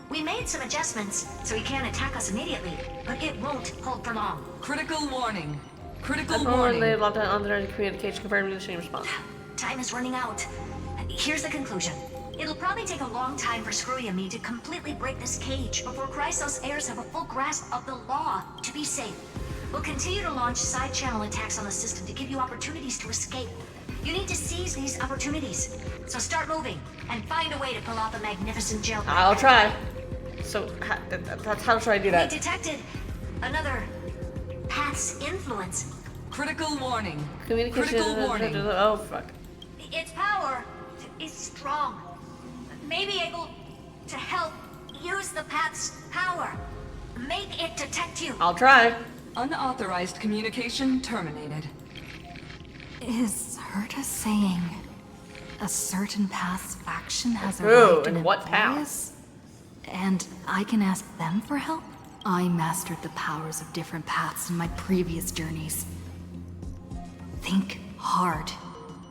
We made some adjustments, so he can't attack us immediately, but it won't hold for long. Critical warning. Critical warning. They warning. locked out on the communication confirming the same response. Time is running out. Here's the conclusion. It'll probably take a long time for Screwy and me to completely break this cage before Chrysos heirs have a full grasp of the law to be safe. We'll continue to launch side-channel attacks on the system to give you opportunities to escape. You need to seize these opportunities. So start moving and find a way to pull off a magnificent jailbreak. I'll try. So, how should I do that? We detected another path's influence. Critical warning. Communication. Critical warning. Oh, fuck. Its power is strong. May be able to help use the path's power. Make it detect you. I'll try. Unauthorized communication terminated. Is Herta saying a certain path's faction has arrived in what path? And I can ask them for help? I mastered the powers of different paths in my previous journeys. Think hard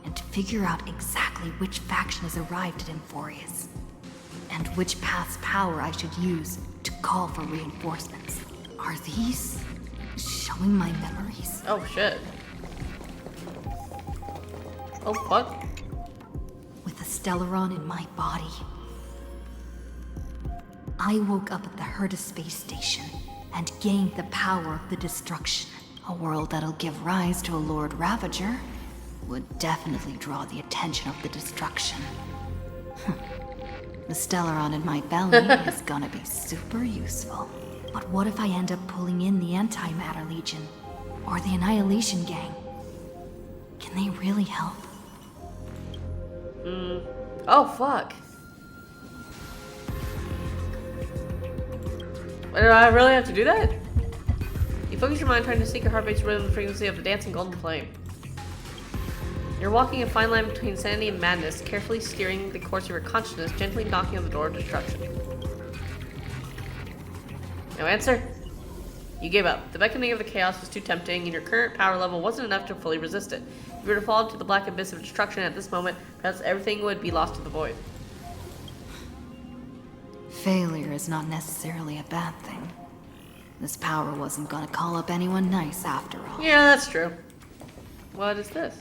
and figure out exactly which faction has arrived at Emphorius, and which path's power I should use to call for reinforcements. Are these showing my memories? Oh, shit. Oh, fuck. With the Stellaron in my body, I woke up at the Herta space station and gained the power of the destruction. A world that'll give rise to a Lord Ravager would definitely draw the attention of the destruction. The Stellaron in my belly is gonna be super useful. But what if I end up pulling in the Antimatter Legion? Or the Annihilation Gang? Can they really help? Oh, fuck. Wait, do I really have to do that? You focus your mind trying to seek your heartbeat's rhythm and frequency of the dancing golden flame. You're walking a fine line between sanity and madness, carefully steering the course of your consciousness, gently knocking on the door of destruction. No answer? You gave up. The beckoning of the chaos was too tempting, and your current power level wasn't enough to fully resist it. If you were to fall into the black abyss of destruction at this moment, perhaps everything would be lost to the void. Failure is not necessarily a bad thing. This power wasn't gonna call up anyone nice after all. Yeah, that's true. What is this?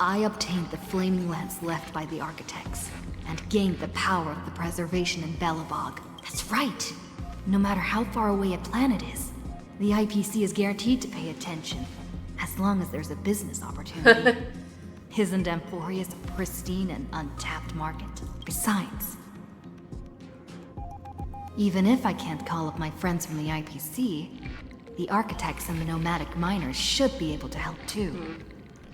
I obtained the flaming lance left by the architects, and gained the power of the preservation in Belobog. That's right! No matter how far away a planet is, the IPC is guaranteed to pay attention, as long as there's a business opportunity. Isn't Emphorius a pristine and untapped market? Besides, even if I can't call up my friends from the IPC, the architects and the nomadic miners should be able to help too.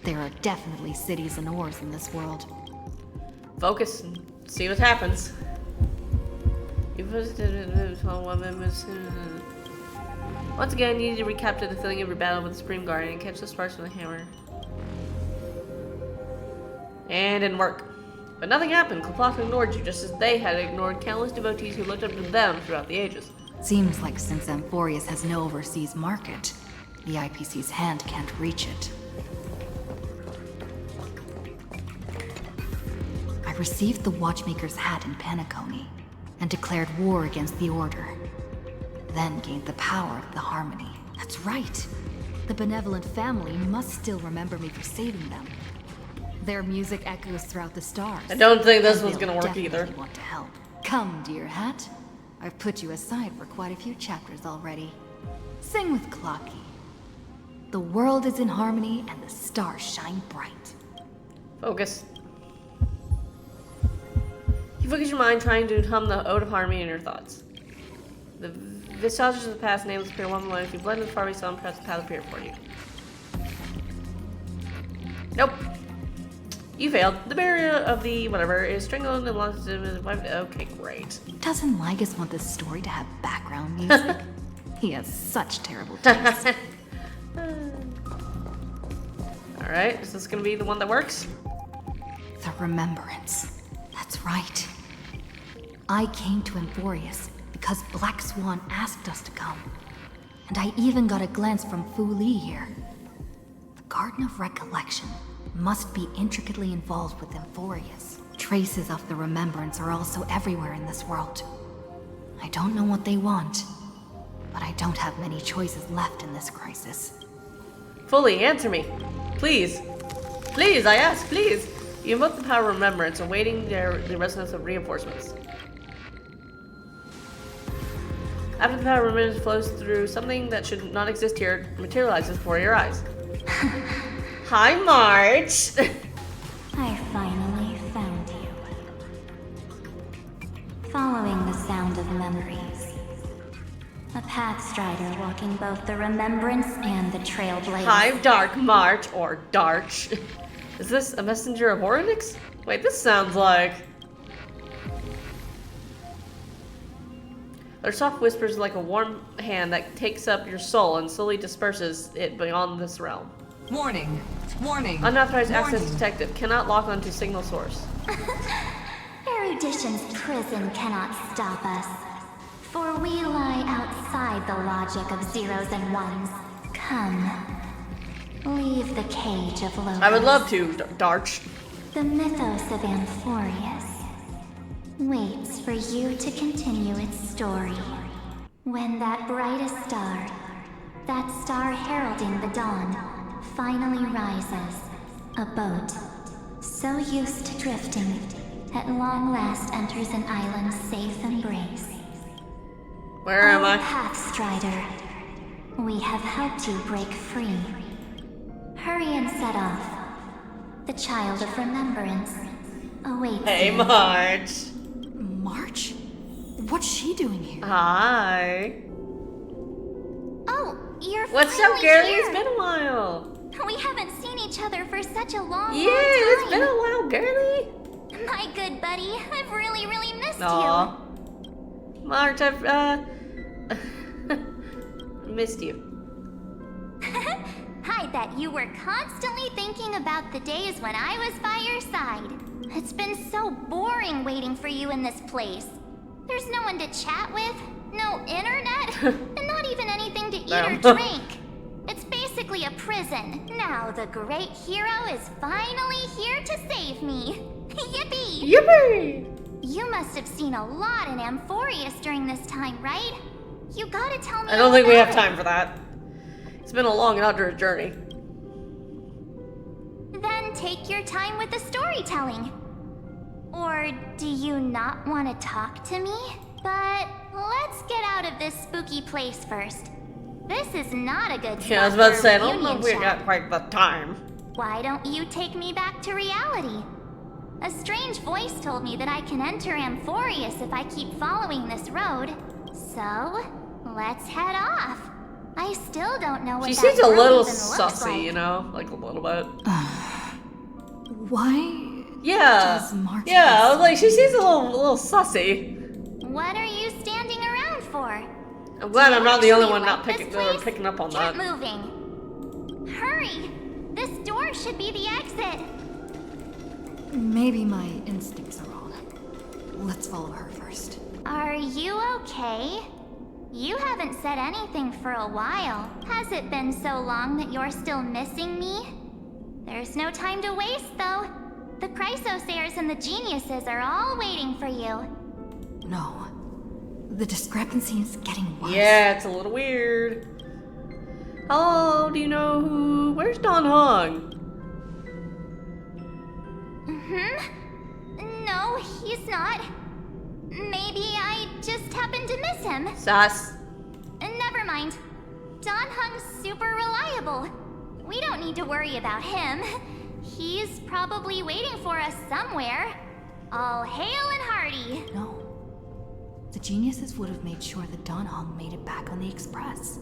There are definitely cities and ores in this world. Focus and see what happens. Once again, you need to recapture the feeling of your battle with the Supreme Guardian and catch the sparks from the hammer. And it didn't work. But nothing happened. Kloplock ignored you just as they had ignored countless devotees who looked up to them throughout the ages. Seems like since Emphorius has no overseas market, the IPC's hand can't reach it. I received the Watchmaker's hat in Penacony and declared war against the Order. Then gained the power of the Harmony. That's right. The benevolent family must still remember me for saving them. Their music echoes throughout the stars. I don't think this one's gonna work either. Want to help. Come, dear hat. I've put you aside for quite a few chapters already. Sing with Clocky. The world is in harmony and the stars shine bright. Focus. You focus your mind trying to hum the ode of harmony in your thoughts. The visages of the past names appear one by one. If you blend with far away sound, perhaps the path appear for you. Nope. You failed. The barrier of the whatever is strangled and lost. Okay, great. Doesn't Lygus want this story to have background music? He has such terrible taste. Alright, is this gonna be the one that works? The Remembrance. That's right. I came to Emporius because Black Swan asked us to come. And I even got a glance from Fu Li here. The Garden of Recollection must be intricately involved with Emporius. Traces of the Remembrance are also everywhere in this world. I don't know what they want, but I don't have many choices left in this crisis. Fully, answer me. Please. Please, I ask, please. You invoke the power of remembrance, awaiting the resonance of reinforcements. After the power of remembrance flows through something that should not exist here, materializes before your eyes. Hi, March. I finally found you. Following the sound of memories. A pathstrider walking both the Remembrance and the Trailblaze. Hi, Dark March, or DARCH. Is this a messenger of Oryx? Wait, this sounds like... Their soft whispers like a warm hand that takes up your soul and slowly disperses it beyond this realm. Warning. Warning. Unauthorized Warning. access detected. Cannot lock onto signal source. Erudition's prison cannot stop us. For we lie outside the logic of zeros and ones. Come. Leave the cage of Logos. I would love to, DARCH. The mythos of Amphorius waits for you to continue its story. When that brightest star, that star heralding the dawn, finally rises, a boat, so used to drifting, at long last enters an island's safe embrace. Where am I? Pathstrider, we have helped you break free. Hurry and set off. The child of remembrance awaits Hey, you. March. March? What's she doing here? Hi. Oh, you're What's up, finally girlie? here. It's been a while. We haven't seen each other for such a long, Yeah, long time. it's been a while, girlie. My good buddy, I've really, really missed Aw. March, I've, missed you. I bet you were constantly thinking about the days when I was by your side. It's been so boring waiting for you in this place. There's no one to chat with, no internet, and not even anything to eat or drink. It's basically a prison. Now the great hero is finally here to save me. Yippee! Yippee! You must have seen a lot in Amphorius during this time, right? You gotta tell me. I don't all think we have about time for that. It's been a long and arduous journey. Then take your time with the storytelling. Or do you not want to talk to me? But let's get out of this spooky place first. This is not a good spot. Yeah, I was about to for a say, I don't know reunion if we chat. got quite the time. Why don't you take me back to reality? A strange voice told me that I can enter Amphorius if I keep following this road. So, let's head off. I still don't know what She that seems a road little even looks sussy, like. you know? Like a little bit. Why? Yeah. Does March Yeah, I was like, she seems a little sussy. What are you standing around for? I'm glad I'm not the only one like not this picking up on Get that. moving. Hurry! This door should be the exit. Maybe my instincts are wrong. Let's follow her first. Are you okay? You haven't said anything for a while. Has it been so long that you're still missing me? There's no time to waste, though. The Chrysosayers and the Geniuses are all waiting for you. No. The discrepancy is getting worse. Yeah, it's a little weird. Hello, do you know who... Where's Don Hong? No, he's not. Maybe I just happened to miss him. Sus. Never mind. Don Hung's super reliable. We don't need to worry about him. He's probably waiting for us somewhere. All hail and hearty. No. The geniuses would have made sure that Don Hong made it back on the Express.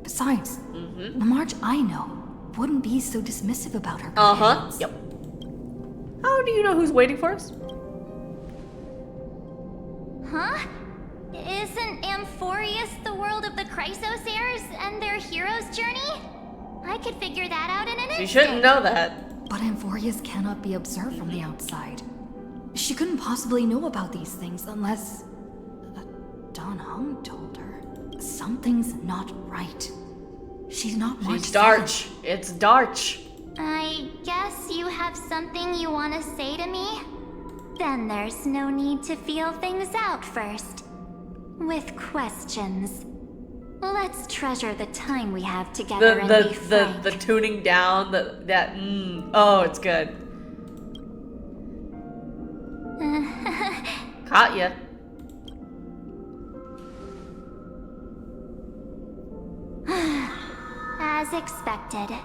Besides, the March I know wouldn't be so dismissive about her companions. Yep. How do you know who's waiting for us? Huh? Isn't Amphorius the world of the Chrysos heirs and their hero's journey? I could figure that out in an instant. You shouldn't know that. But Amphorius cannot be observed from the outside. She couldn't possibly know about these things unless... Don Hong told her. Something's not right. She's not March. She's DARCH. It's DARCH. I guess you have something you want to say to me? Then there's no need to feel things out first. With questions. Let's treasure the time we have together and be frank. The tuning down, oh, it's good. Caught ya. As expected.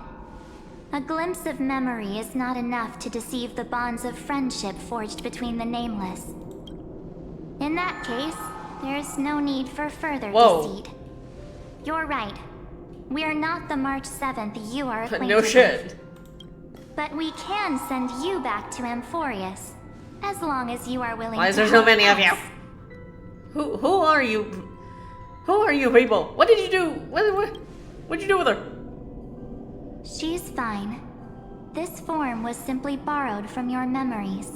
A glimpse of memory is not enough to deceive the bonds of friendship forged between the Nameless. In that case, there's no need for further deceit. You're right. We're not the March 7th you are acquainted No shit. with. But we can send you back to Amphorius, as long as you are willing Why is to there so help many of us. you? Who are you? Who are you people? What did you do? What'd you do with her? She's fine. This form was simply borrowed from your memories.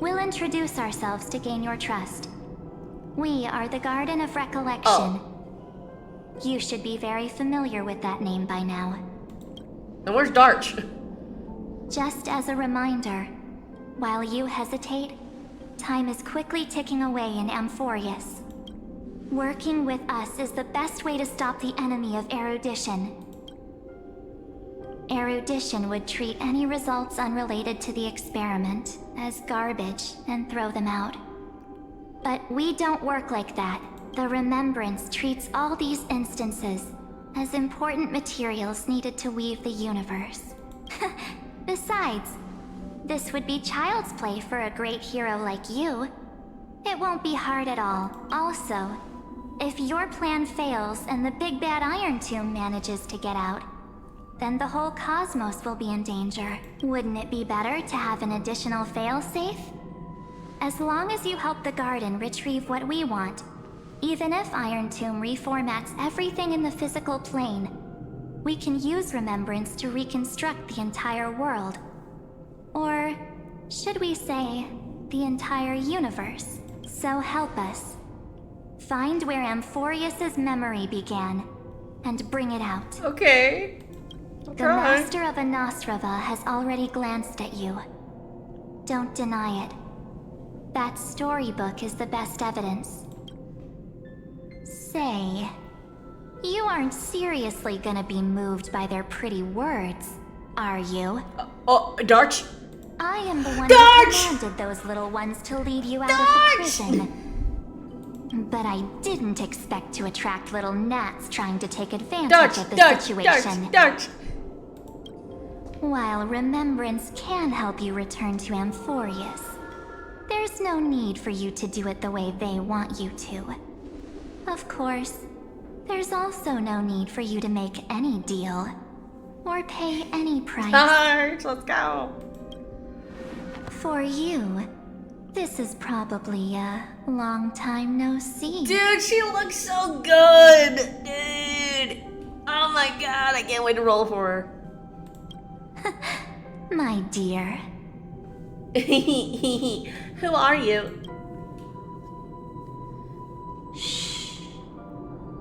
We'll introduce ourselves to gain your trust. We are the Garden of Recollection. You should be very familiar with that name by now. And where's DARCH? Just as a reminder, while you hesitate, time is quickly ticking away in Amphorius. Working with us is the best way to stop the enemy of erudition. Erudition would treat any results unrelated to the experiment as garbage and throw them out. But we don't work like that. The Remembrance treats all these instances as important materials needed to weave the universe. Besides, this would be child's play for a great hero like you. It won't be hard at all. Also, if your plan fails and the big bad Iron Tomb manages to get out, then the whole cosmos will be in danger. Wouldn't it be better to have an additional failsafe? As long as you help the Garden retrieve what we want, even if Iron Tomb reformats everything in the physical plane, we can use Remembrance to reconstruct the entire world. Or should we say, the entire universe? So help us. Find where Amphorius's memory began, and bring it out. Okay. The Master of Anastrava has already glanced at you. Don't deny it. That storybook is the best evidence. Say, you aren't seriously gonna be moved by their pretty words, are you? DARCH? I am the one DARCH! who commanded those little ones to lead you out of the prison. But I didn't expect to attract little gnats trying to take advantage of the situation. DARCH! While Remembrance can help you return to Amphorius, there's no need for you to do it the way they want you to. Of course, there's also no need for you to make any deal, or pay any price. DARCH, let's go! For you, this is probably a long time no see. Dude, she looks so good! Dude! Oh my god, I can't wait to roll for her. My dear. Who are you? Shh.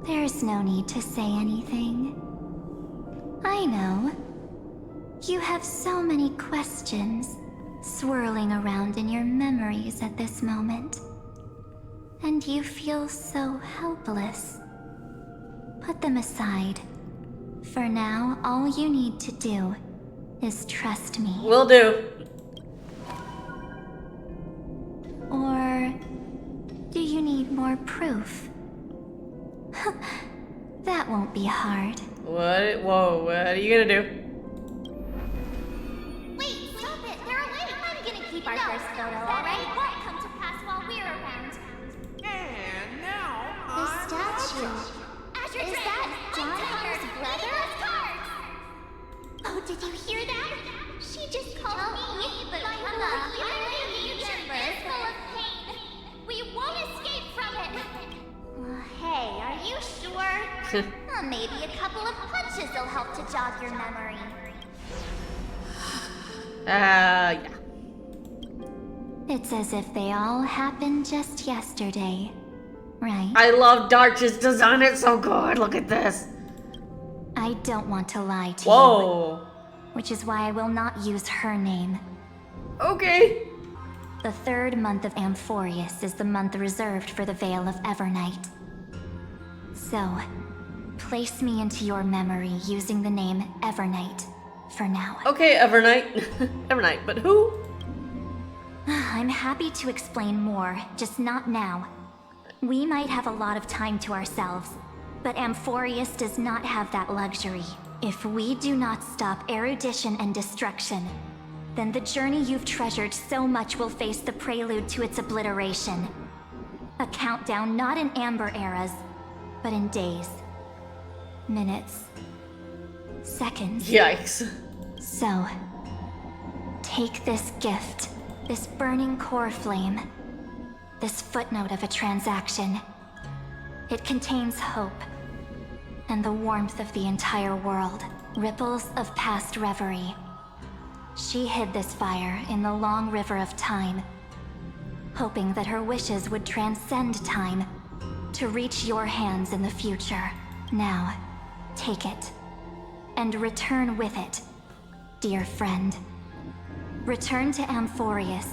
There's no need to say anything. I know. You have so many questions swirling around in your memories at this moment. And you feel so helpless. Put them aside. For now, all you need to do is trust me. Will do. Or do you need more proof? That won't be hard. What? Whoa, what are you gonna do? Wait! keep our first photo, alright? It won't come to pass while we're around. And now, The statue. Is that John Hunter's brother? Oh, did you hear that? She just called me, but my whole future is full of pain. We won't escape from it. Hey, are you sure? Maybe a couple of punches will help to jog your memory. Yeah. It's as if they all happened just yesterday, right? I love DARCH's design. It's so good. Look at this. I don't want to lie to Whoa. you. Which is why I will not use her name. Okay. The third month of Amphorius is the month reserved for the Veil of Evernight. So, place me into your memory using the name Evernight for now. Okay, Evernight. Evernight, but who? I'm happy to explain more, just not now. We might have a lot of time to ourselves, but Amphorius does not have that luxury. If we do not stop erudition and destruction, then the journey you've treasured so much will face the prelude to its obliteration. A countdown not in amber eras, but in days, minutes, seconds. Yikes. So, take this gift, this burning core flame, this footnote of a transaction. It contains hope, and the warmth of the entire world, ripples of past reverie. She hid this fire in the long river of time, hoping that her wishes would transcend time to reach your hands in the future. Now, take it, and return with it, dear friend. Return to Amphorius,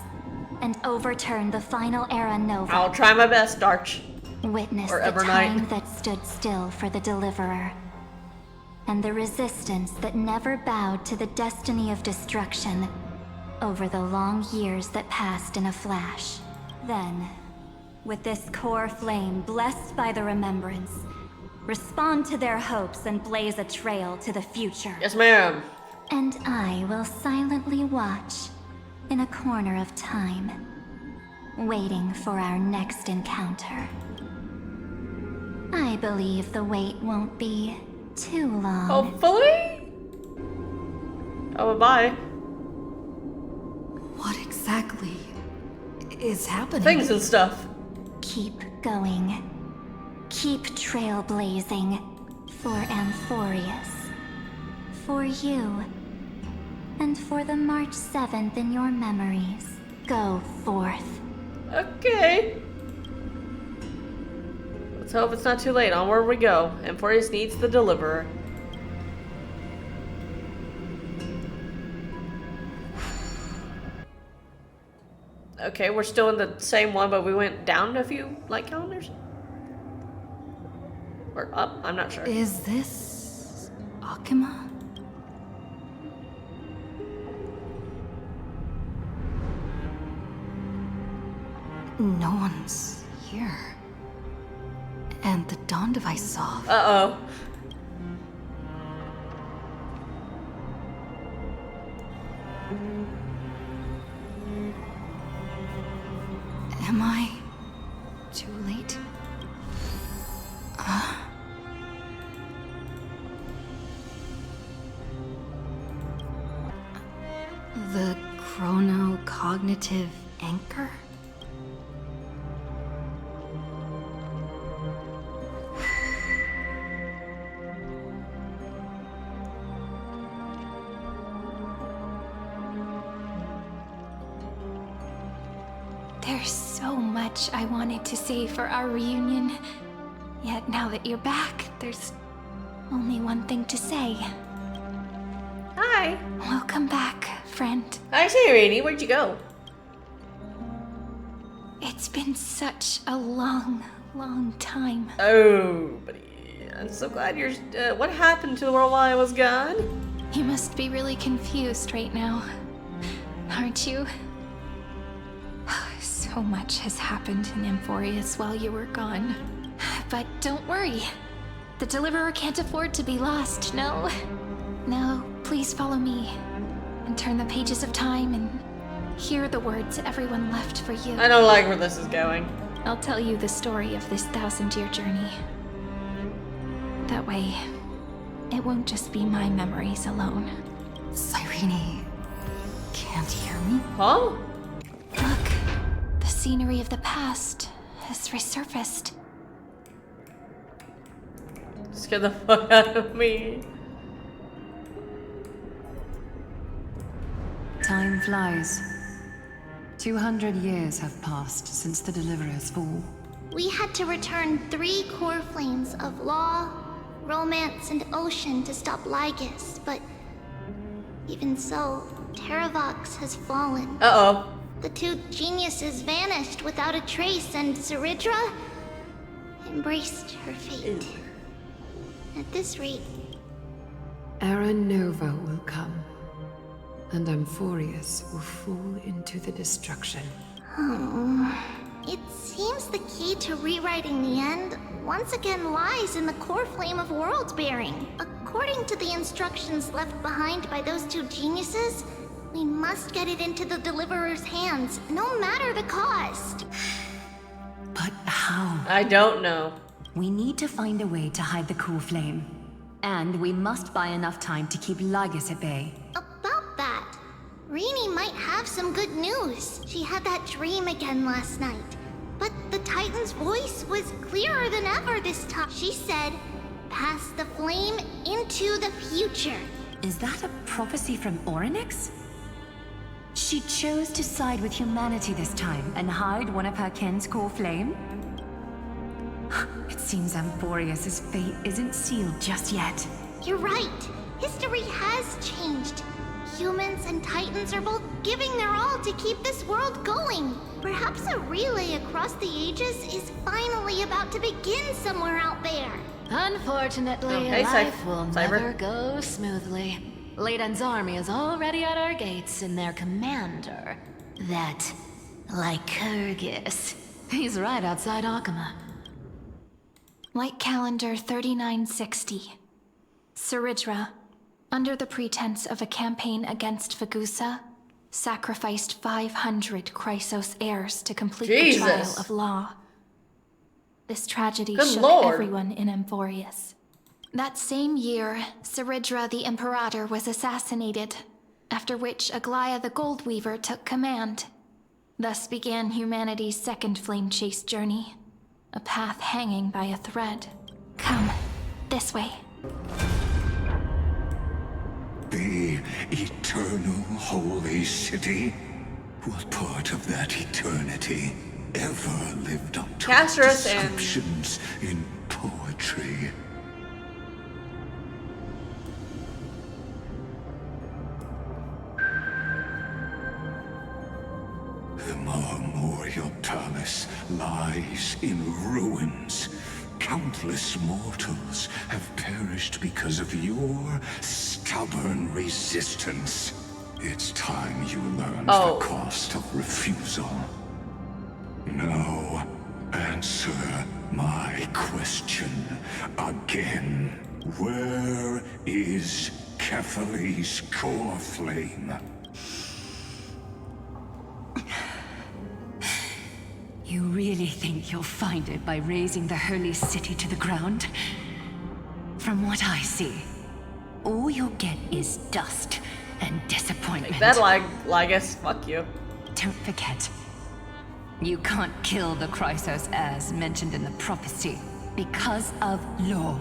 and overturn the final era Nova. I'll try my best, DARCH. Witness Or the Evernight. time that stood still for the Deliverer, and the resistance that never bowed to the destiny of destruction over the long years that passed in a flash. Then, with this core flame blessed by the remembrance, respond to their hopes and blaze a trail to the future. Yes, ma'am. And I will silently watch in a corner of time, waiting for our next encounter. I believe the wait won't be too long. Hopefully? Oh, bye. What exactly is happening? Things and stuff. Keep going. Keep trailblazing for Amphorius. For you. And for the March 7th in your memories. Go forth. Okay. Let's hope it's not too late. Onward we go. Amphorius needs the Deliverer. Okay, we're still in the same one, but we went down a few light calendars? Or up? I'm not sure. Is this Akuma? No one's here. And the dawn device saw. Uh-oh. Am I too late? The chrono-cognitive anchor? There's so much I wanted to say for our reunion. Yet now that you're back, there's only one thing to say. Hi. Welcome back, friend. I say, Rainy, where'd you go? It's been such a long, long time. Oh, buddy. I'm so glad you're... what happened to the world while I was gone? You must be really confused right now, aren't you? So much has happened in Amphorius while you were gone. But don't worry. The Deliverer can't afford to be lost, no? No, please follow me. And turn the pages of time and Hear the words everyone left for you. I don't like where this is going. I'll tell you the story of this 1000-year journey. That way, it won't just be my memories alone. Cyrene can't hear me? Huh? Look, the scenery of the past has resurfaced. Scare the fuck out of me. Time flies. 200 years have passed since the Deliverer's fall. We had to return 3 core flames of law, romance, and ocean to stop Lygus, but even so, Terravox has fallen. Uh-oh. The 2 geniuses vanished without a trace, and Zeridra embraced her fate. At this rate, Era Nova will come, and Amphorius will fall into the destruction. It seems the key to rewriting the end once again lies in the core flame of world bearing. According to the instructions left behind by those 2 geniuses, we must get it into the Deliverer's hands, no matter the cost. But how? I don't know. We need to find a way to hide the core flame. And we must buy enough time to keep Lygus at bay. About that, Rini might have some good news. She had that dream again last night. But the Titan's voice was clearer than ever this time. She said, "Pass the flame into the future." Is that a prophecy from Orynyx? She chose to side with humanity this time and hide one of her kin's core flame? It seems Amphorius' fate isn't sealed just yet. You're right. History has changed. Humans and Titans are both giving their all to keep this world going. Perhaps a relay across the ages is finally about to begin somewhere out there. Unfortunately, Okay, life will Cyber. never go smoothly. Leiden's army is already at our gates, and their commander, that Lycurgus, he's right outside Akama. Light calendar 3960. Zeridra, under the pretense of a campaign against Fagusa, sacrificed 500 Chrysos heirs to complete the trial of law. This tragedy shook everyone in Amphorius. That same year, Zeridra the Imperator was assassinated, after which Aglaya the Goldweaver took command. Thus began humanity's second flame chase journey, a path hanging by a thread. Come, this way. The eternal holy city? What part of that eternity ever lived up to its descriptions in poetry? The Memorial Palace lies in ruins. Countless mortals have perished because of your stubborn resistance. It's time you learned the cost of refusal. Now, answer my question again. Where is Kefali's core flame? You really think you'll find it by razing the holy city to the ground? From what I see, all you'll get is dust and disappointment. Take that, Lygus. Fuck you. Don't forget, you can't kill the Chrysos heirs mentioned in the prophecy because of law.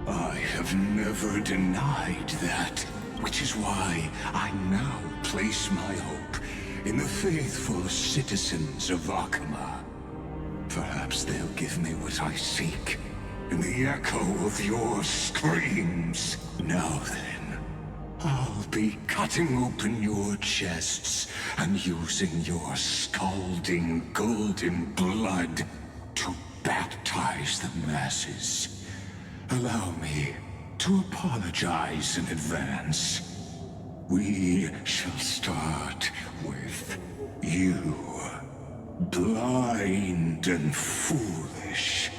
I have never denied that, which is why I now place my hope in the faithful citizens of Akama. Perhaps they'll give me what I seek in the echo of your screams. Now then, I'll be cutting open your chests and using your scalding golden blood to baptize the masses. Allow me to apologize in advance. We shall start with you, blind and foolish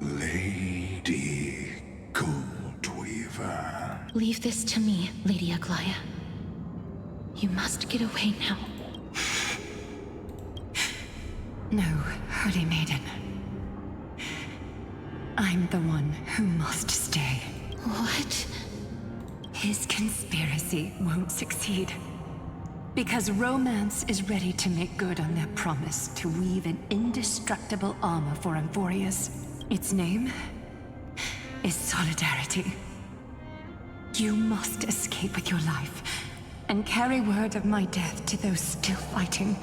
Lady Goldweaver. Leave this to me, Lady Aglaya. You must get away now. No, Holy Maiden. I'm the one who must stay. What? His conspiracy won't succeed. Because Romance is ready to make good on their promise to weave an indestructible armor for Amphorius. Its name is Solidarity. You must escape with your life and carry word of my death to those still fighting.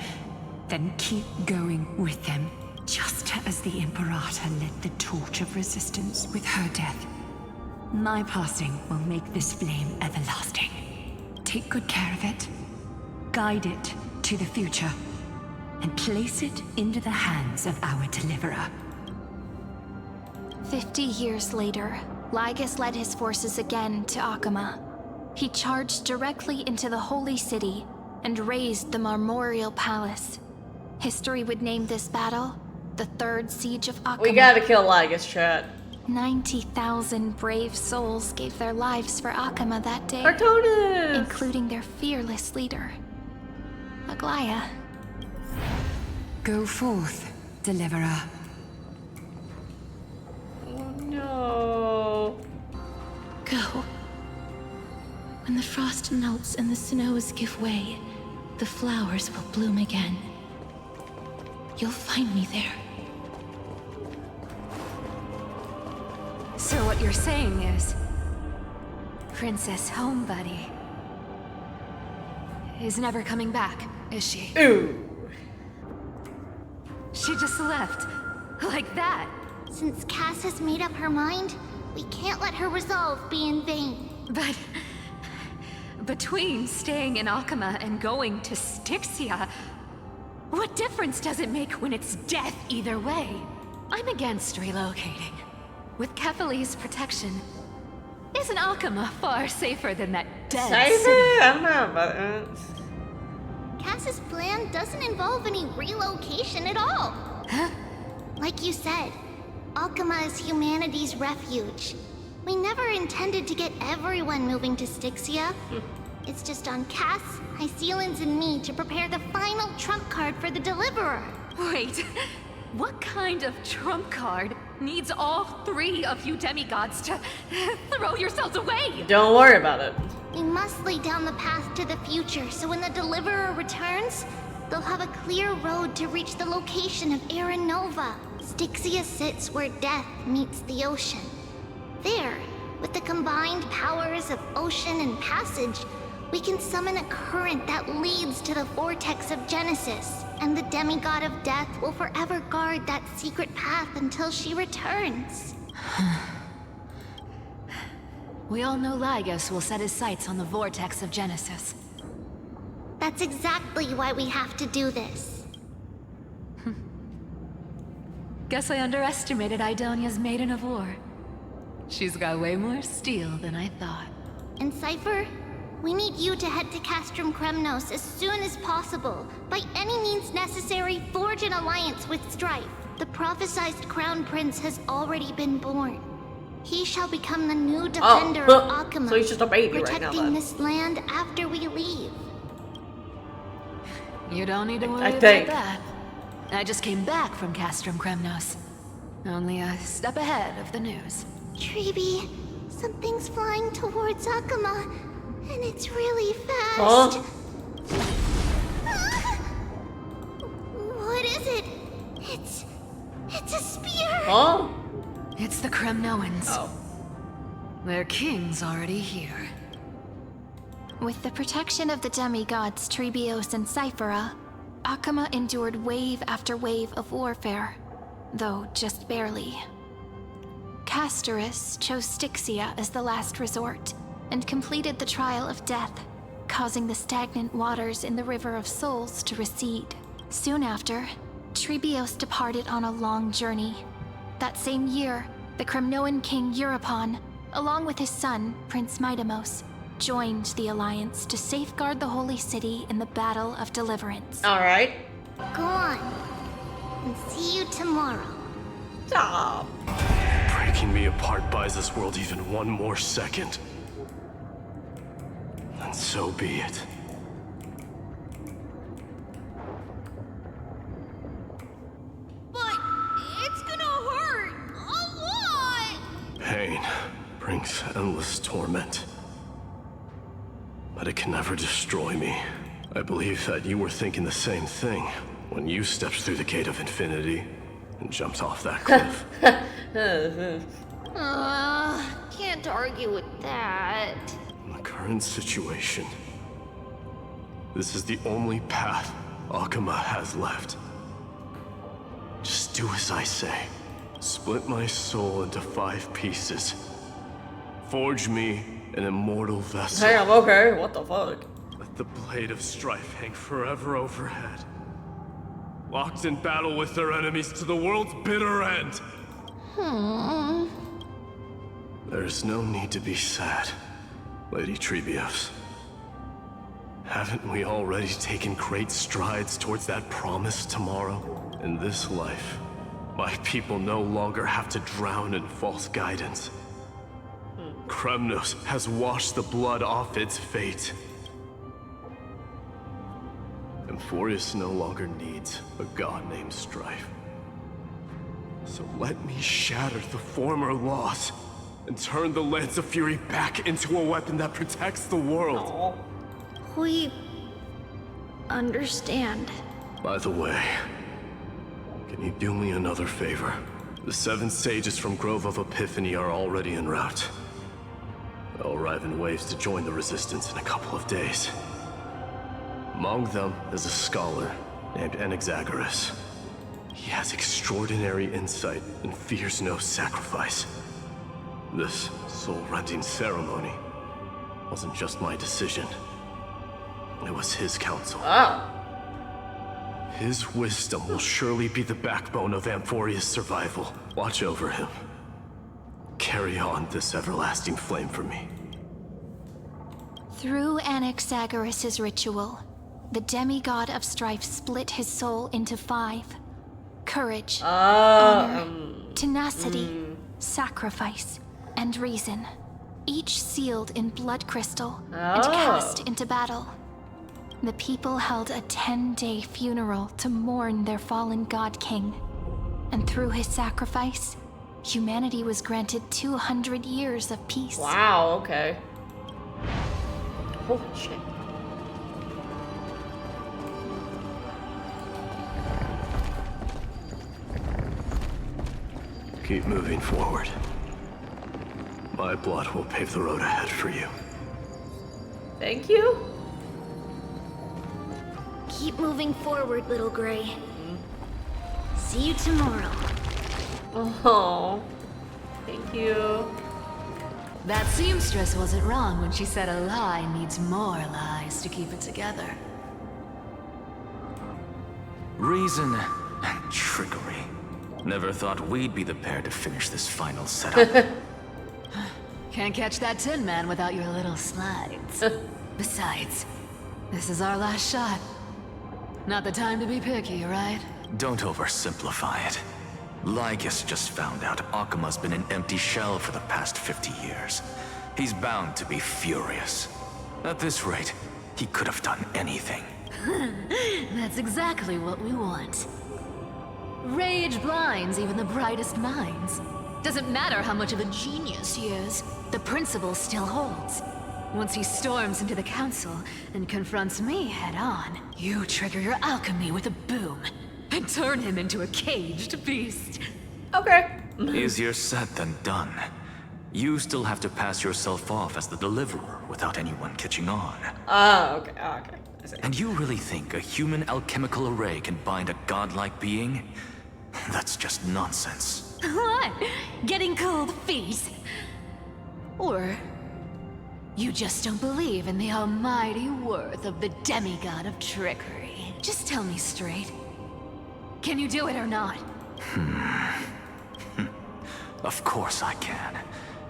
Then keep going with them, just as the Imperator lit the torch of resistance with her death. My passing will make this flame everlasting. Take good care of it, guide it to the future, and place it into the hands of our deliverer. 50 years later, Lygus led his forces again to Akama. He charged directly into the Holy City and razed the Marmorial Palace. History would name this battle the Third Siege of Akama. We gotta kill Lygus, chat. 90,000 brave souls gave their lives for Akama that day. Cartoonist! Including their fearless leader, Aglaya. Go forth, deliverer. Oh no. Go. When the frost melts and the snows give way, the flowers will bloom again. You'll find me there. So what you're saying is, Princess Homebuddy is never coming back, is she? Ooh. She just left, like that. Since Cass has made up her mind, we can't let her resolve be in vain. But between staying in Akama and going to Styxia, what difference does it make when it's death either way? I'm against relocating. With Kefali's protection, isn't Akama far safer than that dead Safer? city? I don't know about it. Cass's plan doesn't involve any relocation at all. Huh? Like you said, Akama is humanity's refuge. We never intended to get everyone moving to Styxia. It's just on Cass, Hysealans, and me to prepare the final trump card for the Deliverer. Wait, what kind of trump card needs all three of you demigods to throw yourselves away? Don't worry about it. We must lay down the path to the future, so when the Deliverer returns, they'll have a clear road to reach the location of Era Nova. Styxia sits where death meets the ocean. There, with the combined powers of ocean and passage, we can summon a current that leads to the vortex of Genesis, and the demigod of death will forever guard that secret path until she returns. We all know Lygus will set his sights on the vortex of Genesis. That's exactly why we have to do this. Guess I underestimated Idonia's Maiden of War. She's got way more steel than I thought. And Cypher, we need you to head to Castrum Kremnos as soon as possible. By any means necessary, forge an alliance with Strife. The prophesized Crown Prince has already been born. He shall become the new defender of Akama, so he's just a baby right now, protecting then. this land after we leave. You don't need to worry I about think. that. I just came back from Castrum Kremnos. Only a step ahead of the news. Treeby, something's flying towards Akama, and it's really fast. What is it? It's a spear. Oh? It's the Kremnoans. Oh. Their king's already here. With the protection of the demigods Trebios and Cyphera, Akama endured wave after wave of warfare, though just barely. Castorus chose Styxia as the last resort, and completed the trial of death, causing the stagnant waters in the River of Souls to recede. Soon after, Trebios departed on a long journey. That same year, the Kremnoan king Euripon, along with his son, Prince Midamos, joined the Alliance to safeguard the Holy City in the Battle of Deliverance. Alright. Go on, and see you tomorrow. Stop. Breaking me apart buys this world even one more second. And so be it. to endless torment. But it can never destroy me. I believe that you were thinking the same thing when you stepped through the gate of infinity and jumped off that cliff. Can't argue with that. In the current situation, this is the only path Akuma has left. Just do as I say. Split my soul into 5 pieces. Forge me an immortal vessel. Damn, okay, what the fuck? Let the blade of strife hang forever overhead. Locked in battle with their enemies to the world's bitter end. There's no need to be sad, Lady Trebios. Haven't we already taken great strides towards that promise tomorrow? In this life, my people no longer have to drown in false guidance. Kremnos has washed the blood off its fate. Emphorius no longer needs a god named Strife. So let me shatter the former laws and turn the Lance of Fury back into a weapon that protects the world. We understand. By the way, can you do me another favor? The 7 sages from Grove of Epiphany are already en route. They'll arrive in waves to join the resistance in a couple of days. Among them is a scholar named Anaxagoras. He has extraordinary insight and fears no sacrifice. This soul-rending ceremony wasn't just my decision. It was his counsel. His wisdom will surely be the backbone of Amphoria's survival. Watch over him. Carry on this everlasting flame for me. Through Anaxagoras' ritual, the demigod of strife split his soul into 5. Courage, honor, tenacity, sacrifice, and reason. Each sealed in blood crystal and cast into battle. The people held a 10-day funeral to mourn their fallen god king. And through his sacrifice, humanity was granted 200 years of peace. Wow, okay. Holy shit. Keep moving forward. My blood will pave the road ahead for you. Thank you. Keep moving forward, little Gray. See you tomorrow. Oh, thank you. That seamstress wasn't wrong when she said a lie needs more lies to keep it together. Reason and trickery. Never thought we'd be the pair to finish this final setup. Can't catch that Tin Man without your little slides. Besides, this is our last shot. Not the time to be picky, right? Don't oversimplify it. Lycus just found out Akuma's been an empty shell for the past 50 years. He's bound to be furious. At this rate, he could have done anything. That's exactly what we want. Rage blinds even the brightest minds. Doesn't matter how much of a genius he is, the principle still holds. Once he storms into the council and confronts me head-on, you trigger your alchemy with a boom and turn him into a caged beast. Okay. Easier said than done. You still have to pass yourself off as the deliverer without anyone catching on. Okay, okay. I see. And you really think a human alchemical array can bind a godlike being? That's just nonsense. What? Getting cold feet? Or you just don't believe in the almighty worth of the demigod of trickery? Just tell me straight. Can you do it or not? Of course I can.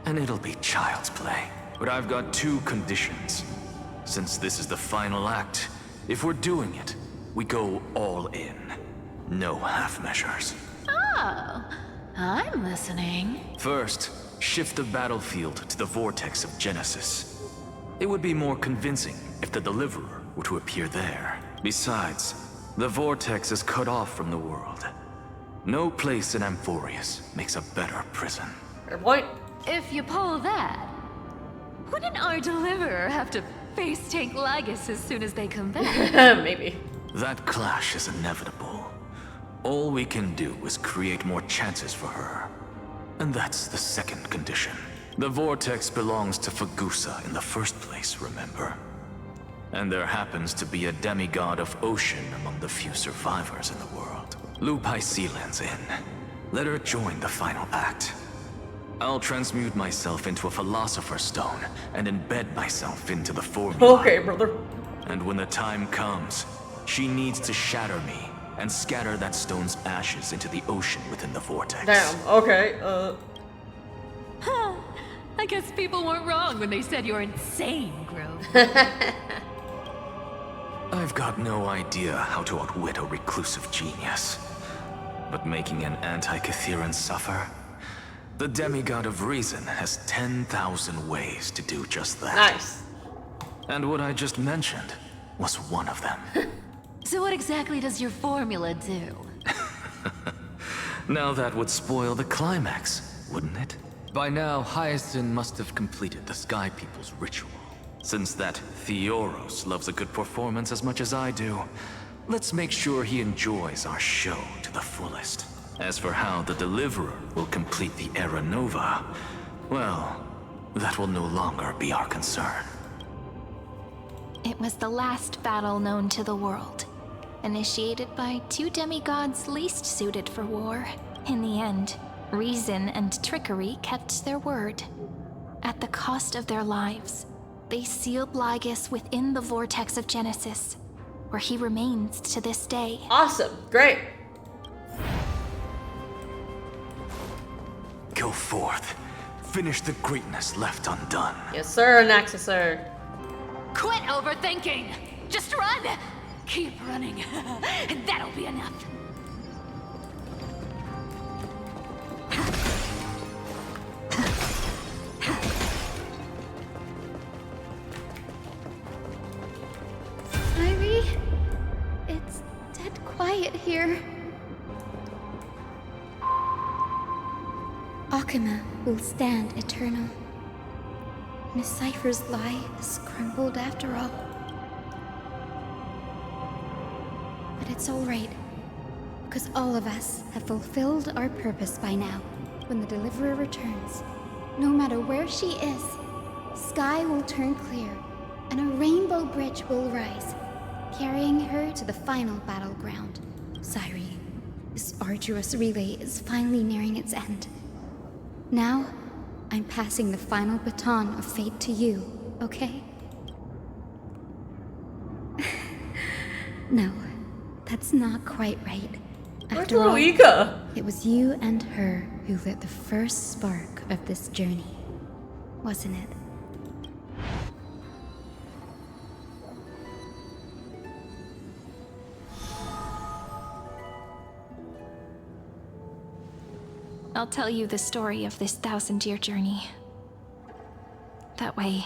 And it'll be child's play. But I've got 2 conditions. Since this is the final act, if we're doing it, we go all in. No half measures. Oh, I'm listening. First, shift the battlefield to the vortex of Genesis. It would be more convincing if the deliverer were to appear there. Besides, the vortex is cut off from the world. No place in Amphorius makes a better prison. Fair point. If you pull that, Wouldn't our deliverer have to face tank Lygus as soon as they come back? Maybe. That clash is inevitable. All we can do is create more chances for her. And that's the second condition. The vortex belongs to Fagusa in the first place, remember? And there happens to be a demigod of ocean among the few survivors in the world. Loop Hysealand's in. Let her join the final act. I'll transmute myself into a Philosopher's Stone and embed myself into the formula. Okay, brother. And when the time comes, she needs to shatter me and scatter that stone's ashes into the ocean within the vortex. Damn, okay, I guess people weren't wrong when they said you're insane, Grove. I've got no idea how to outwit a reclusive genius. But making an anti-Catheran suffer? The demigod of reason has 10,000 ways to do just that. Nice. And what I just mentioned was one of them. So what exactly does your formula do? Now that would spoil the climax, wouldn't it? By now, Hyacinth must have completed the Sky People's ritual. Since that Theoros loves a good performance as much as I do, let's make sure he enjoys our show to the fullest. As for how the Deliverer will complete the Era Nova, well, that will no longer be our concern. It was the last battle known to the world, initiated by two demigods least suited for war. In the end, reason and trickery kept their word. At the cost of their lives, they sealed Lygus within the vortex of Genesis, where he remains to this day. Awesome, great. Go forth. Finish the greatness left undone. Yes, sir, Naxxus, sir. Quit overthinking! Just run! Keep running, and that'll be enough. Irie, it's dead quiet here. Akuma will stand eternal. Miss Cypher's lie is crumbled after all. But it's all right, because all of us have fulfilled our purpose by now. When the Deliverer returns, no matter where she is, sky will turn clear, and a rainbow bridge will rise, carrying her to the final battleground. Cyrie, this arduous relay is finally nearing its end. Now, I'm passing the final baton of fate to you, okay? No, that's not quite right. After all, it was you and her who lit the first spark of this journey, wasn't it? I'll tell you the story of this 1,000-year journey. That way,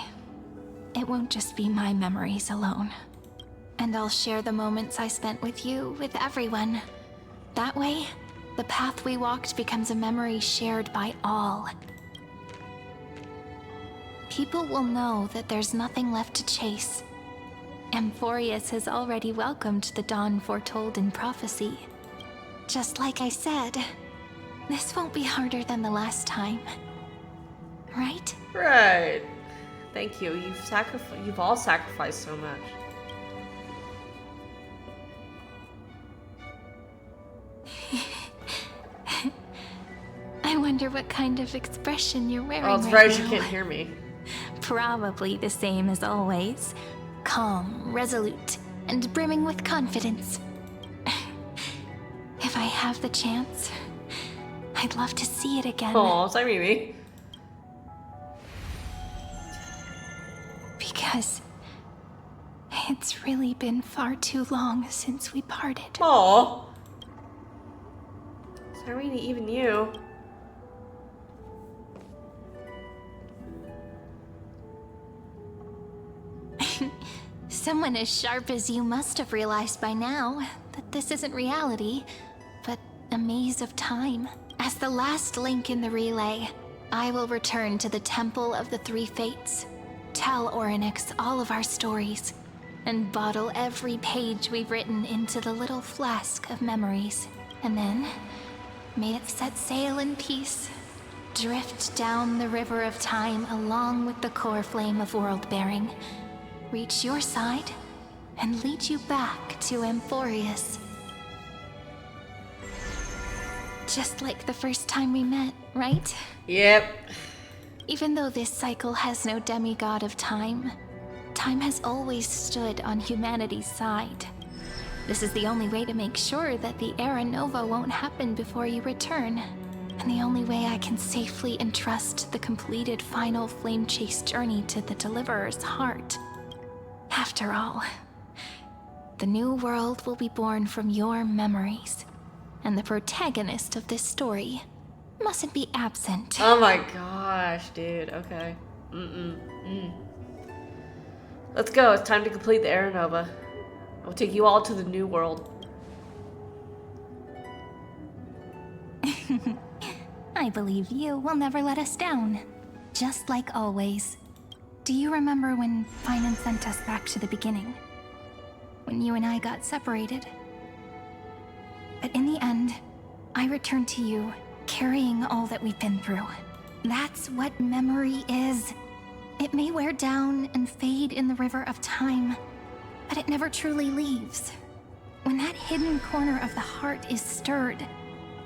it won't just be my memories alone. And I'll share the moments I spent with you with everyone. That way, the path we walked becomes a memory shared by all. People will know that there's nothing left to chase. Amphorius has already welcomed the dawn foretold in prophecy. Just like I said, this won't be harder than the last time. Right? Right. Thank you. You've all sacrificed so much. I wonder what kind of expression you're wearing. Oh, it's right right, now. you can't hear me. Probably the same as always. Calm, resolute, and brimming with confidence. If I have the chance, I'd love to see it again. Oh, sorry, Mimi. Because it's really been far too long since we parted. Aw. Sorry, even you. Someone as sharp as you must have realized by now that this isn't reality, but a maze of time. As the last link in the relay, I will return to the Temple of the Three Fates, Tell Orynyx all of our stories, and bottle every page we've written into the little flask of memories. And then, may it set sail in peace, drift down the river of time along with the core flame of world-bearing, reach your side, and lead you back to Amphorius. Just like the first time we met, right? Yep. Even though this cycle has no demigod of time, time has always stood on humanity's side. This is the only way to make sure that the Era Nova won't happen before you return. And the only way I can safely entrust the completed final flame chase journey to the Deliverer's heart. After all, the new world will be born from your memories. And the protagonist of this story mustn't be absent. Oh my gosh, dude. Okay. Let's go. It's time to complete the Era Nova. I'll take you all to the new world. I believe you will never let us down. Just like always. Do you remember when Finan sent us back to the beginning? When you and I got separated? But in the end, I returned to you, carrying all that we've been through. That's what memory is. It may wear down and fade in the river of time, but it never truly leaves. When that hidden corner of the heart is stirred,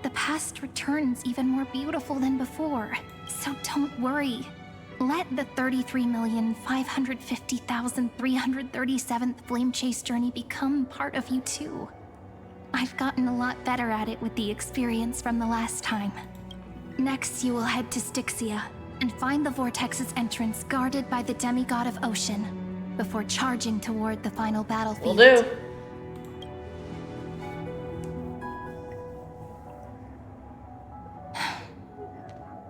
the past returns even more beautiful than before. So don't worry. Let the 33,550,337th Flame Chase journey become part of you too. I've gotten a lot better at it with the experience from the last time. Next, you will head to Styxia and find the Vortex's entrance guarded by the demigod of ocean before charging toward the final battlefield. Will do.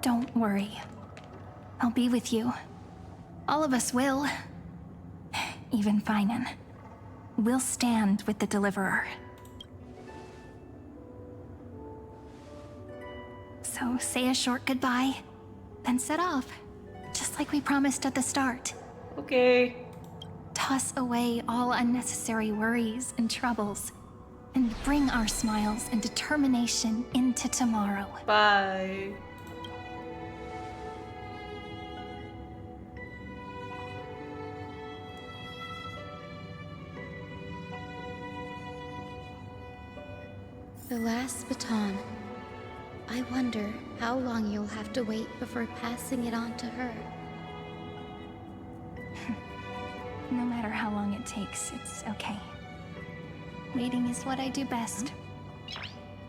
Don't worry. I'll be with you. All of us will. Even Finan. We'll stand with the Deliverer. So say a short goodbye, then set off. Just like we promised at the start. Okay. Toss away all unnecessary worries and troubles, and bring our smiles and determination into tomorrow. Bye. The last baton. I wonder how long you'll have to wait before passing it on to her. No matter how long it takes, it's okay. Waiting is what I do best.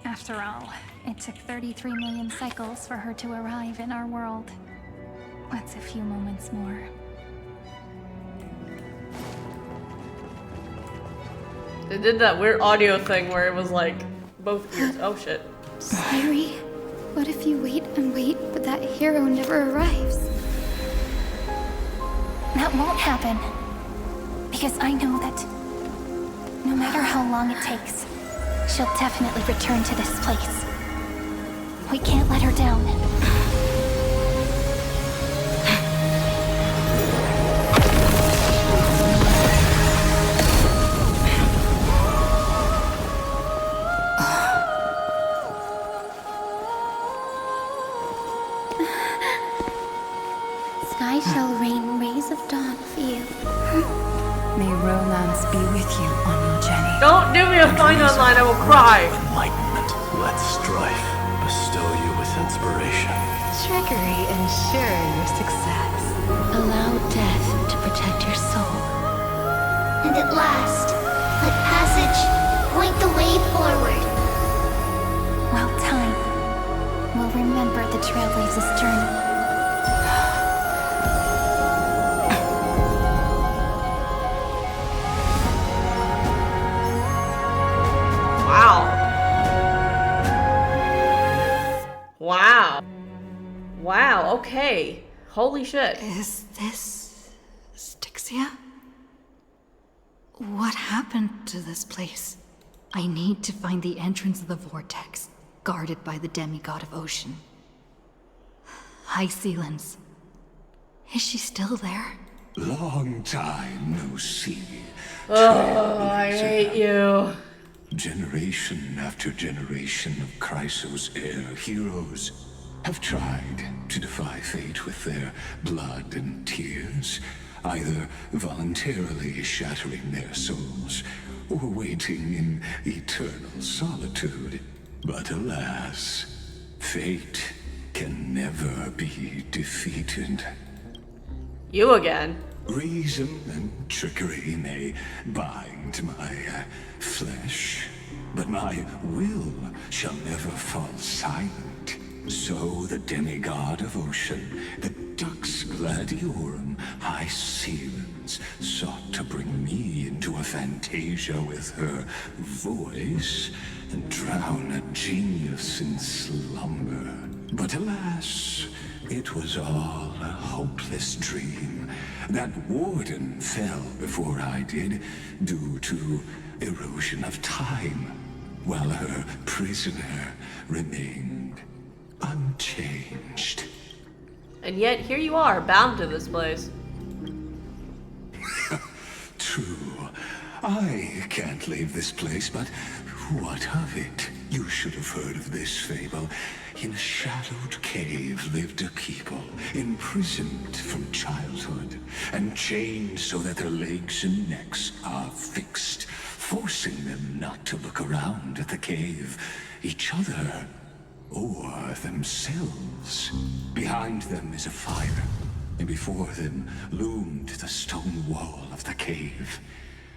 After all, it took 33 million cycles for her to arrive in our world. What's a few moments more? They did that weird audio thing where it was like both ears. Oh shit. Sorry. What if you wait and wait, but that hero never arrives? That won't happen. Because I know that no matter how long it takes, she'll definitely return to this place. We can't let her down. Sky shall rain rays of dawn for you. May romance be with you on your journey. Don't do me a fine online, I will cry. Enlightenment. Let strife bestow you with inspiration. Trickery ensure your success. Allow death to protect your soul. And at last, let passage point the way forward. Well, time will remember the Trailblazer's journey. Wow. Wow, okay. Holy shit. Is this Styxia? What happened to this place? I need to find the entrance of the vortex, guarded by the demigod of ocean. High Sealens. Is she still there? Long time no see. Oh, I hate you. Generation after generation of Chrysos heir heroes have tried to defy fate with their blood and tears, either voluntarily shattering their souls or waiting in eternal solitude. But alas, fate can never be defeated. You again. Reason and trickery may bind my flesh, but my will shall never fall silent. So the demigod of ocean, the Dux Gladiorum High Sealens, sought to bring me into a fantasia with her voice and drown a genius in slumber. But alas, it was all a hopeless dream. That warden fell before I did, due to erosion of time, while her prisoner remained unchanged. And yet, here you are, bound to this place. True. I can't leave this place, but what of it? You should have heard of this fable. In a shadowed cave lived a people, imprisoned from childhood, and chained so that their legs and necks are fixed, forcing them not to look around at the cave, each other, or themselves. Behind them is a fire, and before them loomed the stone wall of the cave.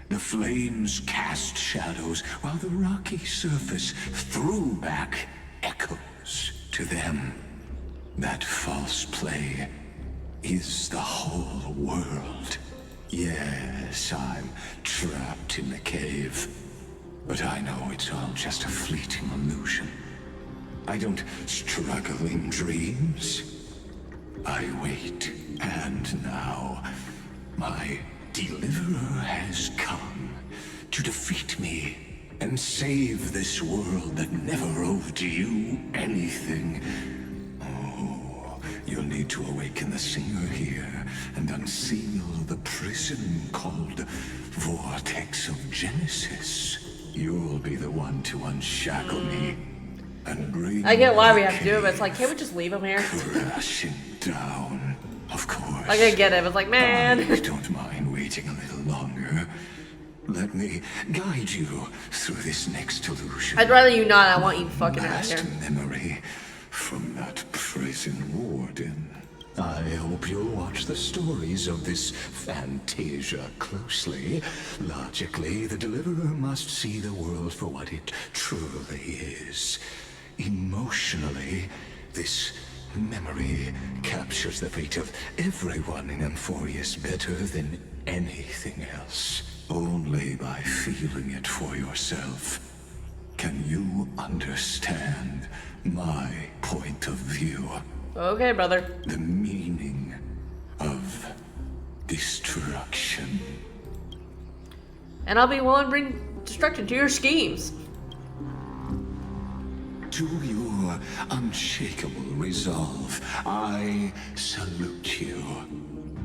The flames cast shadows, while the rocky surface threw back echoes to them. That false play is the whole world. Yes, I'm trapped in the cave, but I know it's all just a fleeting illusion. I don't struggle in dreams. I wait, and now my deliverer has come to defeat me and save this world that never owed you anything. Oh, you'll need to awaken the singer here and unseal the prison called Vortex of Genesis. You'll be the one to unshackle me and bring I get why we have to do it, but it's like, can't we just leave him here? crashing down. Of course. Like, I get it, but it's like, man. I don't mind waiting a little longer. Let me guide you through this next illusion. I'd rather you not. I want you fucking out Last here. memory from that prison warden. I hope you'll watch the stories of this fantasia closely. Logically, the deliverer must see the world for what it truly is. Emotionally, this memory captures the fate of everyone in Amphorius better than anything else. Only by feeling it for yourself can you understand my point of view. Okay, brother. The meaning of destruction. And I'll be willing to bring destruction to your schemes. To your unshakable resolve, I salute you.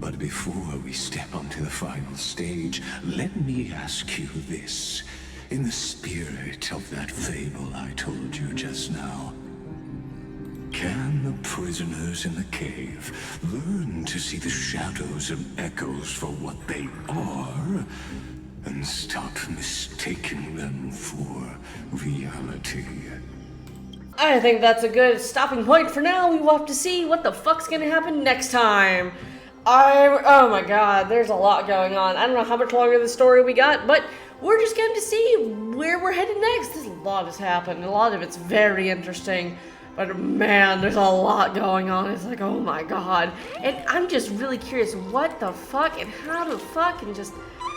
But before we step onto the final stage, let me ask you this. In the spirit of that fable I told you just now, can the prisoners in the cave learn to see the shadows and echoes for what they are, and stop mistaking them for reality? I think that's a good stopping point for now. We will have to see what the fuck's gonna happen next time. Oh my god, there's a lot going on. I don't know how much longer the story we got, but we're just going to see where we're headed next. There's a lot has happened. A lot of it's very interesting. But man, there's a lot going on. It's like, oh my god. And I'm just really curious what the fuck and how the fuck and just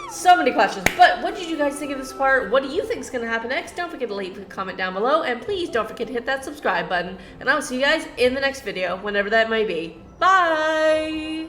so many questions. But what did you guys think of this part? What do you think is going to happen next? Don't forget to leave a comment down below. And please don't forget to hit that subscribe button. And I will see you guys in the next video, whenever that may be. Bye!